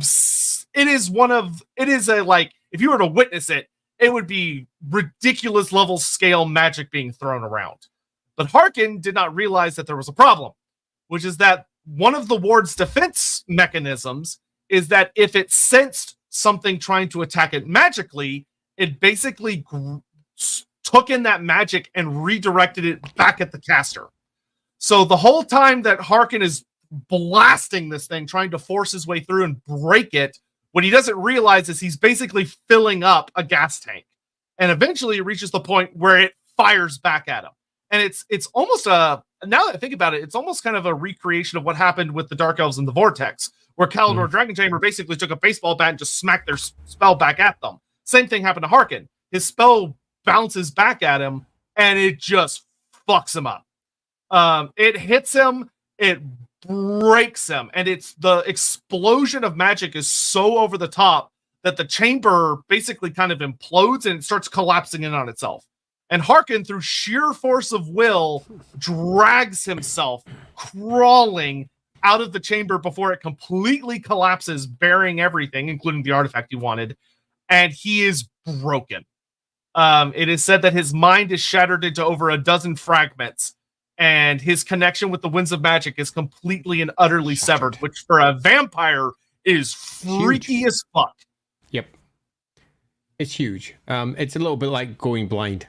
were to witness it, it would be ridiculous level scale magic being thrown around. But Harkin did not realize that there was a problem, which is that one of the ward's defense mechanisms is that if it sensed something trying to attack it magically, it basically took in that magic and redirected it back at the caster. So the whole time that Harkin is blasting this thing, trying to force his way through and break it, what he doesn't realize is he's basically filling up a gas tank. And eventually it reaches the point where it fires back at him. And it's almost now that I think about it, it's almost kind of a recreation of what happened with the Dark Elves in the Vortex, where Kalidor Dragon Chamber basically took a baseball bat and just smacked their spell back at them. Same thing happened to Harkin. His spell bounces back at him, and it just fucks him up. It hits him, it breaks him, and it's the explosion of magic is so over the top that the chamber basically kind of implodes and it starts collapsing in on itself. And Harkin, through sheer force of will, drags himself crawling out of the chamber before it completely collapses, bearing everything, including the artifact he wanted. And he is broken. It is said that his mind is shattered into over a dozen fragments, and his connection with the winds of magic is completely and utterly severed, which for a vampire is freaky as fuck. Yep. It's huge. It's a little bit like going blind.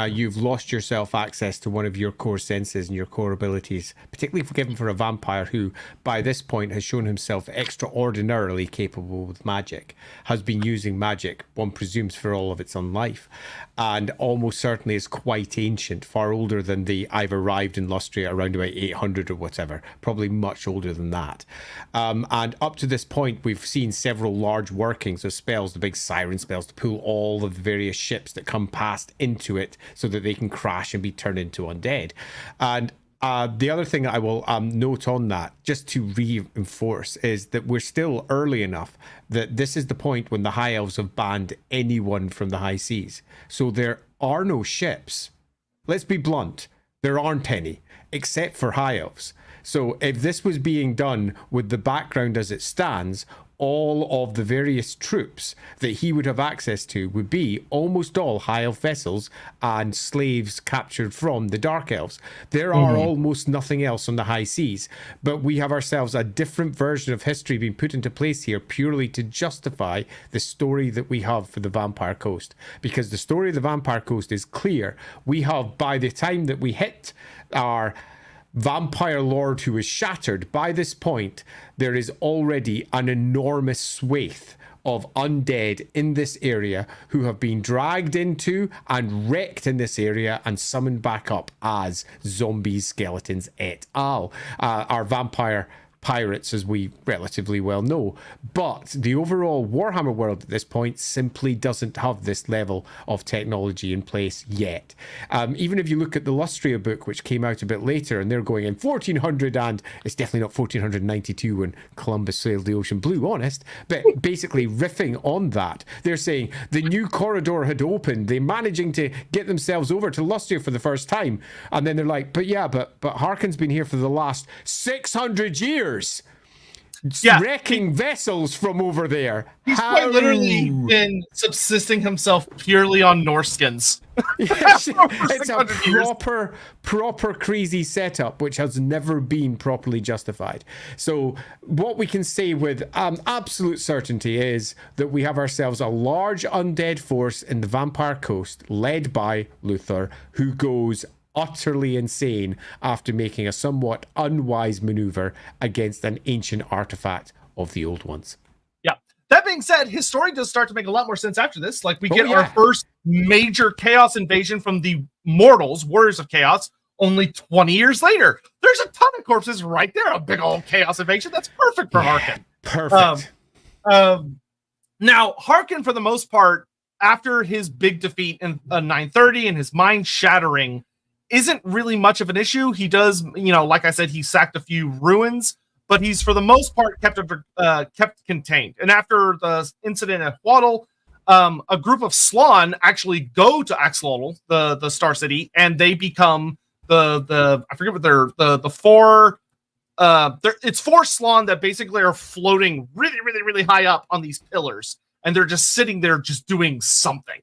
You've lost yourself access to one of your core senses and your core abilities, particularly given for a vampire who, by this point, has shown himself extraordinarily capable with magic, has been using magic, one presumes, for all of its own life, and almost certainly is quite ancient, far older than I've arrived in Lustria around about 800 or whatever, probably much older than that. And up to this point, we've seen several large workings of spells, the big siren spells, to pull all of the various ships that come past into it, so that they can crash and be turned into undead. And The other thing I will note on that, just to reinforce, is that we're still early enough that this is the point when the High Elves have banned anyone from the high seas. So there are no ships. Let's be blunt. There aren't any, except for High Elves. So if this was being done with the background as it stands, all of the various troops that he would have access to would be almost all High Elf vessels and slaves captured from the Dark Elves. There are almost nothing else on the high seas, but we have ourselves a different version of history being put into place here purely to justify the story that we have for the Vampire Coast. Because the story of the Vampire Coast is clear. We have, by the time that we hit our vampire lord who is shattered, by this point there is already an enormous swathe of undead in this area who have been dragged into and wrecked in this area and summoned back up as zombies, skeletons, et al. Our vampire pirates, as we relatively well know. But the overall Warhammer world at this point simply doesn't have this level of technology in place yet. Even if you look at the Lustria book, which came out a bit later, and they're going in 1400, and it's definitely not 1492 when Columbus sailed the ocean blue, honest, but basically riffing on that, they're saying the new corridor had opened, they're managing to get themselves over to Lustria for the first time, and then they're like, but Harkon's been here for the last 600 years. Wrecking vessels from over there. He's quite literally been subsisting himself purely on Norse skins. Yes, it's a proper crazy setup which has never been properly justified. So what we can say with absolute certainty is that we have ourselves a large undead force in the Vampire Coast led by Luther, who goes utterly insane after making a somewhat unwise maneuver against an ancient artifact of the old ones. Yeah. That being said, his story does start to make a lot more sense after this. Like, we get our first major chaos invasion from the mortals, Warriors of Chaos, only 20 years later. There's a ton of corpses right there. A big old chaos invasion. That's perfect for Harkon. Perfect. Now, Harkon, for the most part, after his big defeat in 930 and his mind shattering, isn't really much of an issue. He does, like I said, he sacked a few ruins, but he's for the most part kept contained. And after the incident at Huatl, a group of Slann actually go to Axolotl, the Star City, and they become the I forget what the four. It's four Slann that basically are floating really, really, really high up on these pillars, and they're just sitting there, just doing something.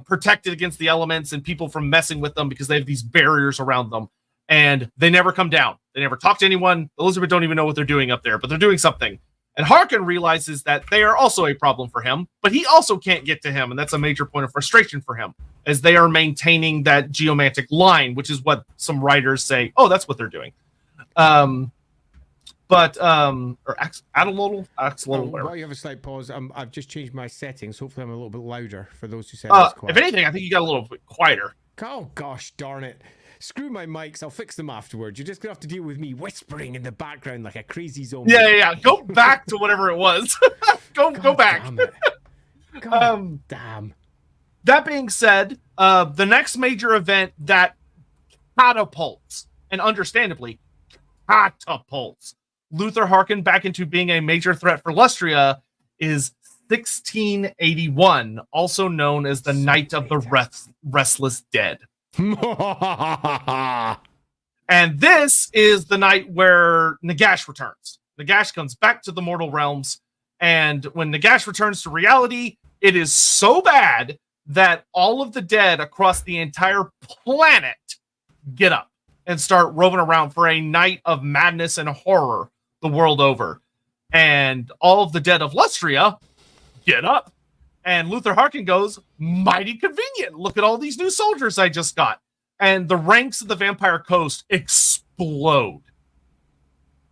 Protected against the elements and people from messing with them because they have these barriers around them, and they never come down. They never talk to anyone. Elizabeth don't even know what they're doing up there, but they're doing something. And Harkon realizes that they are also a problem for him, but he also can't get to him, and that's a major point of frustration for him, as they are maintaining that geomantic line, which is what some writers say, oh, that's what they're doing. Or Axolotl. While you have a slight pause, I've just changed my settings. Hopefully I'm a little bit louder for those who said it's quiet. If anything, I think you got a little bit quieter. Oh, gosh darn it. Screw my mics, I'll fix them afterwards. You're just going to have to deal with me whispering in the background like a crazy zombie. Yeah. Go back to whatever it was. go back. Damn it. God damn. That being said, the next major event that catapults, and understandably catapults, Luther Harkon back into being a major threat for Lustria is 1681, also known as the Night of the Restless Dead. And this is the night where Nagash returns. Nagash comes back to the mortal realms, and when Nagash returns to reality, it is so bad that all of the dead across the entire planet get up and start roving around for a night of madness and horror the world over. And all of the dead of Lustria get up, and Luther Harkon goes, mighty convenient. Look at all these new soldiers I just got. And the ranks of the Vampire Coast explode.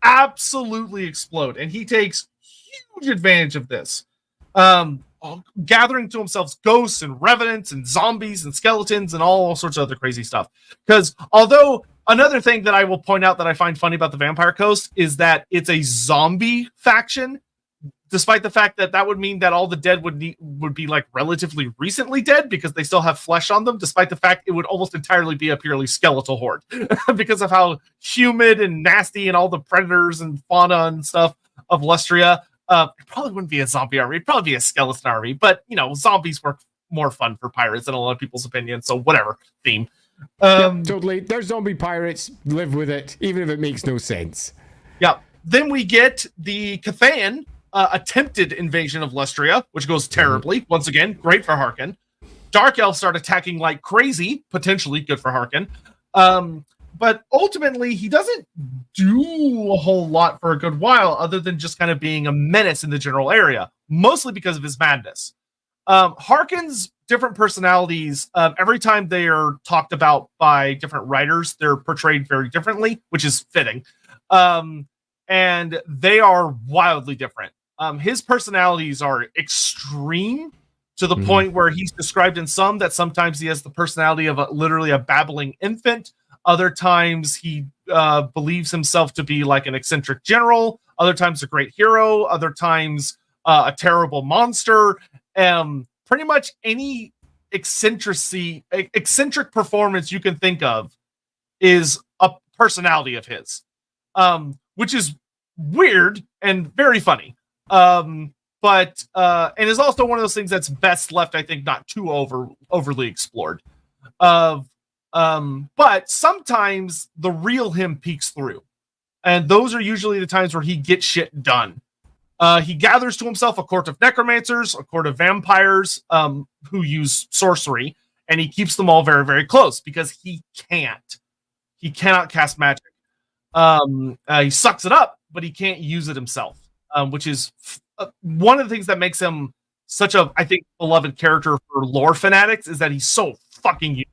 Absolutely explode. And he takes huge advantage of this. Gathering to himself ghosts and revenants and zombies and skeletons and all sorts of other crazy stuff. Because although another thing that I will point out that I find funny about the Vampire Coast is that it's a zombie faction. despite the fact that would mean that all the dead would be like relatively recently dead because they still have flesh on them, despite the fact it would almost entirely be a purely skeletal horde because of how humid and nasty and all the predators and fauna and stuff of Lustria. It probably wouldn't be a zombie army. It'd probably be a skeleton army, but zombies work more fun for pirates in a lot of people's opinion. So whatever theme. Totally. They're zombie pirates. Live with it, even if it makes no sense. Yeah. Then we get the Cathan attempted invasion of Lustria, which goes terribly. Once again, great for Harkin. Dark Elves start attacking like crazy, potentially good for Harkin. But ultimately, he doesn't do a whole lot for a good while, other than just kind of being a menace in the general area, mostly because of his madness. Harkin's different personalities, every time they are talked about by different writers, they're portrayed very differently, which is fitting. And they are wildly different. His personalities are extreme to the point where he's described in some that sometimes he has the personality of literally a babbling infant. Other times he believes himself to be like an eccentric general. Other times a great hero. Other times a terrible monster. Pretty much any eccentric performance you can think of is a personality of his, which is weird and very funny. But and is also one of those things that's best left, I think, not too overly explored. But sometimes the real him peeks through, and those are usually the times where he gets shit done. He gathers to himself a court of necromancers, a court of vampires, who use sorcery, and he keeps them all very, very close because he cannot cast magic. He sucks it up, but he can't use it himself, which is one of the things that makes him such a, I think, beloved character for lore fanatics, is that he's so fucking unique.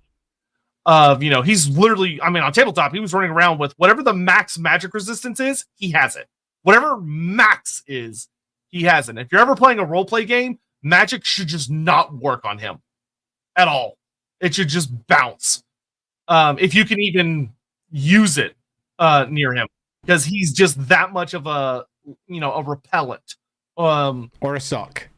He's literally, on tabletop, he was running around with whatever the max magic resistance is, he has it. Whatever max is, he has it. If you're ever playing a roleplay game, magic should just not work on him at all. It should just bounce. If you can even use it near him, because he's just that much of a repellent. Or a suck.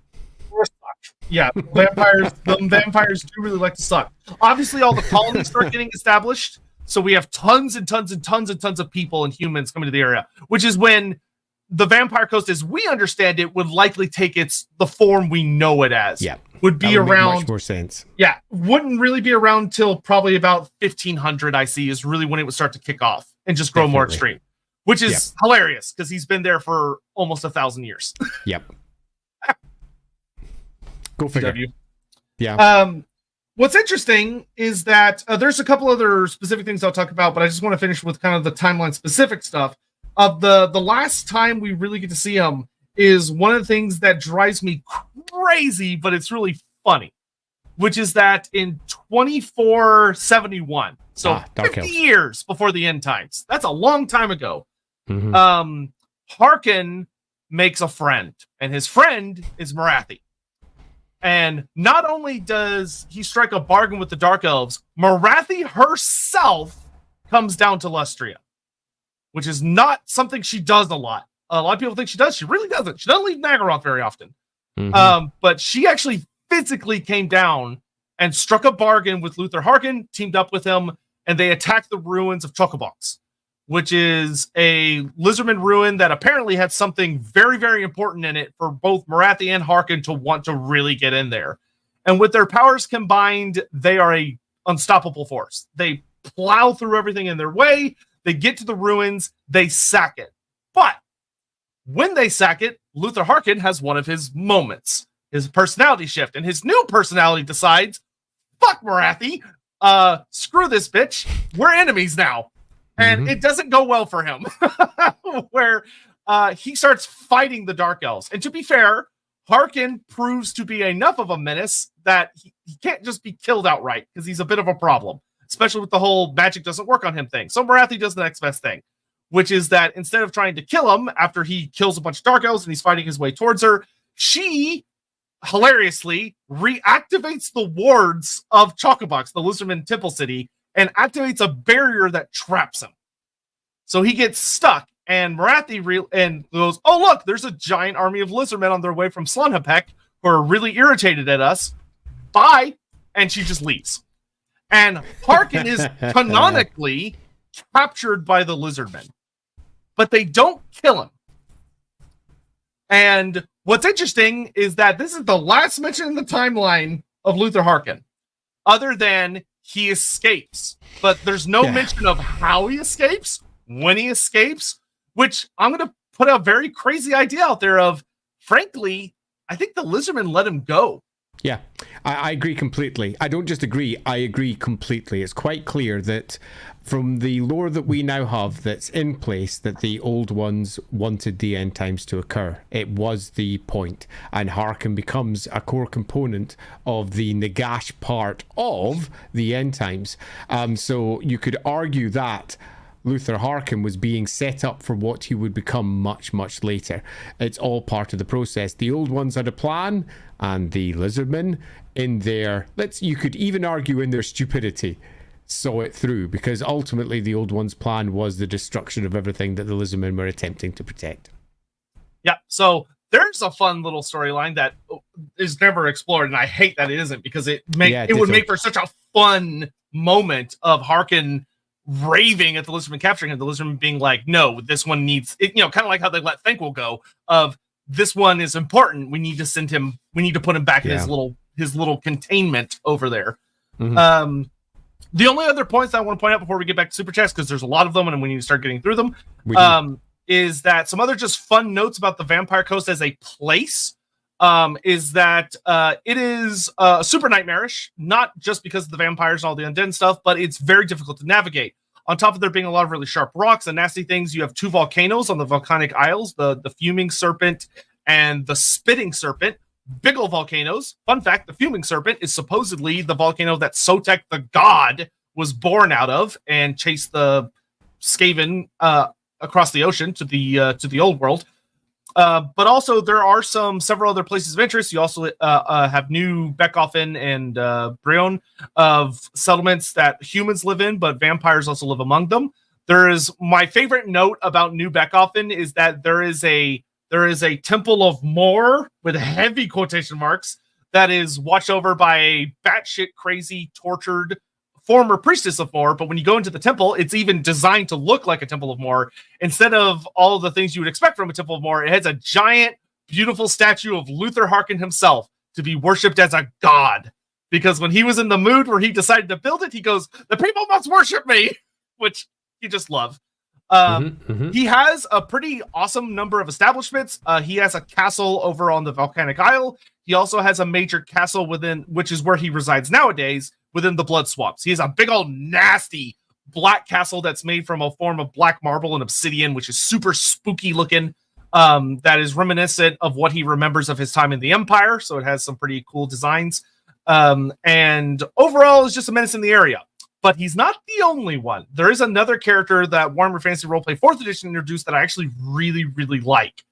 Yeah, vampires do really like to suck. Obviously, all the colonies start getting established, so we have tons and tons and tons and tons of people and humans coming to the area, which is when the Vampire Coast, as we understand it, would likely take the form we know it as. Yeah, would be around. Much more sense. Yeah, wouldn't really be around till probably about 1500. I see is really when it would start to kick off and just grow more extreme, which is hilarious because he's been there for almost 1,000 years. Yep. Go figure. Yeah. What's interesting is that there's a couple other specific things I'll talk about, but I just want to finish with kind of the timeline specific stuff. Of the last time we really get to see him is one of the things that drives me crazy, but it's really funny, which is that in 2471, so 50 years before the end times, that's a long time ago, Harkin makes a friend, and his friend is Morathi. And not only does he strike a bargain with the Dark Elves, Morathi herself comes down to Lustria, which is not something she does a lot. A lot of people think she does. She really doesn't. She doesn't leave Nagaroth very often. But she actually physically came down and struck a bargain with Luther Harkin, teamed up with him, and they attacked the ruins of Chocobox, which is a lizardman ruin that apparently had something very, very important in it for both Morathi and Harkin to want to really get in there. And with their powers combined, they are a unstoppable force. They plow through everything in their way. They get to the ruins. They sack it. But when they sack it, Luther Harkin has one of his moments, his personality shift, and his new personality decides, fuck Morathi, screw this bitch, we're enemies now. And it doesn't go well for him, where he starts fighting the Dark Elves. And to be fair, Harkin proves to be enough of a menace that he can't just be killed outright, because he's a bit of a problem, especially with the whole magic doesn't work on him thing. So Morathi does the next best thing, which is that instead of trying to kill him after he kills a bunch of Dark Elves and he's fighting his way towards her, she hilariously reactivates the wards of Chocobox, the Lizardman Temple City, and activates a barrier that traps him. So he gets stuck And Marathi goes, oh, look, there's a giant army of lizardmen on their way from Slunhapek who are really irritated at us. Bye. And she just leaves. And Harkin is canonically captured by the lizardmen. But they don't kill him. And what's interesting is that this is the last mention in the timeline of Luther Harkin, other than he escapes. But there's no mention of how he escapes, when he escapes, which I'm going to put a very crazy idea out there of, frankly, I think the lizardmen let him go. Yeah, I agree completely. I don't just agree, I agree completely. It's quite clear that from the lore that we now have that's in place, that the old ones wanted the end times to occur. It was the point, and Harkin becomes a core component of the Nagash part of the end times. So you could argue that Luther Harkin was being set up for what he would become much, much later. It's all part of the process. The old ones had a plan, and the lizardmen, in their, you could even argue in their stupidity, saw it through, because ultimately the old ones' plan was the destruction of everything that the lizardmen were attempting to protect. Yeah, so there's a fun little storyline that is never explored, and I hate that it isn't, because it would make for such a fun moment of Harkin raving at the lizardman capturing him, the lizardman being like, no, this one needs it, kind of like how they let Thankful go, of this one is important, we need to send him, we need to put him back in his little containment over there. The only other points that I want to point out before we get back to super chats, because there's a lot of them and we need to start getting through them, is that some other just fun notes about the Vampire Coast as a place, is that it is super nightmarish, not just because of the vampires and all the undead and stuff, but it's very difficult to navigate. On top of there being a lot of really sharp rocks and nasty things, you have two volcanoes on the volcanic isles, the Fuming Serpent and the Spitting Serpent. Big old volcanoes. Fun fact, the Fuming Serpent is supposedly the volcano that Sotek the god was born out of and chased the Skaven across the ocean to the old world. But also there are several other places of interest. You also have New Beckhoffen and Brion of settlements that humans live in, but vampires also live among them. There is my favorite note about New Beckhoffen is that there is a temple of Mor with heavy quotation marks that is watched over by a batshit crazy tortured former priestess of Mor, but when you go into the temple, it's even designed to look like a temple of Mor. Instead of all the things you would expect from a temple of Mor, it has a giant, beautiful statue of Luther Harkin himself to be worshipped as a god. Because when he was in the mood where he decided to build it, he goes, the people must worship me, which he just loved. He has a pretty awesome number of establishments. He has a castle over on the Volcanic Isle. He also has a major castle within, which is where he resides nowadays, within the Blood Swamps. He has a big old nasty black castle that's made from a form of black marble and obsidian, which is super spooky looking. That is reminiscent of what he remembers of his time in the Empire. So it has some pretty cool designs. And overall, it's just a menace in the area. But he's not the only one. There is another character that Warhammer Fantasy Roleplay 4th Edition introduced that I actually really, really like.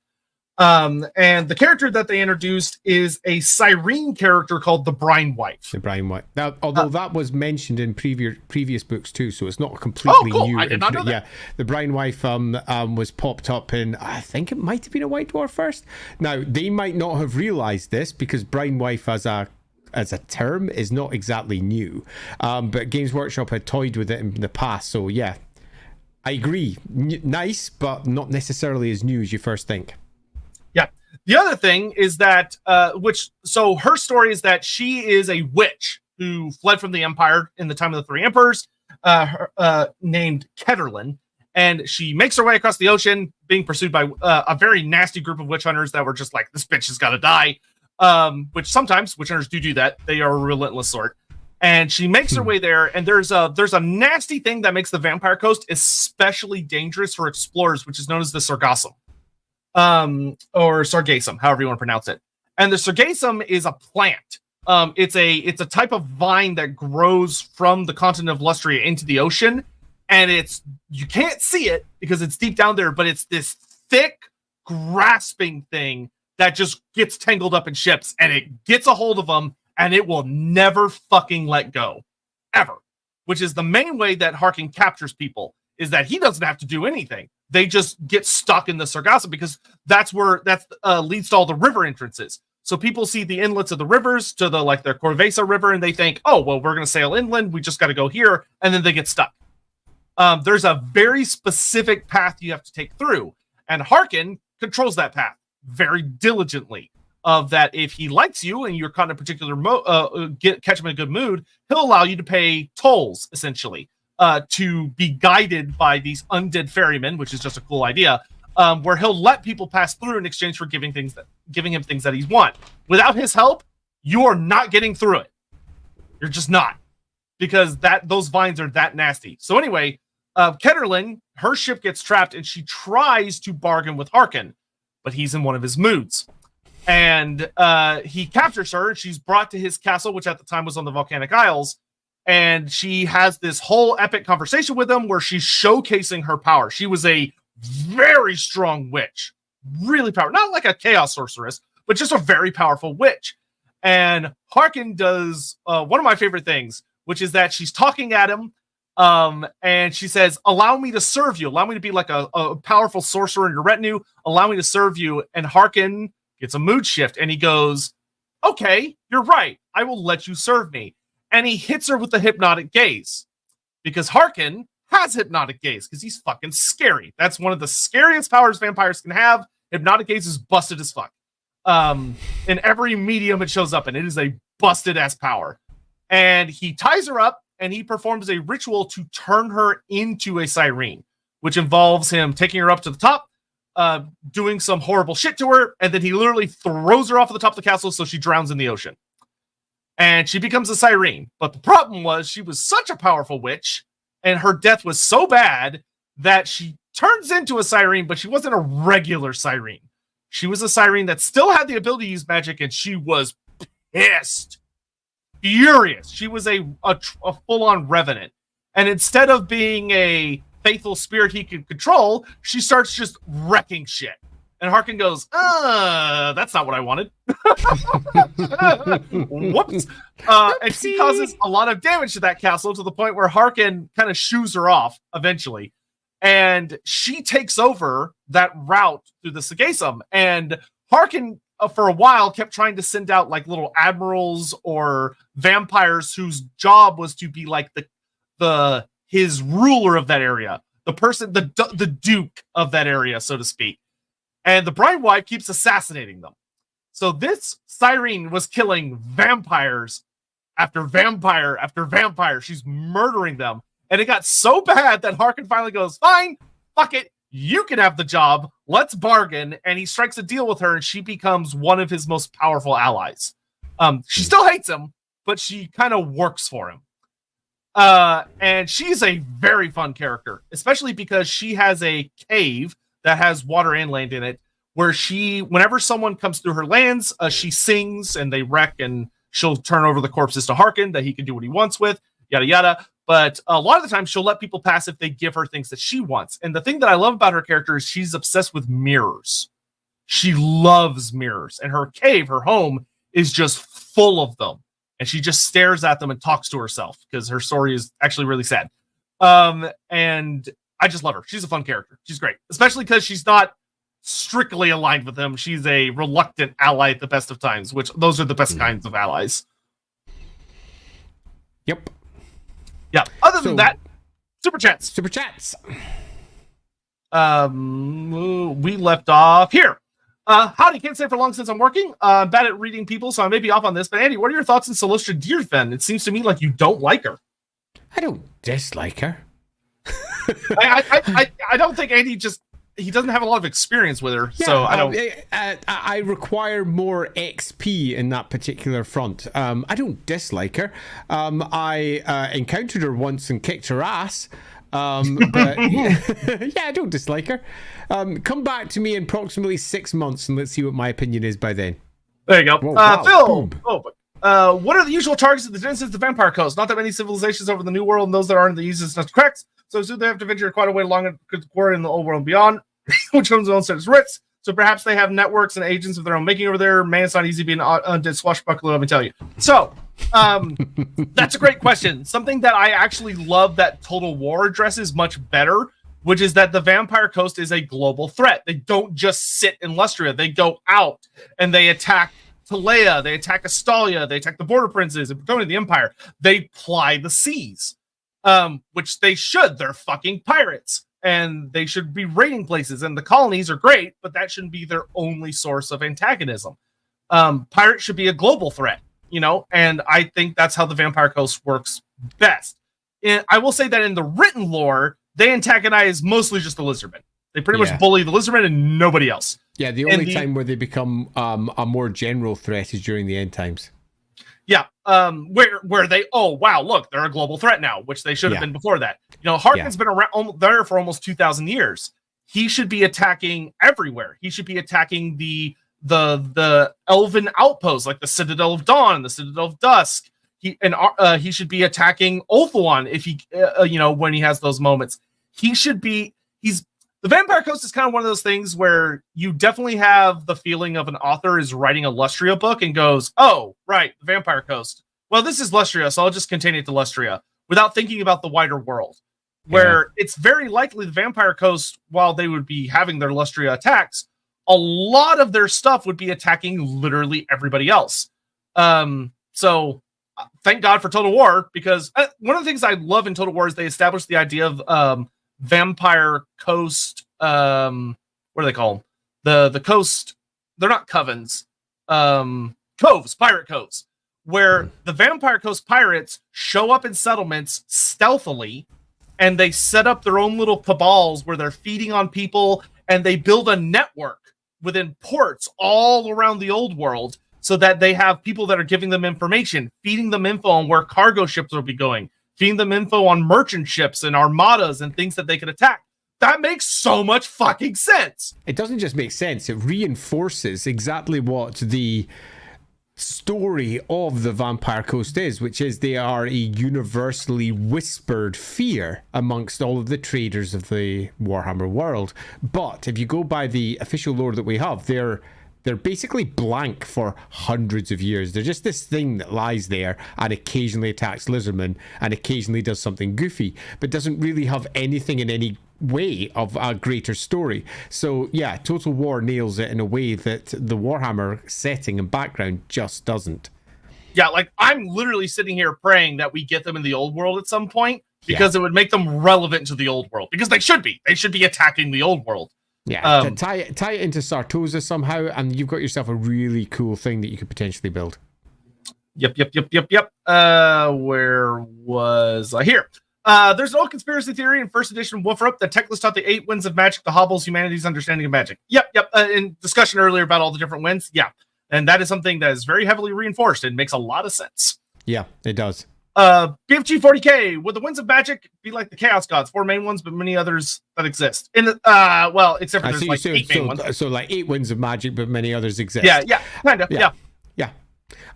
And the character that they introduced is a Cyrene character called the Brine Wife. The Brine Wife. Now, although that was mentioned in previous books too, so it's not completely new. I did not know that. Yeah, the Brine Wife was popped up in, I think it might have been a White Dwarf first. Now, they might not have realized this because Brine Wife as a term is not exactly new, but Games Workshop had toyed with it in the past. So yeah, I agree. Nice, but not necessarily as new as you first think. Yeah. The other thing is that, so her story is that she is a witch who fled from the Empire in the time of the Three Emperors, named Ketterlin, and she makes her way across the ocean, being pursued by a very nasty group of witch hunters that were just like, this bitch has got to die. Which sometimes witch hunters do that. They are a relentless sort. And she makes her way there, and there's a nasty thing that makes the Vampire Coast especially dangerous for explorers, which is known as the Sargassum. Or Sargassum, however you want to pronounce it. And the Sargassum is a plant. It's a type of vine that grows from the continent of Lustria into the ocean, and you can't see it because it's deep down there, but it's this thick, grasping thing that just gets tangled up in ships, and it gets a hold of them, and it will never fucking let go. Ever. Which is the main way that Harkin captures people, is that he doesn't have to do anything. They just get stuck in the Sargasso because that leads to all the river entrances. So people see the inlets of the rivers to the Corvesa River, and they think, oh, well, we're going to sail inland. We just got to go here. And then they get stuck. There's a very specific path you have to take through. And Harkin controls that path very diligently. Of that, if he likes you and you're caught in a particular catch him in a good mood, he'll allow you to pay tolls, essentially, to be guided by these undead ferrymen, which is just a cool idea, where he'll let people pass through in exchange for giving him things that he wants. Without his help, you are not getting through it. You're just not, because those vines are that nasty. So anyway, Ketterlin, her ship gets trapped, and she tries to bargain with Harkin, but he's in one of his moods. And he captures her, and she's brought to his castle, which at the time was on the Volcanic Isles. And she has this whole epic conversation with him where she's showcasing her power. She was a very strong witch, really powerful, not like a chaos sorceress, but just a very powerful witch. And Harkin does one of my favorite things, which is that she's talking at him, and she says, allow me to serve you. Allow me to be like a powerful sorcerer in your retinue. Allow me to serve you. And Harkin gets a mood shift, and he goes, okay, you're right. I will let you serve me. And he hits her with the hypnotic gaze, because Harkin has hypnotic gaze because he's fucking scary. That's one of the scariest powers vampires can have. Hypnotic gaze is busted as fuck. In every medium it shows up, and it is a busted ass power. And he ties her up, and he performs a ritual to turn her into a siren, which involves him taking her up to the top, doing some horrible shit to her, and then he literally throws her off of the top of the castle so she drowns in the ocean. And she becomes a siren. But the problem was she was such a powerful witch, and her death was so bad that she turns into a siren, but she wasn't a regular siren. She was a siren that still had the ability to use magic, and she was pissed. Furious. She was a full-on revenant. And instead of being a faithful spirit he could control, she starts just wrecking shit. And Harkin goes, that's not what I wanted. Whoops. And she causes a lot of damage to that castle to the point where Harkin kind of shoos her off eventually. And she takes over that route through the Sargassum. And Harkin, for a while, kept trying to send out like little admirals or vampires whose job was to be like his ruler of that area, the duke of that area, so to speak. And the Bride Wife keeps assassinating them. So this siren was killing vampires after vampire after vampire. She's murdering them. And it got so bad that Harkin finally goes, fine, fuck it. You can have the job. Let's bargain. And he strikes a deal with her, and she becomes one of his most powerful allies. She still hates him, but she kind of works for him. And she's a very fun character, especially because she has a cave that has water and land in it, where whenever someone comes through her lands, she sings and they wreck, and she'll turn over the corpses to Harkin that he can do what he wants with, yada, yada. But a lot of the time she'll let people pass if they give her things that she wants. And the thing that I love about her character is she's obsessed with mirrors. She loves mirrors, and her cave, her home, is just full of them. And she just stares at them and talks to herself because her story is actually really sad. And I just love her. She's a fun character. She's great, especially because she's not strictly aligned with him. She's a reluctant ally at the best of times, which those are the best kinds of allies. Yep. Yeah. Other than that, super chats. Super chats. We left off here. Howdy, can't say for long since I'm working. I'm bad at reading people, so I may be off on this. But Andy, what are your thoughts on Celestia Deerfen? It seems to me like you don't like her. I don't dislike her. I don't think Andy he doesn't have a lot of experience with her, so I don't. I require more XP in that particular front. I don't dislike her. I encountered her once and kicked her ass. But yeah, I don't dislike her. Come back to me in approximately 6 months and let's see what my opinion is by then. There you go. Whoa, wow, Phil. What are the usual targets of the Denizens of the Vampire Coast? Not that many civilizations over the New World, and those that aren't the uses not correct. So soon they have to venture quite a way along the quarry in the old world and beyond, which comes with their own set of risks. So perhaps they have networks and agents of their own making over there. Man, it's not easy being undead swashbuckler, let me tell you. So That's a great question. Something that I actually love that Total War addresses much better, which is that the Vampire Coast is a global threat. They don't just sit in Lustria. They go out and they attack Talea, they attack Astalia, they attack the Border Princes and Bretonnia, the Empire. They ply the seas, which they should. They're fucking pirates, and they should be raiding places. And the colonies are great, but that shouldn't be their only source of antagonism. Pirates should be a global threat, you know, and I think that's how the Vampire Coast works best. I will say that in the written lore, they antagonize mostly just the Lizardmen. They pretty much bully the Lizardmen and nobody else. Yeah, the only time where they become a more general threat is during the end times. Yeah, where they, oh, wow, look, they're a global threat now, which they should have been before that. You know, Harkon's been around there for almost 2,000 years. He should be attacking everywhere. He should be attacking the elven outposts, like the Citadel of Dawn, the Citadel of Dusk. He should be attacking Ulthuan if he, you know, when he has those moments. The Vampire Coast is kind of one of those things where you definitely have the feeling of an author is writing a Lustria book and goes, oh, right, the Vampire Coast. Well, this is Lustria, so I'll just contain it to Lustria without thinking about the wider world. Where it's very likely the Vampire Coast, while they would be having their Lustria attacks, a lot of their stuff would be attacking literally everybody else. So thank God for Total War, because one of the things I love in Total War is they established the idea of Vampire Coast, what do they call them? The coast, they're not covens, coves, pirate coves, where the Vampire Coast pirates show up in settlements stealthily, and they set up their own little cabals where they're feeding on people, and they build a network within ports all around the old world, so that they have people that are giving them information, feeding them info on where cargo ships will be going, feeding them info on merchant ships and armadas and things that they could attack. That makes so much fucking sense. It doesn't just make sense, it reinforces exactly what the story of the Vampire Coast is, which is they are a universally whispered fear amongst all of the traders of the Warhammer world. But if you go by the official lore that we have, they're basically blank for hundreds of years. They're just this thing that lies there and occasionally attacks lizardmen and occasionally does something goofy, but doesn't really have anything in any way of a greater story. So yeah, Total War nails it in a way that the Warhammer setting and background just doesn't. Yeah, like I'm literally sitting here praying that we get them in the old world at some point, because it would make them relevant to the old world, because they should be attacking the old world. Yeah, tie it into Sartosa somehow, and you've got yourself a really cool thing that you could potentially build. Yep. Where was I? Here. There's an old conspiracy theory in first edition Wolfrup that Teclis taught the 8 winds of magic to hobbles humanity's understanding of magic. Yep. In discussion earlier about all the different winds. Yeah. And that is something that is very heavily reinforced and makes a lot of sense. Yeah, it does. BFG 40K, would the winds of magic be like the Chaos Gods? 4 main ones, but many others that exist. Well, except for there's like 8 main ones. So like 8 winds of magic, but many others exist. Yeah, kind of, yeah.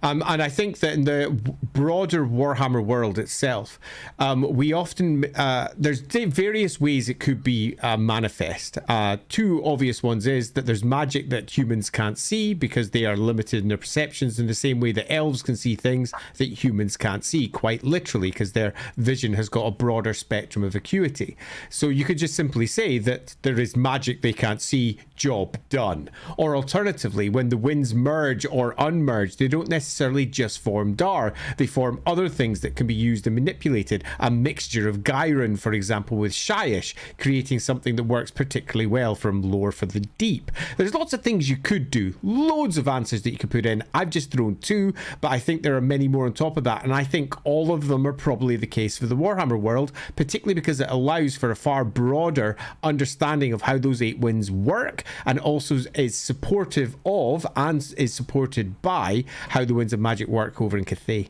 And I think that in the broader Warhammer world itself, we often there's various ways it could be manifest. 2 obvious ones is that there's magic that humans can't see because they are limited in their perceptions, in the same way that elves can see things that humans can't see, quite literally, because their vision has got a broader spectrum of acuity. So you could just simply say that there is magic they can't see, job done. Or alternatively, when the winds merge or unmerge, they don't necessarily just form Dar. They form other things that can be used and manipulated. A mixture of Gyron, for example, with Shyish, creating something that works particularly well from lore for the deep. There's lots of things you could do, loads of answers that you could put in. I've just thrown 2, but I think there are many more on top of that, and I think all of them are probably the case for the Warhammer world, particularly because it allows for a far broader understanding of how those 8 winds work, and also is supportive of and is supported by how the winds of magic work over in Cathay.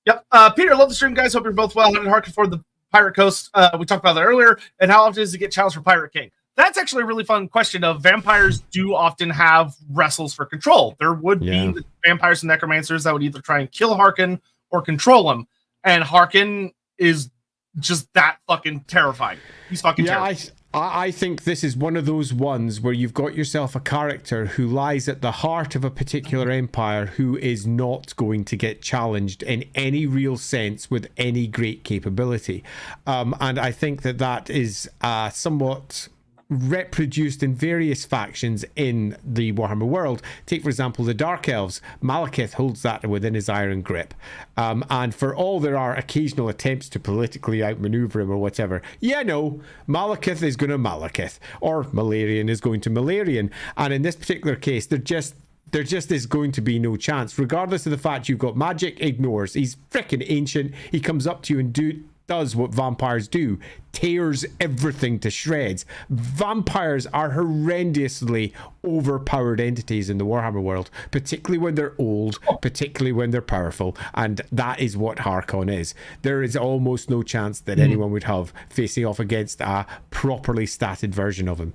Yep. Peter, love the stream, guys. Hope you're both well. How did Harken for the Pirate Coast? We talked about that earlier. And how often does it get challenged for Pirate King? That's actually a really fun question. Of vampires do often have wrestles for control. There would be the vampires and necromancers that would either try and kill Harken or control him. And Harken is just that fucking terrifying. He's fucking terrifying. I think this is one of those ones where you've got yourself a character who lies at the heart of a particular empire who is not going to get challenged in any real sense with any great capability. And I think that is somewhat reproduced in various factions in the Warhammer world. Take, for example, the Dark Elves. Malekith holds that within his iron grip. And for all there are occasional attempts to politically outmaneuver him or whatever, Malekith is going to Malekith, or Malarian is going to Malarian. And in this particular case, there just is going to be no chance, regardless of the fact you've got magic, ignores. He's freaking ancient. He comes up to you and does what vampires do, tears everything to shreds. Vampires are horrendously overpowered entities in the Warhammer world, particularly when they're old, particularly when they're powerful, and that is what Harkon is. There is almost no chance that anyone would have facing off against a properly statted version of him.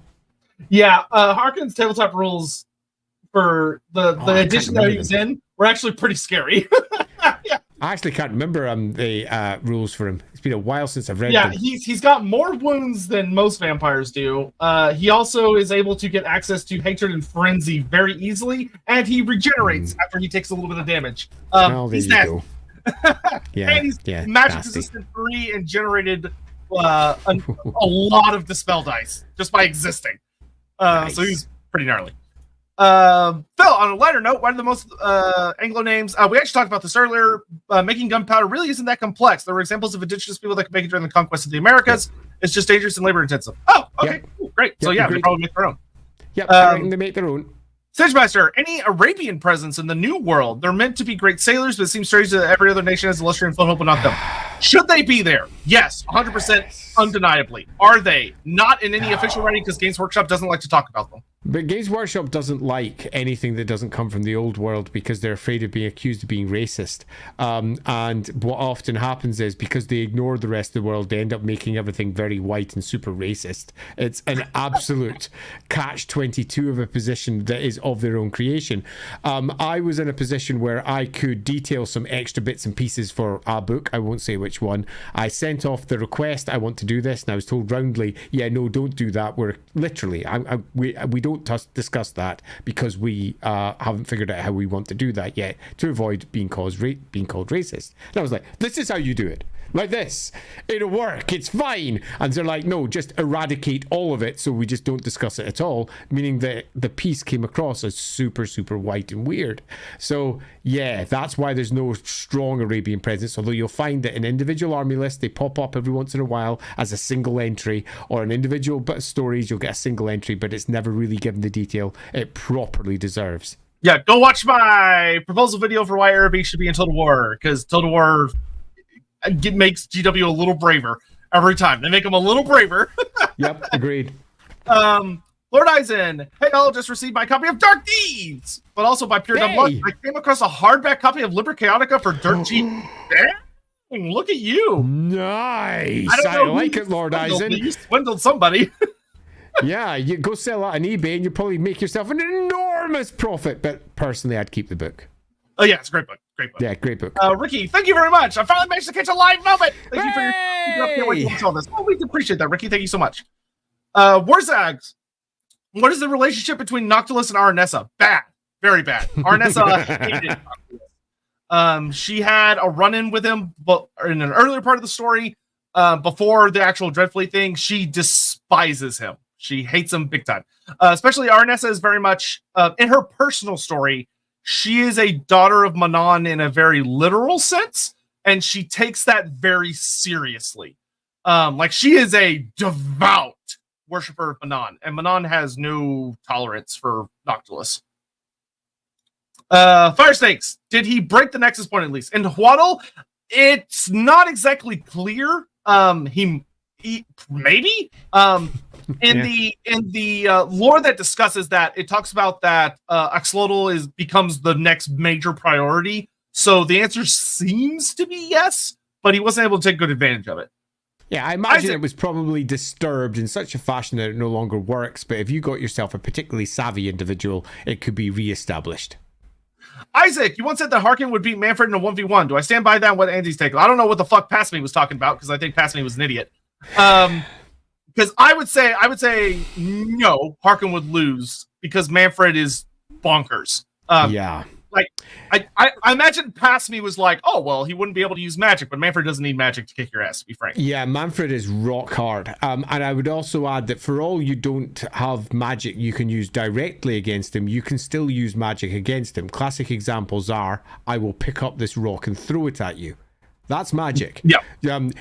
Yeah, Harkon's tabletop rules for the edition that he was in were actually pretty scary. Yeah. I actually can't remember the rules for him. It's been a while since I've read them. Yeah, he's got more wounds than most vampires do. He also is able to get access to hatred and frenzy very easily, and he regenerates after he takes a little bit of damage. He's nasty. Yeah, and he's magic resistant 3 and generated a lot of dispel dice just by existing. Nice. So he's pretty gnarly. Phil, on a lighter note, one of the most Anglo names, we actually talked about this earlier, making gunpowder really isn't that complex. There were examples of indigenous people that could make it during the conquest of the Americas. It's just dangerous and labor intensive. Oh, okay, cool, great. So they probably make their own. Yep, they make their own. Sagemaster, any Arabian presence in the New World? They're meant to be great sailors, but it seems strange that every other nation has a luxury and foothold, but not them. Should they be there? Yes, 100%, undeniably. Are they? Not in any official writing, because Games Workshop doesn't like to talk about them. But Games Workshop doesn't like anything that doesn't come from the old world because they're afraid of being accused of being racist. And what often happens is, because they ignore the rest of the world, they end up making everything very white and super racist. It's an absolute catch-22 of a position that is of their own creation. I was in a position where I could detail some extra bits and pieces for a book. I won't say which one. I sent off the request, I want to do this, and I was told roundly, yeah, no, don't do that. We're literally, we don't discuss that because we haven't figured out how we want to do that yet to avoid being called racist. And I was like, this is how you do it. Like this. It'll work. It's fine. And they're like, no, just eradicate all of it so we just don't discuss it at all. Meaning that the piece came across as super, super white and weird. So, yeah, that's why there's no strong Arabian presence. Although you'll find that in individual army lists, they pop up every once in a while as a single entry. Or in individual stories, you'll get a single entry, but it's never really given the detail it properly deserves. Yeah, go watch my proposal video for why Arabi should be in Total War. Because Total War makes GW a little braver every time. They make them a little braver. Yep, agreed. Lord Eisen, hey, I'll just received my copy of Dark Deeds, but also by pure dumb luck, I came across a hardback copy of Liber Chaotica for dirt cheap. Dang, look at you. Nice. I like it, Lord Eisen. You swindled somebody. Yeah, you go sell that on eBay and you probably make yourself an enormous profit. But personally, I'd keep the book. Oh, yeah, it's a great book. Great book. Yeah, great book. Ricky, thank you very much. I finally managed to catch a live moment. Thank you for your can't wait to watch all this. Oh, we appreciate that, Ricky. Thank you so much. Warzags, what is the relationship between Noctilus and Aranessa? Bad. Very bad. Aranessa hated Noctilus. She had a run-in with him but in an earlier part of the story, before the actual Dreadfleet thing. She despises him. She hates him big time. Especially Aranessa is very much, in her personal story, she is a daughter of Manon in a very literal sense, and she takes that very seriously. Like, she is a devout worshiper of Manon, and Manon has no tolerance for Noctilus. Fire Snakes, did he break the Nexus point at least? In Huatl, it's not exactly clear. He maybe. In the lore that discusses that, it talks about that Axolotl becomes the next major priority. So the answer seems to be yes, but he wasn't able to take good advantage of it. Yeah, I imagine it was probably disturbed in such a fashion that it no longer works. But if you got yourself a particularly savvy individual, it could be reestablished. Isaac, you once said that Harkin would beat Manfred in a 1v1. Do I stand by that? What Andy's take? I don't know what the fuck Past Me was talking about because I think Past Me was an idiot. because I would say no, Harkin would lose because Manfred is bonkers. Yeah. Like I imagine past me was like, oh well, he wouldn't be able to use magic, but Manfred doesn't need magic to kick your ass, to be frank. Yeah, Manfred is rock hard. And I would also add that for all you don't have magic you can use directly against him, you can still use magic against him. Classic examples are, I will pick up this rock and throw it at you. That's magic. Yeah.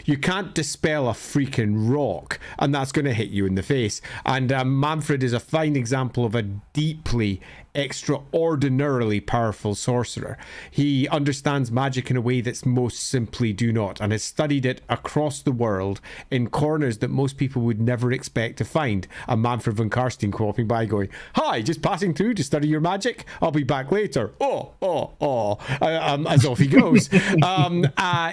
You can't dispel a freaking rock, and that's going to hit you in the face. And Manfred is a fine example of a deeply, extraordinarily powerful sorcerer. He understands magic in a way that most simply do not, and has studied it across the world in corners that most people would never expect to find. A Manfred von Karstein walking by going, "Hi, just passing through to study your magic. I'll be back later." As off he goes.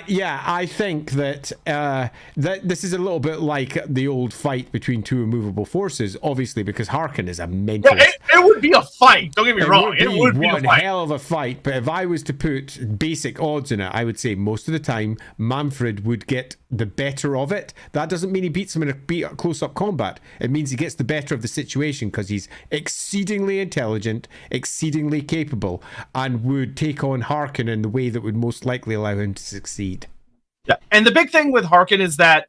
Yeah, I think that that this is a little bit like the old fight between two immovable forces, obviously, because Harkin is a mentalist. Yeah, it would be a fight. Don't get me wrong. It would be one a fight. hell of a fight. But if I was to put basic odds in it, I would say most of the time Manfred would get the better of it. That doesn't mean he beats him in a close-up combat. It means he gets the better of the situation because he's exceedingly intelligent, exceedingly capable, and would take on Harkin in the way that would most likely allow him to succeed. Yeah, and the big thing with Harkin is that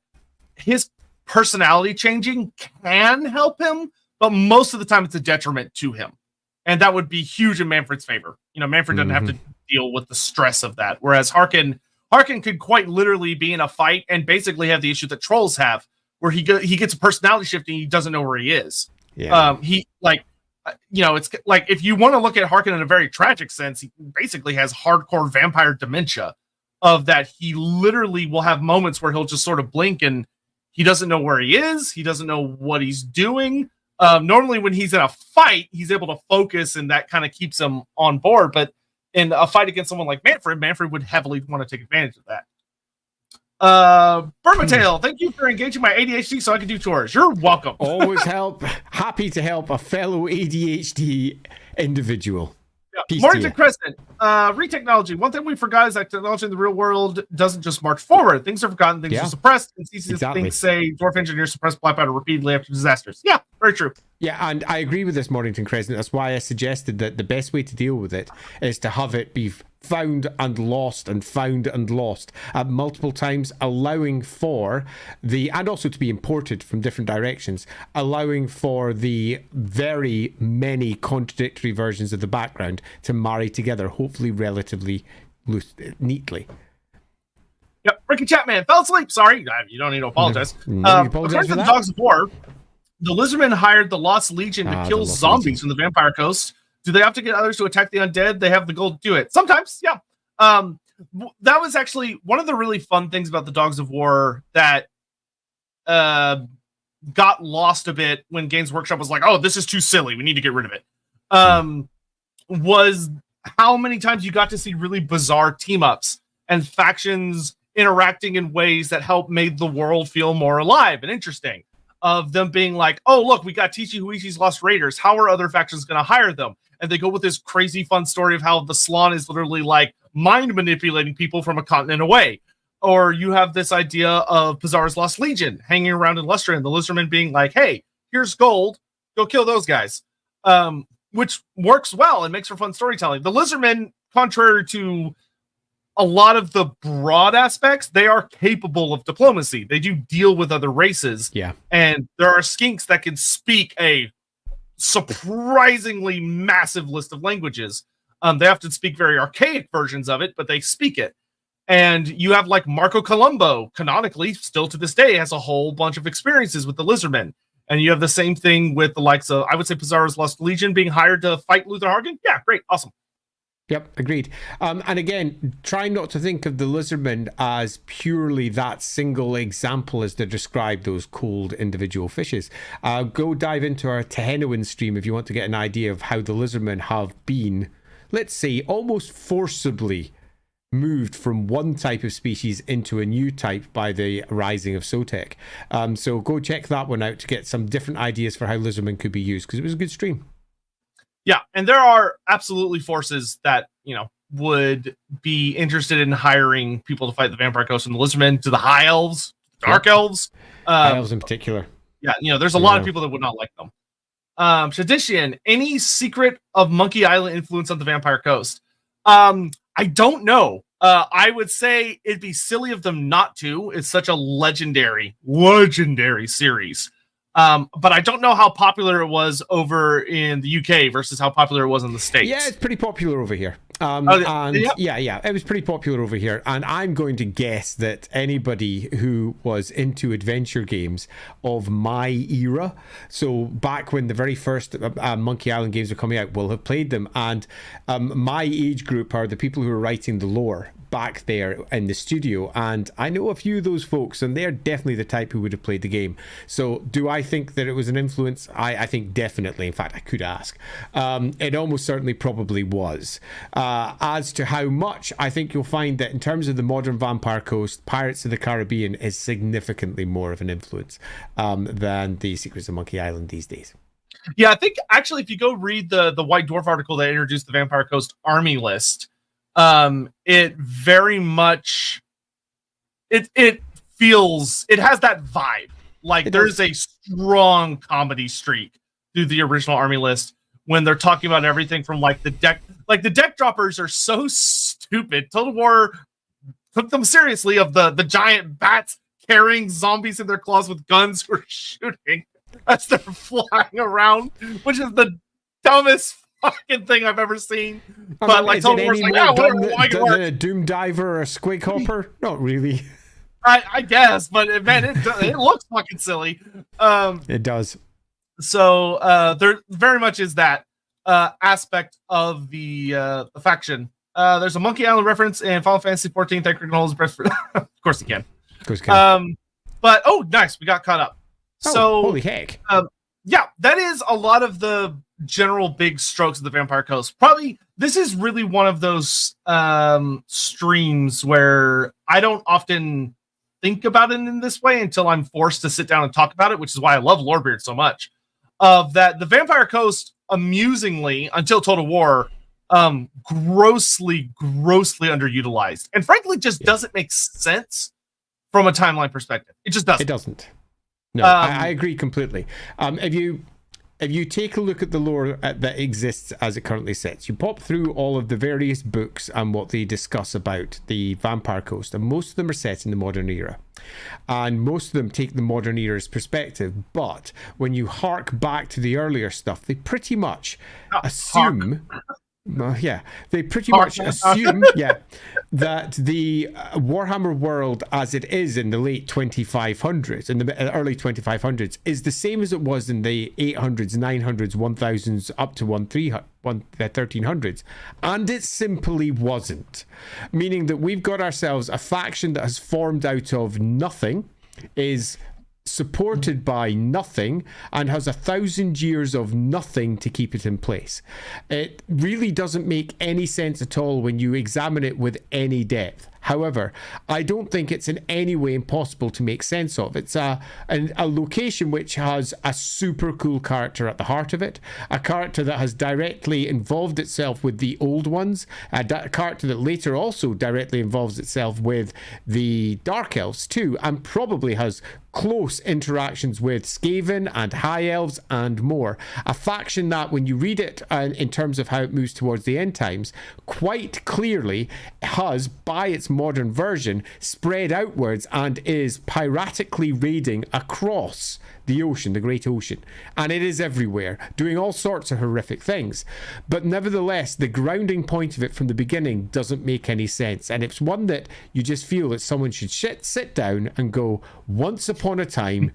his personality changing can help him, but most of the time it's a detriment to him. And that would be huge in Manfred's favor. You know, Manfred doesn't have to deal with the stress of that. Whereas Harkin could quite literally be in a fight and basically have the issue that trolls have, where he gets a personality shift and he doesn't know where he is. Yeah. It's like if you want to look at Harkin in a very tragic sense, he basically has hardcore vampire dementia, of that he literally will have moments where he'll just sort of blink and he doesn't know where he is. He doesn't know what he's doing. Normally when he's in a fight, he's able to focus and that kind of keeps him on board. But in a fight against someone like Manfred would heavily want to take advantage of that. Burmatail, thank you for engaging my ADHD so I can do chores. You're welcome. Always happy to help a fellow ADHD individual. Yeah. Morning Crescent. Retechnology. One thing we forgot is that technology in the real world doesn't just march forward. Things are forgotten, things are suppressed. It's easy to think, say, dwarf engineers suppress black powder repeatedly after disasters. Yeah, very true. Yeah, and I agree with this, Mornington Crescent. That's why I suggested that the best way to deal with it is to have it be found and lost at multiple times, allowing for and also to be imported from different directions, allowing for the very many contradictory versions of the background to marry together, hopefully relatively neatly. Yep, Ricky Chapman fell asleep. Sorry, you don't need to apologize. According to the Dogs of War, the Lizardmen hired the Lost Legion to kill zombies from the Vampire Coast. Do they have to get others to attack the undead? They have the goal to do it. Sometimes, yeah. That was actually one of the really fun things about the Dogs of War that got lost a bit when Games Workshop was like, oh, this is too silly. We need to get rid of it. Was how many times you got to see really bizarre team-ups and factions interacting in ways that helped made the world feel more alive and interesting. Of them being like, oh, look, we got Tichi Huishi's Lost Raiders. How are other factions going to hire them? And they go with this crazy fun story of how the Slann is literally like mind manipulating people from a continent away. Or you have this idea of Pizarro's Lost Legion hanging around in Lustra and the Lizardmen being like, hey, here's gold. Go kill those guys. Which works well and makes for fun storytelling. The Lizardmen, contrary to a lot of the broad aspects, they are capable of diplomacy. They do deal with other races. Yeah. And there are skinks that can speak a surprisingly massive list of languages. They often speak very archaic versions of it, but they speak it. And you have like Marco Colombo, canonically, still to this day, has a whole bunch of experiences with the Lizardmen. And you have the same thing with the likes of, I would say, Pizarro's Lost Legion being hired to fight Luther Hargan. Yeah, great, awesome. Yep, agreed. And again, try not to think of the Lizardmen as purely that single example as to describe those cold individual fishes. Go dive into our Tehenoan stream if you want to get an idea of how the Lizardmen have been, let's say, almost forcibly moved from one type of species into a new type by the rising of Sotek. So go check that one out to get some different ideas for how Lizardmen could be used, because it was a good stream. Yeah, and there are absolutely forces that, would be interested in hiring people to fight the Vampire Coast and the Lizardmen, to the High Elves, Dark Elves. High Elves in particular. Yeah, there's a lot of people that would not like them. Tradition, any secret of Monkey Island influence on the Vampire Coast? I don't know. I would say it'd be silly of them not to. It's such a legendary series. But I don't know how popular it was over in the UK versus how popular it was in the States. Yeah, it's pretty popular over here. It was pretty popular over here. And I'm going to guess that anybody who was into adventure games of my era, so back when the very first Monkey Island games were coming out, will have played them. And my age group are the people who are writing the lore back there in the studio, and I know a few of those folks, and they're definitely the type who would have played the game. So do I think that it was an influence? I think definitely. In fact, I could ask. It almost certainly probably was. As to how much, I think you'll find that in terms of the modern Vampire Coast, Pirates of the Caribbean is significantly more of an influence than the Secrets of Monkey Island these days. Yeah, I think actually if you go read the White Dwarf article that introduced the Vampire Coast army list, it very much it feels, it has that vibe. Like there's a strong comedy streak through the original army list when they're talking about everything from like the deck droppers are so stupid. Total War took them seriously, of the giant bats carrying zombies in their claws with guns who are shooting as they're flying around, which is the dumbest fucking thing I've ever seen. But like Total War's like, than a Doom Diver or a Squig Hopper? Not really. I guess, but man, it looks fucking silly. It does. So there very much is that aspect of the faction. There's a Monkey Island reference in Final Fantasy 14. Thank you, Hold his breath for of course you can. Of course you can. But nice, we got caught up. So holy heck. Yeah, that is a lot of the general big strokes of the Vampire Coast. Probably this is really one of those streams where I don't often think about it in this way until I'm forced to sit down and talk about it, which is why I love Lorebeards so much. That the Vampire Coast, amusingly, until Total War, grossly underutilized, and frankly just doesn't make sense from a timeline perspective. It just doesn't. It doesn't. No, I agree completely. If you take a look at the lore that exists as it currently sits, you pop through all of the various books and what they discuss about the Vampire Coast, and most of them are set in the modern era. And most of them take the modern era's perspective, but when you hark back to the earlier stuff, they pretty much assume... they pretty much assume that the Warhammer world as it is in the late 2500s, in the early 2500s, is the same as it was in the 800s, 900s, 1000s, up to 1300s, and it simply wasn't. Meaning that we've got ourselves a faction that has formed out of nothing, is supported by nothing, and has 1,000 years of nothing to keep it in place. It really doesn't make any sense at all when you examine it with any depth. However, I don't think it's in any way impossible to make sense of. It's a location which has a super cool character at the heart of it, a character that has directly involved itself with the old ones, a character that later also directly involves itself with the Dark Elves too, and probably has close interactions with Skaven and High Elves and more. A faction that, when you read it in terms of how it moves towards the end times, quite clearly has, by its modern version, spread outwards and is piratically raiding across the ocean, the Great Ocean, and it is everywhere, doing all sorts of horrific things. But nevertheless, the grounding point of it from the beginning doesn't make any sense, and it's one that you just feel that someone should sit down and go, once upon a time,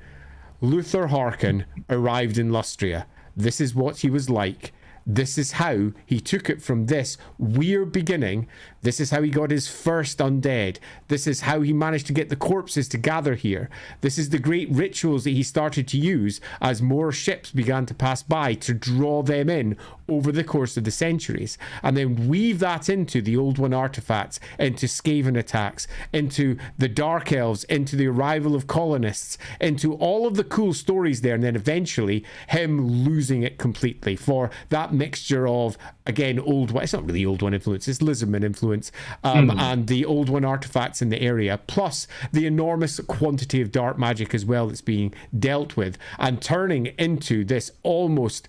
Luther Harkin arrived in Lustria. This is what he was like. This is how he took it from this weird beginning. This is how he got his first undead. This is how he managed to get the corpses to gather here. This is the great rituals that he started to use as more ships began to pass by to draw them in over the course of the centuries. And then weave that into the Old One artifacts, into Skaven attacks, into the Dark Elves, into the arrival of colonists, into all of the cool stories there, and then eventually him losing it completely for that mixture of, again, old one, it's not really old one influence, it's Lizardman influence, and the old one artifacts in the area, plus the enormous quantity of dark magic as well that's being dealt with, and turning into this almost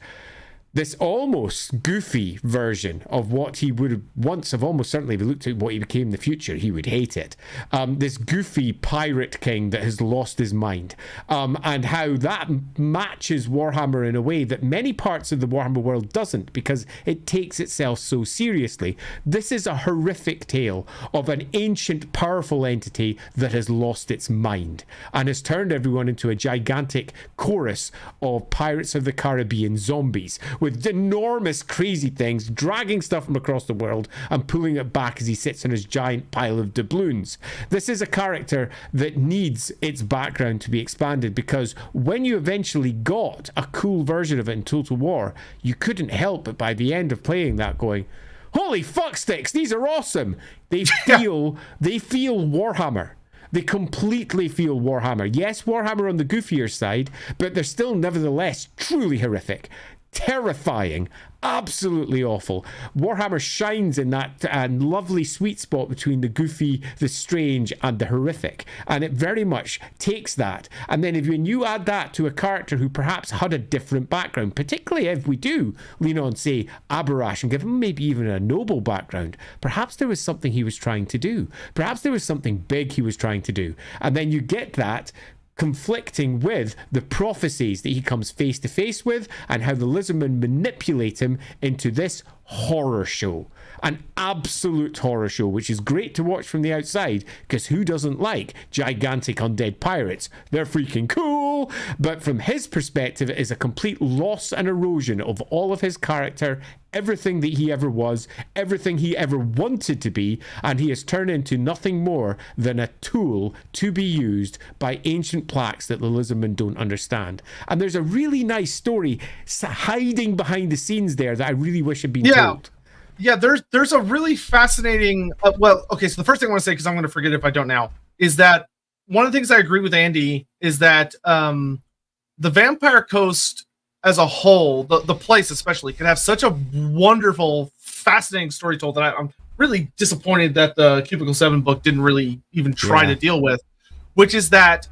goofy version of what he would have once have almost certainly, if he looked at what he became in the future, he would hate it. This goofy pirate king that has lost his mind, and how that matches Warhammer in a way that many parts of the Warhammer world doesn't, because it takes itself so seriously. This is a horrific tale of an ancient, powerful entity that has lost its mind and has turned everyone into a gigantic chorus of Pirates of the Caribbean zombies, with enormous crazy things dragging stuff from across the world and pulling it back as he sits on his giant pile of doubloons. This is a character that needs its background to be expanded, because when you eventually got a cool version of it in Total War, you couldn't help but by the end of playing that going, holy fuck sticks, these are awesome. They feel Warhammer. They completely feel Warhammer. Yes, Warhammer on the goofier side, but they're still nevertheless truly horrific, terrifying, absolutely awful. Warhammer shines in that lovely sweet spot between the goofy, the strange, and the horrific, and it very much takes that. And then when you add that to a character who perhaps had a different background, particularly if we do lean on, say, Abarash and give him maybe even a noble background, perhaps there was something he was trying to do. Perhaps there was something big he was trying to do. And then you get that conflicting with the prophecies that he comes face to face with, and how the Lizardmen manipulate him into this horror show, an absolute horror show, which is great to watch from the outside, because who doesn't like gigantic undead pirates? They're freaking cool. But from his perspective, it is a complete loss and erosion of all of his character, everything that he ever was, everything he ever wanted to be, and he has turned into nothing more than a tool to be used by ancient plaques that the Lizardmen don't understand. And there's a really nice story hiding behind the scenes there that I really wish had been told. Yeah, there's a really fascinating... so the first thing I want to say, because I'm going to forget if I don't now, is that one of the things I agree with Andy is that the Vampire Coast as a whole, the place especially, can have such a wonderful, fascinating story told that I'm really disappointed that the Cubicle 7 book didn't really even try to deal with, which is that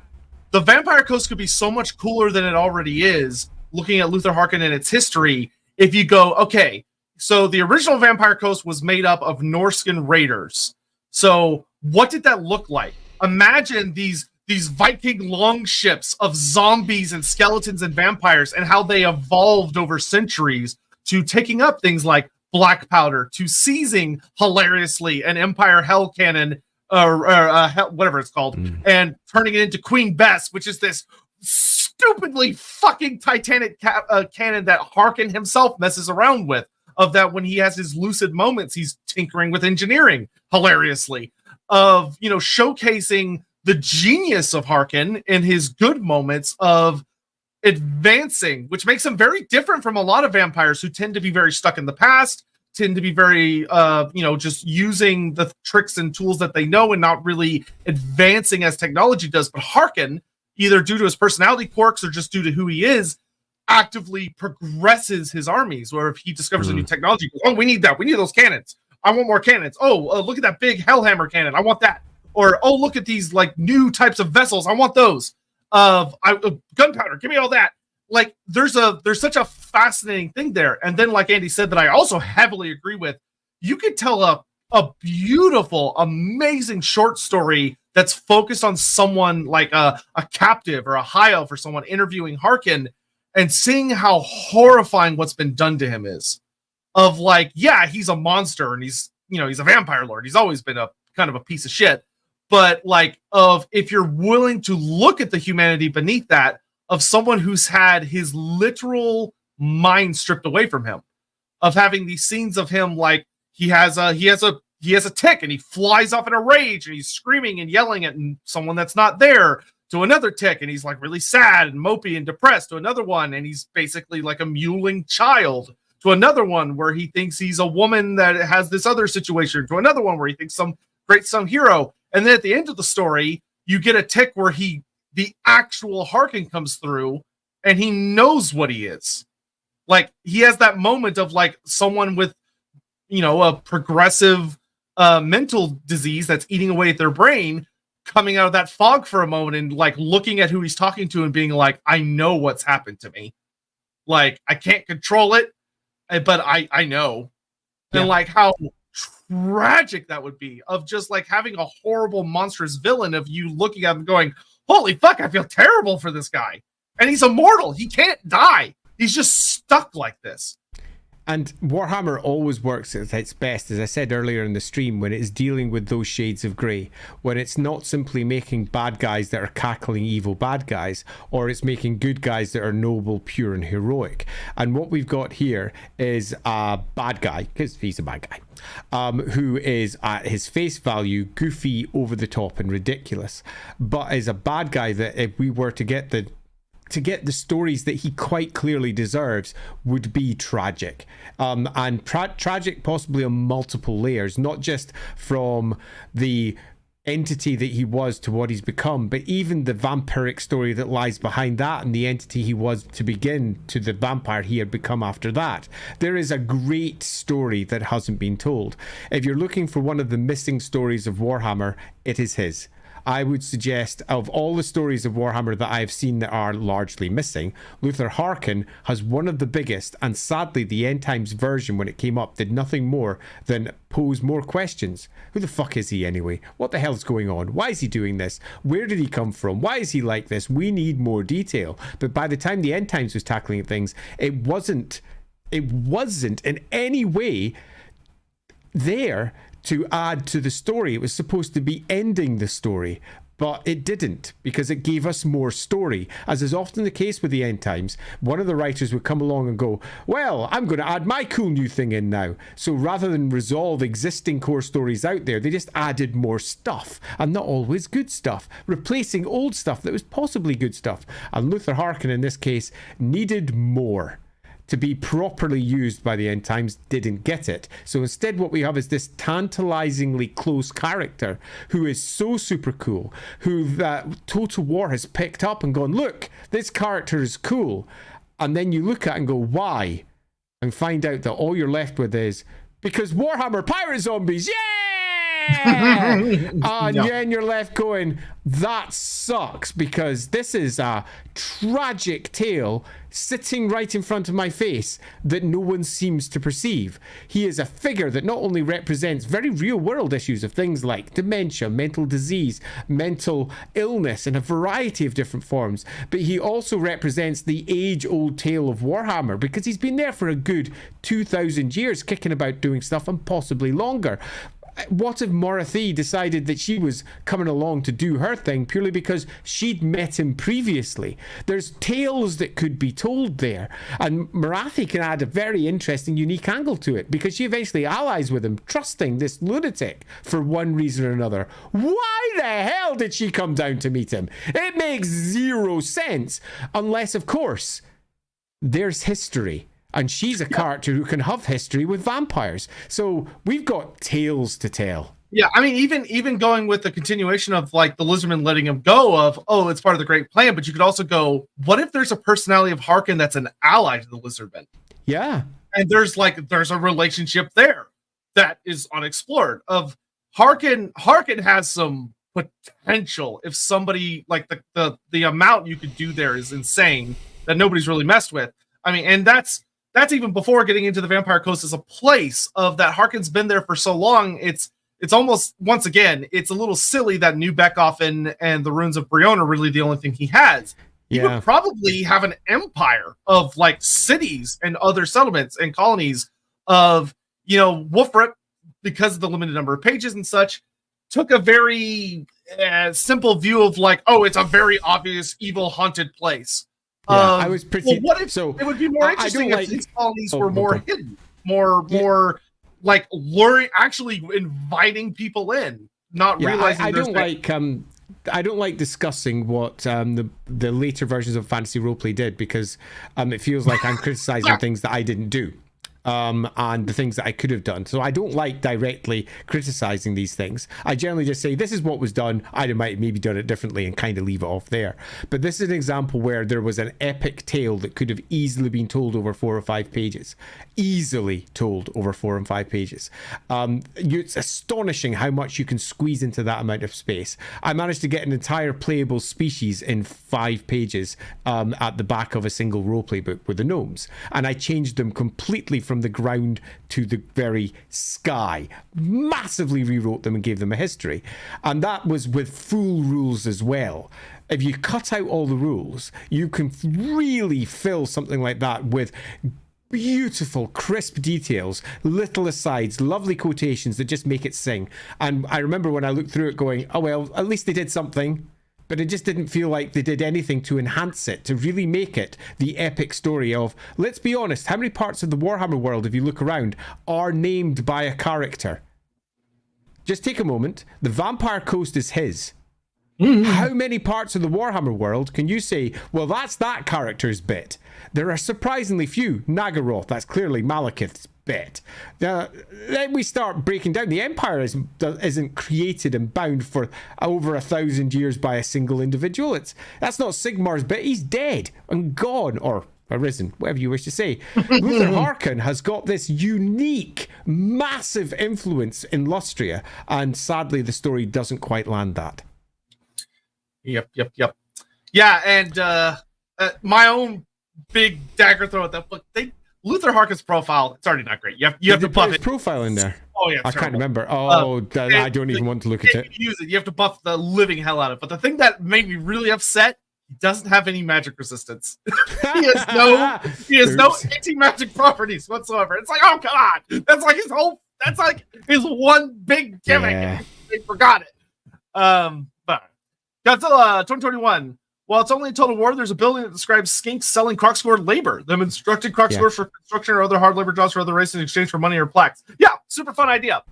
the Vampire Coast could be so much cooler than it already is, looking at Luther Harkin and its history, if you go, okay, so the original Vampire Coast was made up of Norscan raiders. So what did that look like? Imagine these Viking longships of zombies and skeletons and vampires, and how they evolved over centuries to taking up things like black powder, to seizing hilariously an Empire Hell cannon, whatever it's called, and turning it into Queen Bess, which is this stupidly fucking Titanic cannon that Harkin himself messes around with. Of that, when he has his lucid moments, he's tinkering with engineering hilariously. Of, showcasing the genius of Harkin in his good moments of advancing, which makes him very different from a lot of vampires who tend to be very stuck in the past, tend to be very, just using the tricks and tools that they know and not really advancing as technology does. But Harkin, either due to his personality quirks or just due to who he is, actively progresses his armies, where if he discovers a new technology, oh, we need that. We need those cannons. I want more cannons. Oh, look at that big Hellhammer cannon. I want that. Or, oh, look at these like new types of vessels. I want those. Gunpowder. Give me all that. Like there's such a fascinating thing there. And then, like Andy said, that I also heavily agree with, you could tell a beautiful, amazing short story that's focused on someone like a captive or a high elf or someone interviewing Harkin, and seeing how horrifying what's been done to him is. Of like, yeah, he's a monster and he's a vampire lord. He's always been a kind of a piece of shit. But like, if you're willing to look at the humanity beneath that, of someone who's had his literal mind stripped away from him, of having these scenes of him like he has a tick and he flies off in a rage and he's screaming and yelling at someone that's not there, to another tick and he's like really sad and mopey and depressed, to another one and he's basically like a mewling child, to another one where he thinks he's a woman that has this other situation, to another one where he thinks some hero. And then at the end of the story, you get a tick where the actual Harkin comes through and he knows what he is. Like, he has that moment of like someone with, you know, a progressive mental disease that's eating away at their brain, coming out of that fog for a moment and like looking at who he's talking to and being like, I know what's happened to me. Like, I can't control it, but I know. Yeah. And like how tragic that would be, of just like having a horrible, monstrous villain of you looking at him going, holy fuck, I feel terrible for this guy. And he's immortal. He can't die. He's just stuck like this. And Warhammer always works at its best, as I said earlier in the stream, when it's dealing with those shades of grey. When it's not simply making bad guys that are cackling evil bad guys, or it's making good guys that are noble, pure, and heroic. And what we've got here is a bad guy, because he's a bad guy, who is at his face value goofy, over the top, and ridiculous, but is a bad guy that if we were to get the stories that he quite clearly deserves, would be tragic, and tragic possibly on multiple layers, not just from the entity that he was to what he's become, but even the vampiric story that lies behind that, and the entity he was to begin to the vampire he had become after that. There is a great story that hasn't been told. If you're looking for one of the missing stories of Warhammer, it is his. I would suggest, of all the stories of Warhammer that I've seen that are largely missing, Luther Harkin has one of the biggest, and sadly the End Times version, when it came up, did nothing more than pose more questions. Who the fuck is he anyway? What the hell's going on? Why is he doing this? Where did he come from? Why is he like this? We need more detail. But by the time the End Times was tackling things, it wasn't in any way there to add to the story. It was supposed to be ending the story, but it didn't, because it gave us more story. As is often the case with the End Times, one of the writers would come along and go, well, I'm going to add my cool new thing in now. So rather than resolve existing core stories out there, they just added more stuff, and not always good stuff, replacing old stuff that was possibly good stuff. And Luther Harkin in this case needed more to be properly used by the End Times, didn't get it. So instead what we have is this tantalizingly close character who is so super cool, who Total War has picked up and gone, look, this character is cool. And then you look at it and go, why? And find out that all you're left with is, because Warhammer Pirate Zombies, yeah! And then you're left going, that sucks, because this is a tragic tale sitting right in front of my face that no one seems to perceive. He is a figure that not only represents very real world issues of things like dementia, mental disease, mental illness in a variety of different forms, but he also represents the age-old tale of Warhammer, because he's been there for a good 2,000 years, kicking about doing stuff, and possibly longer. What if Morathi decided that she was coming along to do her thing purely because she'd met him previously? There's tales that could be told there, and Morathi can add a very interesting, unique angle to it, because she eventually allies with him, trusting this lunatic for one reason or another. Why the hell did she come down to meet him? It makes zero sense, unless, of course, there's history. And she's a character who can have history with vampires. So we've got tales to tell. Yeah, I mean, even going with the continuation of like the Lizardman letting him go of, oh, it's part of the great plan, but you could also go, what if there's a personality of Harkin that's an ally to the Lizardman? Yeah. And there's a relationship there that is unexplored. Of Harkin has some potential if somebody, like the amount you could do there is insane that nobody's really messed with. I mean, and that's even before getting into the Vampire Coast as a place of that Harkin's been there for so long. It's almost, once again, it's a little silly that New Beckoff and the Ruins of Brion are really the only thing he has. He would probably have an empire of like cities and other settlements and colonies of, Wolfrip, because of the limited number of pages and such, took a very simple view of like, oh, it's a very obvious evil haunted place. Yeah, I was pretty. Well, what if it would be more interesting if these colonies were more hidden, more like luring, actually inviting people in, not realizing. I don't like discussing what the later versions of fantasy roleplay did, because it feels like I'm criticizing things that I didn't do. and the things that I could have done. So I don't like directly criticizing these things. I generally just say, this is what was done. I might maybe done it differently and kind of leave it off there. But this is an example where there was an epic tale that could have easily been told over 4 or 5 pages. Easily told over 4 and 5 pages. It's astonishing how much you can squeeze into that amount of space. I managed to get an entire playable species in 5 pages at the back of a single roleplay book with the gnomes. And I changed them completely from the ground to the very sky. Massively rewrote them and gave them a history. And that was with full rules as well. If you cut out all the rules, you can really fill something like that with beautiful, crisp details, little asides, lovely quotations that just make it sing. And I remember when I looked through it going, oh, well, at least they did something. But it just didn't feel like they did anything to enhance it, to really make it the epic story of, let's be honest, how many parts of the Warhammer world, if you look around, are named by a character? Just take a moment. The Vampire Coast is his. How many parts of the Warhammer world can you say, well, that's that character's bit? There are surprisingly few. Nagaroth, that's clearly Malekith's bit. Then we start breaking down. The Empire isn't created and bound for over 1,000 years by a single individual. That's not Sigmar's bit. He's dead and gone, or arisen, whatever you wish to say. Luther Harkon has got this unique, massive influence in Lustria, and sadly the story doesn't quite land that. Yep. Yeah, and my own big dagger throw at that book. Luther Harkon's profile, it's already not great. You have to buff his profile in there. Oh yeah, I can't remember. I don't even want to look at it. Use it. You have to buff the living hell out of it. But the thing that made me really upset, he doesn't have any magic resistance. he has no anti-magic properties whatsoever. It's like, oh come on, that's like his one big gimmick. Yeah. They forgot it. But Godzilla 2021. While it's only a total war, there's a building that describes skinks selling Crocsword labor. Them instructing Crocsword for construction or other hard labor jobs for other races in exchange for money or plaques. Yeah, super fun idea.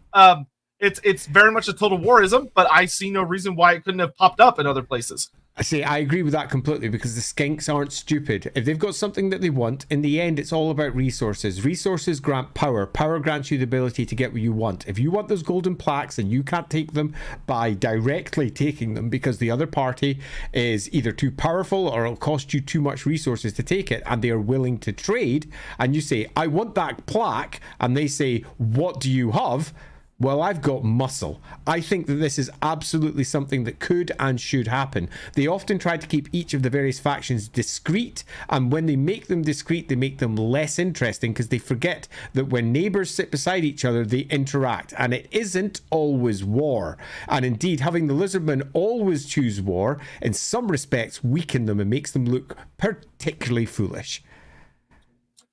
It's very much a total warism, but I see no reason why it couldn't have popped up in other places. I agree with that completely, because the skinks aren't stupid. If they've got something that they want, in the end, it's all about resources. Resources grant power. Power grants you the ability to get what you want. If you want those golden plaques and you can't take them by directly taking them because the other party is either too powerful or it'll cost you too much resources to take it, and they are willing to trade, and you say, I want that plaque, and they say, what do you have? Well, I've got muscle. I think that this is absolutely something that could and should happen. They often try to keep each of the various factions discreet, and when they make them discreet, they make them less interesting because they forget that when neighbors sit beside each other, they interact, and it isn't always war. And indeed, having the lizardmen always choose war, in some respects, weaken them and makes them look particularly foolish.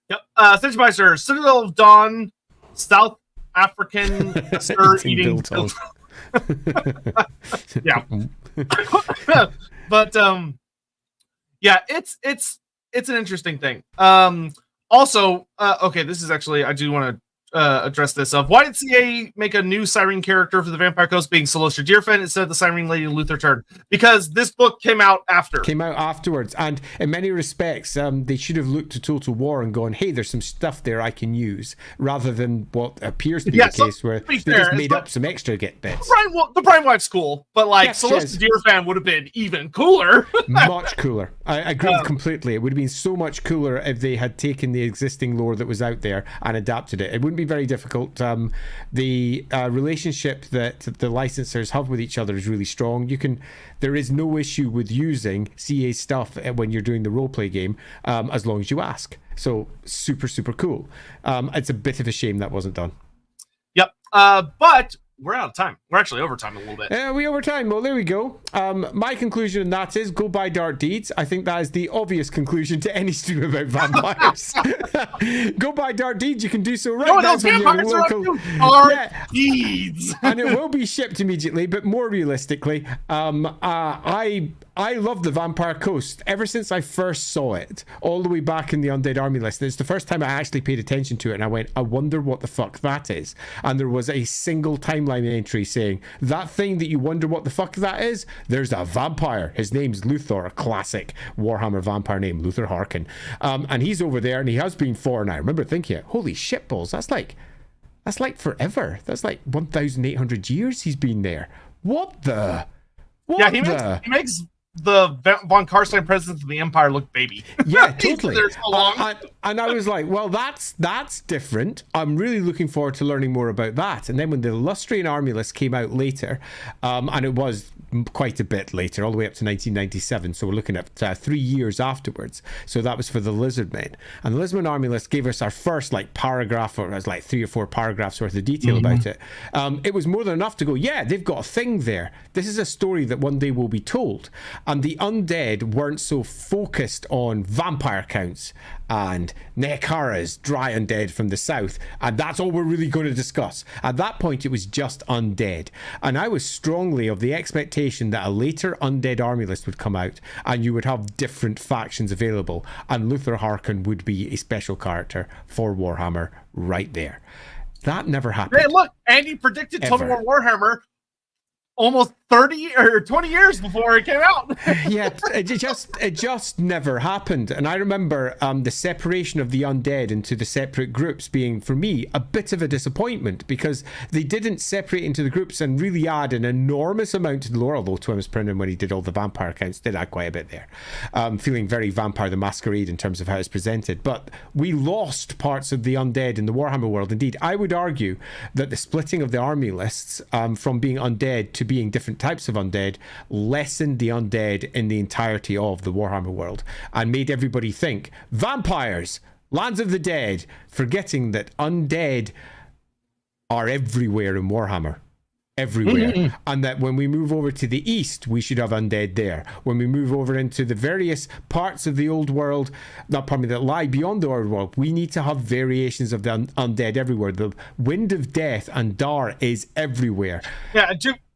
Yep. Stitchmeister, Citadel of Dawn, South African eating biltong. Yeah. But yeah, it's an interesting thing. Also, okay, this is actually, I do want to address this. Why did CA make a new Siren character for the Vampire Coast being Celestia Deerfen instead of the Siren Lady Luther turn? Because this book came out afterwards, and in many respects they should have looked to Total War and gone, hey, there's some stuff there I can use, rather than what appears to be the case where they just made up some extra bits. The Prime Wife's cool, but like Celestia Deerfen would have been even cooler. Much cooler. I agree completely. It would have been so much cooler if they had taken the existing lore that was out there and adapted it. It wouldn't be very difficult. The relationship that the licensors have with each other is really strong. There is no issue with using CA stuff when you're doing the roleplay game, as long as you ask. So super cool. It's a bit of a shame that wasn't done. Yep. But we're out of time. We're actually over time a little bit. We over time. Well, there we go. My conclusion on that is go buy Dark Deeds. I think that is the obvious conclusion to any stream about vampires. Go buy Dark Deeds. You can do so right now from your local Dark Deeds. And it will be shipped immediately, but more realistically, I love the Vampire Coast ever since I first saw it, all the way back in the Undead Army list. It's the first time I actually paid attention to it, and I went, I wonder what the fuck that is. And there was a single timeline line entry saying, that thing that you wonder what the fuck that is, there's a vampire. His name's Luthor, a classic Warhammer vampire name, Luther Harkin. And he's over there, and he has been for, and I remember thinking, holy shitballs, that's like forever. That's like 1,800 years he's been there. What the? Yeah, he makes the von Karstein presidents of the Empire look baby. Yeah, totally. There so long. And I was like, well, that's different. I'm really looking forward to learning more about that. And then when the Lustrian Army List came out later, and it was quite a bit later, all the way up to 1997, so we're looking at 3 years afterwards. So that was for the Lizardmen, and the Lizardmen Army List gave us our first like paragraph, or it was like 3 or 4 paragraphs worth of detail about it. It was more than enough to go, yeah, they've got a thing there. This is a story that one day will be told. And the undead weren't so focused on vampire counts and Nekara's dry undead from the south, and that's all we're really going to discuss. At that point, it was just undead, and I was strongly of the expectation that a later undead army list would come out, and you would have different factions available, and Luther Harkin would be a special character for Warhammer right there. That never happened. Hey, look, Andy predicted Total War Warhammer almost 30 or 20 years before it came out. Yeah, it just never happened. And I remember the separation of the undead into the separate groups being, for me, a bit of a disappointment, because they didn't separate into the groups and really add an enormous amount to the lore, although Thomas Prinnan, when he did all the vampire accounts, did add quite a bit there. Feeling very Vampire the Masquerade in terms of how it's presented. But we lost parts of the undead in the Warhammer world. Indeed, I would argue that the splitting of the army lists from being undead to being different types of undead lessened the undead in the entirety of the Warhammer world, and made everybody think vampires, lands of the dead, forgetting that undead are everywhere in Warhammer. Everywhere. And that when we move over to the east, we should have undead there. When we move over into the various parts of the old world, that lie beyond the old world, we need to have variations of the undead everywhere. The Wind of Death and Dar is everywhere. Yeah,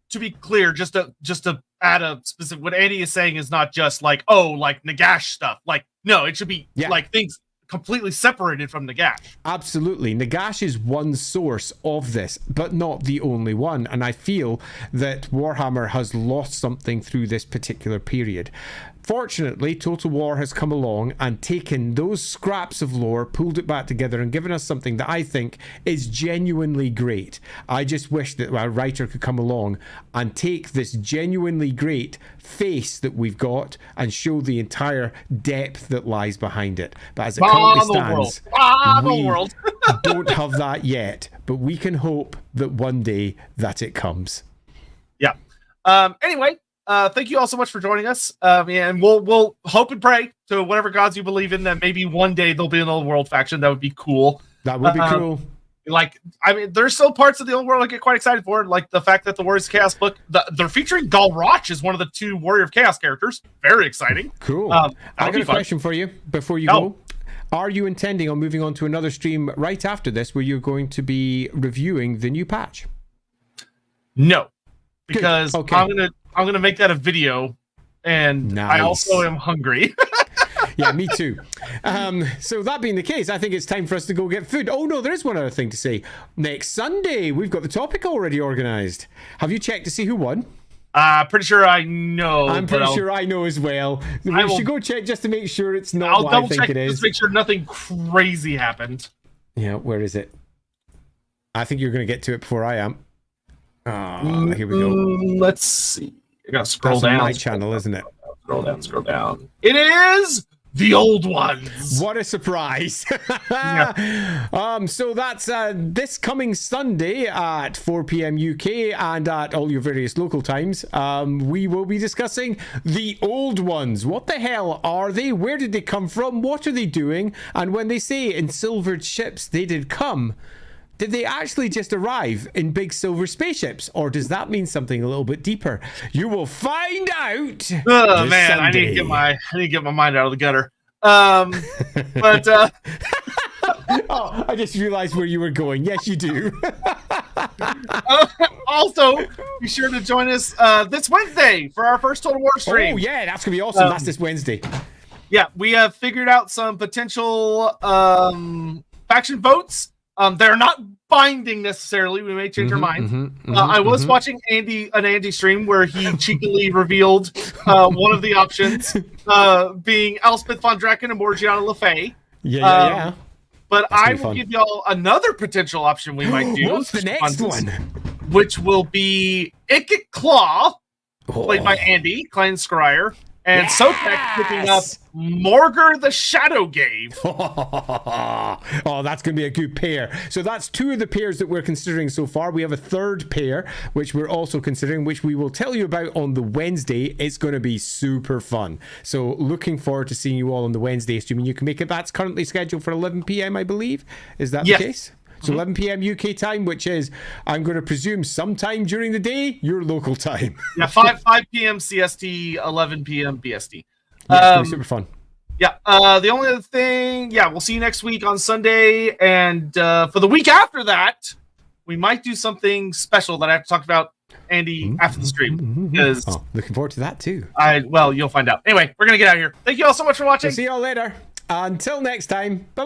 to be clear, just to add a specific, what Andy is saying is not just like, oh, like Nagash stuff. Like, no, it should be like things completely separated from Nagash. Absolutely. Nagash is one source of this, but not the only one. And I feel that Warhammer has lost something through this particular period. Fortunately, Total War has come along and taken those scraps of lore, pulled it back together, and given us something that I think is genuinely great. I just wish that a writer could come along and take this genuinely great face that we've got and show the entire depth that lies behind it. But as it currently stands, we don't have that yet. But we can hope that one day that it comes. Yeah. Anyway. Thank you all so much for joining us. And we'll hope and pray to whatever gods you believe in that maybe one day there'll be an old world faction. That would be cool. That would be cool. Like, I mean, there's still parts of the old world I get quite excited for, like the fact that the Warriors of Chaos book, they're featuring Galroch as one of the 2 Warrior of Chaos characters. Very exciting. Cool. I got a question for you before you go. Are you intending on moving on to another stream right after this where you're going to be reviewing the new patch? No, because I'm gonna make that a video, and nice. I also am hungry. Yeah, me too. So that being the case, I think it's time for us to go get food. Oh no, there is one other thing to say. Next Sunday, we've got the topic already organized. Have you checked to see who won? Pretty sure I know. I'm pretty sure I know as well. We should go check just to make sure it's not I'll what double I think check it is. Just make sure nothing crazy happened. Yeah, where is it? I think you're going to get to it before I am. Here we go. Let's see. I gotta scroll down. My channel, isn't it? Scroll down. It is the old ones. What a surprise. So that's this coming Sunday at 4 p.m. UK and at all your various local times. We will be discussing the old ones. What the hell are they? Where did they come from? What are they doing? And when they say in silvered ships they did come, did they actually just arrive in big silver spaceships, or does that mean something a little bit deeper? You will find out. Oh man, Sunday. I need to get my mind out of the gutter. But oh, I just realized where you were going. Yes, you do. Also, be sure to join us this Wednesday for our first Total War stream. Oh yeah, that's gonna be awesome. That's this Wednesday. Yeah, we have figured out some potential faction votes. They're not binding necessarily. We may change our minds. I was watching an Andy stream where he cheekily revealed one of the options being Elspeth von Draken and Morgiana LeFay. Yeah. But I will give y'all another potential option we might do. What's the next one? Which will be Ikit Claw, played by Andy, Clan Scryer, and Sotek picking up Morgar the Shadowgave. Oh, that's going to be a good pair. So that's 2 of the pairs that we're considering so far. We have a 3rd pair, which we're also considering, which we will tell you about on the Wednesday. It's going to be super fun. So looking forward to seeing you all on the Wednesday stream. And you can make it. That's currently scheduled for 11 p.m., I believe. Is that the case? So 11 p.m. UK time, which is, I'm going to presume, sometime during the day, your local time. Yeah, 5 p.m. CST, 11 p.m. BST. Yeah, it's going to be super fun. Yeah, the only other thing, we'll see you next week on Sunday. And for the week after that, we might do something special that I have to talk about, Andy, after the stream. Because looking forward to that too. You'll find out. Anyway, we're going to get out of here. Thank you all so much for watching. We'll see you all later. Until next time. Bye-bye.